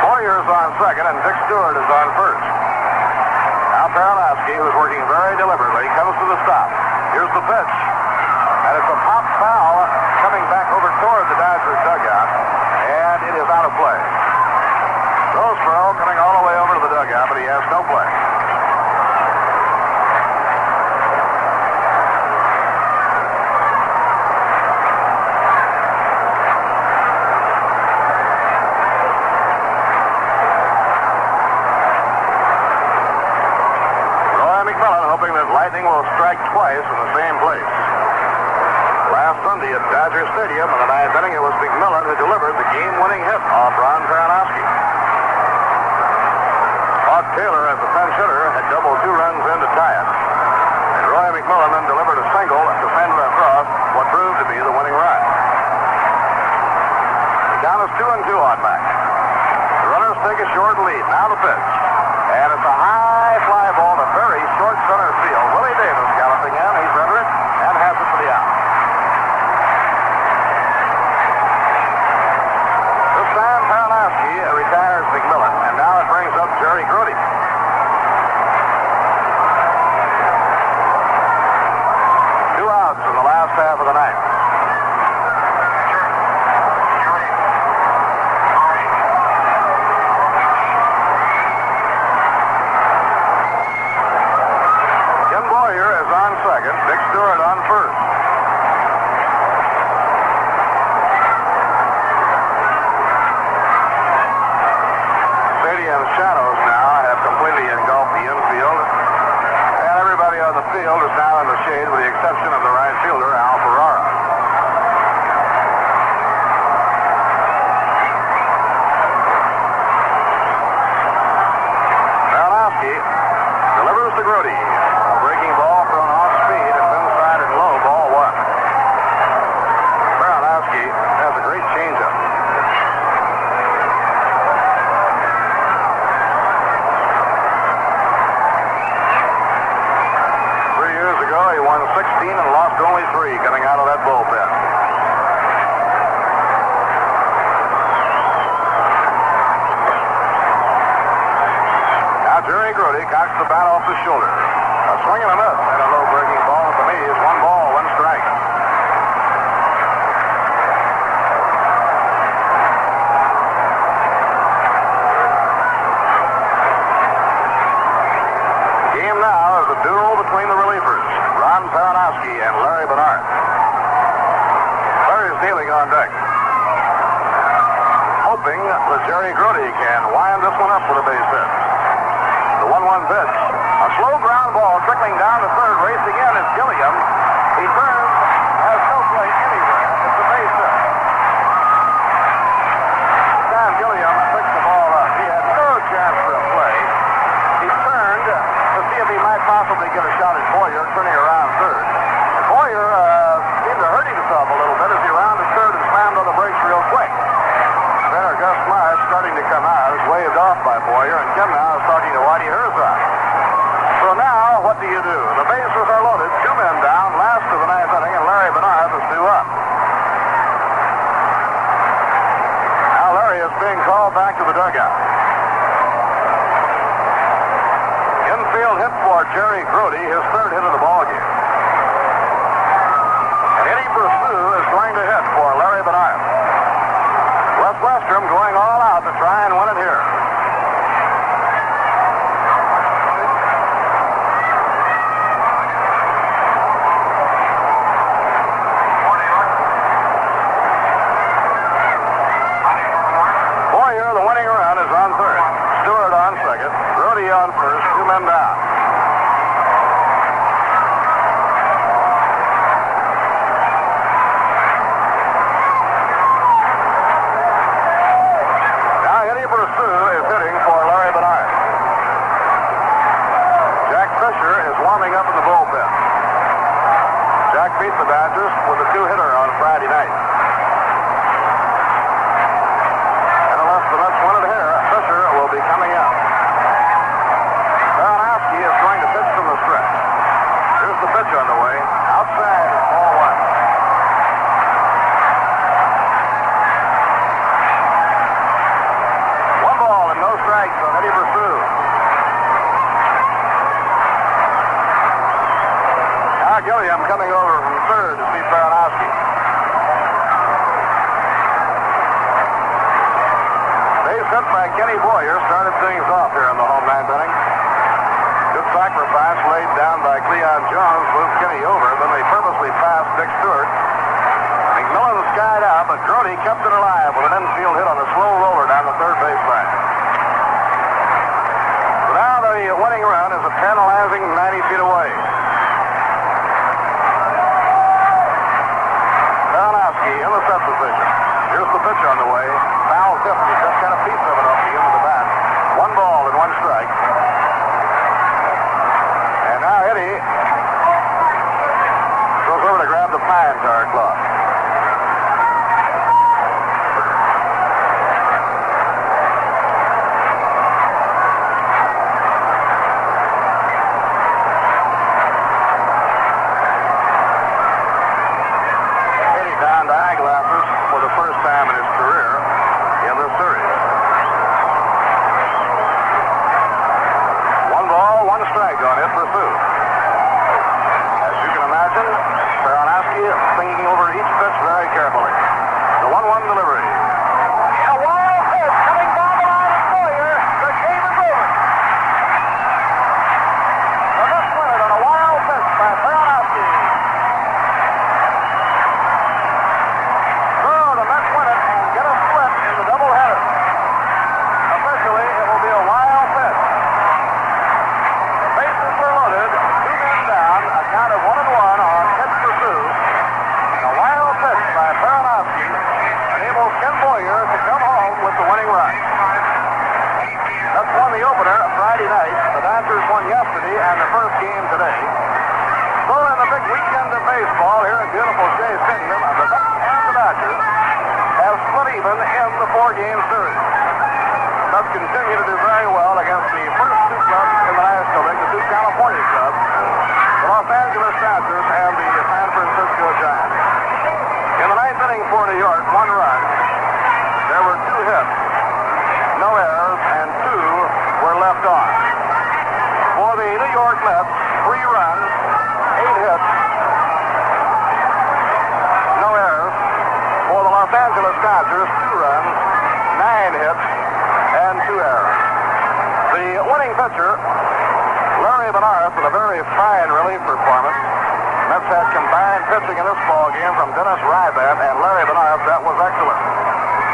Boyer's on second, and Dick Stewart is on first. Now Paranowski, who's working very deliberately, comes to the stop. Here's the pitch. And it's a pop foul coming back over toward the Dodgers dugout, and it is out of play. Roseboro coming all the way over to the dugout, but he has no play. Hoping that lightning will strike twice in the same place. Last Sunday at Dodger Stadium in the ninth inning, it was McMillan who delivered the game-winning hit off Ron Paranowski. Hawk Taylor, as the pinch hitter, had doubled 2 runs in to tie it. And Roy McMillan then delivered a single to send it across what proved to be the winning run. The count is 2-2 on Mac. The runners take a short lead. Now the pitch. And it's a high fly ball to very short center field. Willie Davis galloping in. He's under it and has it for the out. This time Paranowski retires McMillan, and now it brings up Jerry Grody. Two outs in the last half of the ninth. Dick Stewart on first. Stadium shadows now have completely engulfed the infield, and everybody on the field is now in the shade with the exception of the right fielder, Al Ferrara. Paranowski delivers to Grody. Breaking ball thrown off speed. It's inside and low. Ball 1. Paranowski has a great changeup. Three years ago, he won 16 and lost only 3 coming out of that bullpen. Now Jerry Grody cocks the bat off the shoulder. A swing and a miss and a low breaking ball at the knees. 1 ball, 1 strike. The game now is a duel between the relievers, Ron Paranowski and Larry Bernard. Larry's kneeling on deck, hoping that Jerry Grody can wind this one up with a base hit. The 1-1 pitch. A slow ground ball trickling down to third. Racing in is Gilliam. He turns, has no play anywhere. It's a base hit. Sam Gilliam picks the ball up. He had no chance for a play. He turned to see if he might possibly get a shot at Boyer, turning around third. And Boyer seemed to hurt himself a little bit as he rounded third and slammed on the brakes real quick. Center Gus Myers starting to come out is waved off by Boyer, and Kim now is talking to Whitey Herzog. So now, what do you do? The bases are loaded, 2 men down, last of the ninth inning, and Larry Bernard is 2 up. Now Larry is being called back to the dugout. Infield hit for Jerry Grody, his 3rd hit of the ballgame. And Eddie Pursuit is going to hit for Larry Bernard. Wes Westrom going all out to try and win it here. Boyer, the winning run, is on third. Stewart on second. Grody on first. 2 men down. Is hitting for Larry Bernard. Jack Fisher is warming up in the bullpen. Jack beat the Dodgers with a 2-hitter on Friday night. And unless the Mets win it here, Fisher will be coming out. Paranowski is going to pitch from the stretch. Here's the pitch on the way. Outside, ball 1. coming over from third to see Baranowski. Base hit by Kenny Boyer started things off here in the home ninth inning. Good sacrifice laid down by Cleon Jones, moved Kenny over. Then they purposely passed Dick Stewart. McMillan skied out, but Grody kept it alive with an infield hit on a slow roller down the third baseline. So now the winning run is a tantalizing 90 feet away. Baranowski in the set position. Here's the pitch on the way. Foul tip. He just got a piece of it off the end of the bat. 1 ball and 1 strike. And now Eddie goes over to grab the pine tar cloth. Thinking over each pitch very carefully. The 1-1 delivery. A wild pitch coming down the line of Boyer. The game is over. The Mets win it on a wild pitch by Baranowski. So the Mets win it and get a split in the doubleheader. Officially, it will be a wild pitch. The bases were loaded. 2 men down. A count of 1-1 on hits pursuit. By Baranowski enables Ken Boyer to come home with the winning run. That's won the opener Friday night. The Dodgers won yesterday and the first game today. So in the big weekend of baseball here at beautiful Shea Stadium, the Mets and the Dodgers have split even in the 4-game series. The Mets continue to do very well against the first 2 clubs in the National League, the 2 California clubs, the Los Angeles Dodgers and the San Francisco Giants. In the 9th inning for New York, 1 run. There were 2 hits, no errors, and 2 were left on. For the New York Mets, 3 runs, 8 hits, no errors. For the Los Angeles Dodgers, 2 runs, 9 hits, and 2 errors. The winning pitcher, Larry Benarth, with a very fine relief performance. Mets had combined pitching in this ball game from Dennis Rybat and Larry Benarth. That was excellent.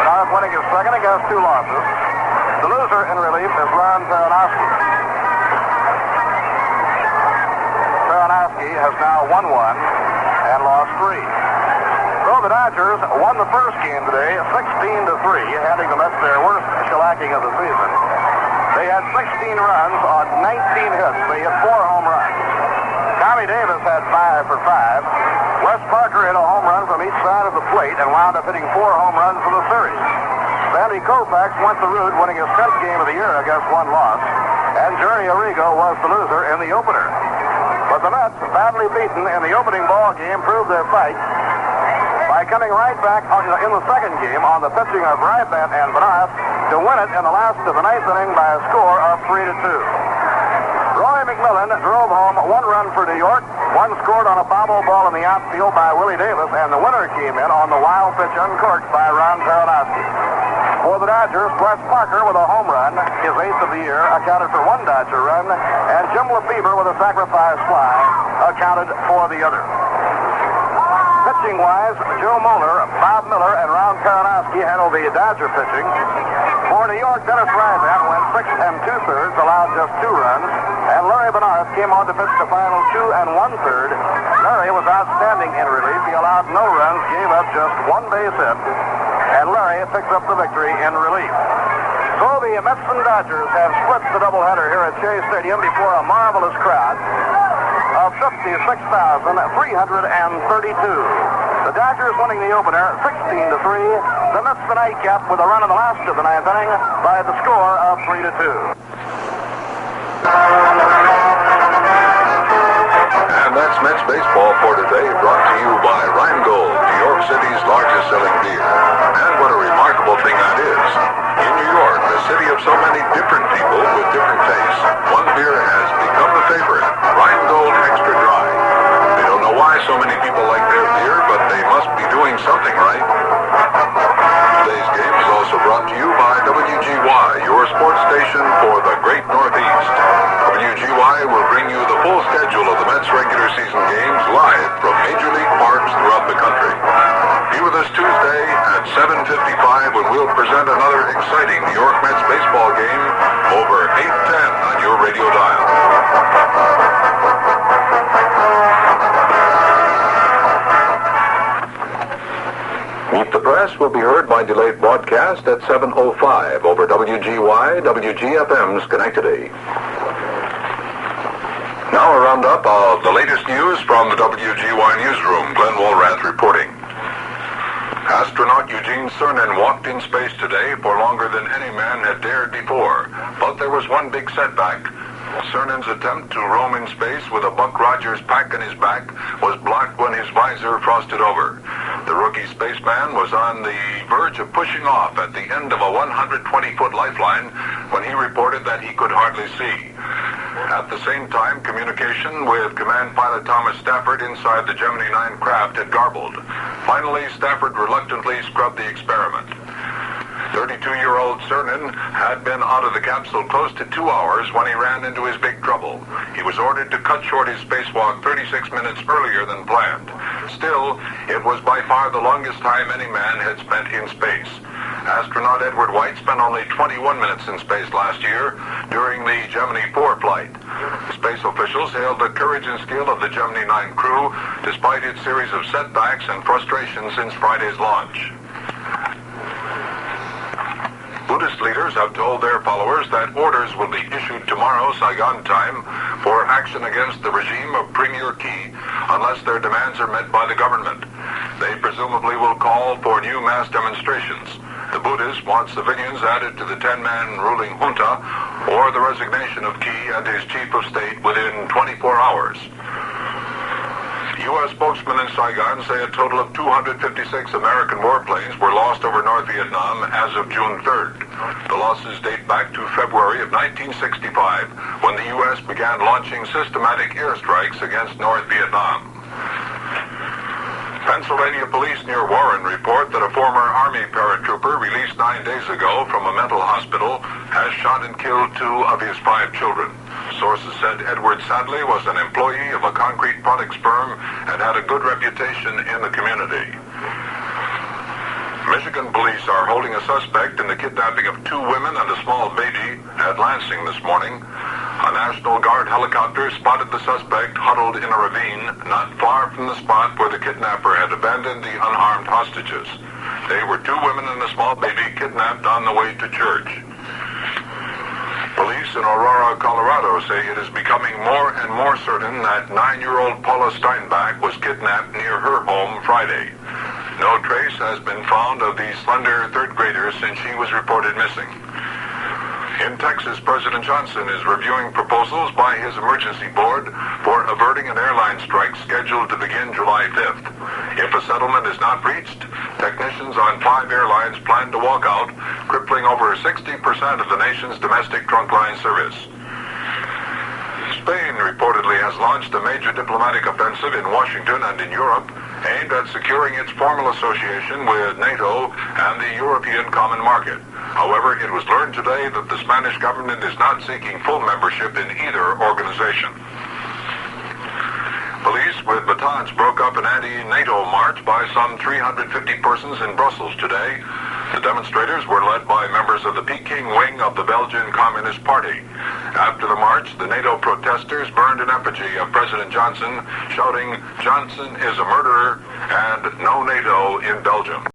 Benarth winning his second against 2 losses. The loser in relief is Ron Baranowski. Baranowski has now won 1 and lost 3. So the Dodgers won the first game today, 16-3, handing the Mets their worst shellacking of the season. They had 16 runs on 19 hits. They hit 4 home runs. Tommy Davis had 5 for 5. Wes Parker hit a home run from each side of the plate and wound up hitting 4 home runs for the series. Sandy Koufax went the route, winning his 10th game of the year against 1 loss. And Journey Arrigo was the loser in the opener. But the Mets, badly beaten in the opening ball game, proved their fight by coming right back in the second game on the pitching of Rybat and Benarth to win it in the last of the 9th inning by a score of 3-2. Roy McMillan drove home 1 run for New York. 1 scored on a bobble ball in the outfield by Willie Davis, and the winner came in on the wild pitch uncorked by Ron Baranowski. For the Dodgers, Wes Parker with a home run, his 8th of the year, accounted for 1 Dodger run, and Jim Lefebvre with a sacrifice fly accounted for the other. Pitching-wise, Joe Moeller, Bob Miller, and Ron Baranowski handled the Dodger pitching. For New York, Dennis Rybat went 6 2/3, allowed just 2 runs, and Larry Benarth came on to pitch the final 2 1/3. Larry was outstanding in relief. He allowed no runs, gave up just 1 base hit, and Larry picks up the victory in relief. So the Mets and Dodgers have split the doubleheader here at Shea Stadium before a marvelous crowd of 56,332. The Dodgers winning the opener 16-3. The Mets the nightcap with a run in the last of the 9th inning by the score of 3-2. And that's Mets baseball for today, brought to you by Rheingold, New York City's largest selling beer. And what a remarkable thing that is. In New York, the city of so many different people with different tastes, one beer has become the favorite, Rheingold Extra Dry. They don't know why so preseason games live from Major League parks throughout the country. Be with us Tuesday at 7:55 when we'll present another exciting New York Mets baseball game over 810 on your radio dial. Meet the Press will be heard by delayed broadcast at 7:05 over WGY, WGFM Schenectady. Now a roundup of the latest news from the WGY newsroom. Glenn Woolrath reporting. Astronaut Eugene Cernan walked in space today for longer than any man had dared before. But there was one big setback. Cernan's attempt to roam in space with a Buck Rogers pack on his back was blocked when his visor frosted over. The rookie spaceman was on the verge of pushing off at the end of a 120-foot lifeline when he reported that he could hardly see. At the same time, communication with Command Pilot Thomas Stafford inside the Gemini 9 craft had garbled. Finally, Stafford reluctantly scrubbed the experiment. 32-year-old Cernan had been out of the capsule close to 2 hours when he ran into his big trouble. He was ordered to cut short his spacewalk 36 minutes earlier than planned. Still, it was by far the longest time any man had spent in space. Astronaut Edward White spent only 21 minutes in space last year during the Gemini 4 flight. Space officials hailed the courage and skill of the Gemini 9 crew despite its series of setbacks and frustrations since Friday's launch. Buddhist leaders have told their followers that orders will be issued tomorrow, Saigon time, for action against the regime of Premier Kyi unless their demands are met by the government. They presumably will call for new mass demonstrations. The Buddhists want civilians added to the 10-man ruling junta or the resignation of Kyi and his chief of state within 24 hours. U.S. spokesmen in Saigon say a total of 256 American warplanes were lost over North Vietnam as of June 3rd. The losses date back to February of 1965, when the U.S. began launching systematic airstrikes against North Vietnam. Pennsylvania police near Warren report that a former Army paratrooper released 9 days ago from a mental hospital has shot and killed 2 of his 5 children. Sources said Edward Sadley was an employee of a concrete products firm and had a good reputation in the community. Michigan police are holding a suspect in the kidnapping of 2 women and a small baby at Lansing this morning. A National Guard helicopter spotted the suspect huddled in a ravine not far from the spot where the kidnapper had abandoned the unharmed hostages. They were 2 women and a small baby kidnapped on the way to church. Police in Aurora, Colorado say it is becoming more and more certain that 9-year-old Paula Steinbach was kidnapped near her home Friday. No trace has been found of the slender 3rd grader since she was reported missing. In Texas, President Johnson is reviewing proposals by his emergency board for averting an airline strike scheduled to begin July 5th. If a settlement is not reached, technicians on 5 airlines plan to walk out, crippling over 60% of the nation's domestic trunk line service. Spain reportedly has launched a major diplomatic offensive in Washington and in Europe aimed at securing its formal association with NATO and the European Common Market. However, it was learned today that the Spanish government is not seeking full membership in either organization. Police with batons broke up an anti-NATO march by some 350 persons in Brussels today. The demonstrators were led by members of the Peking wing of the Belgian Communist Party. After the march, the NATO protesters burned an effigy of President Johnson, shouting, "Johnson is a murderer," and "No NATO in Belgium."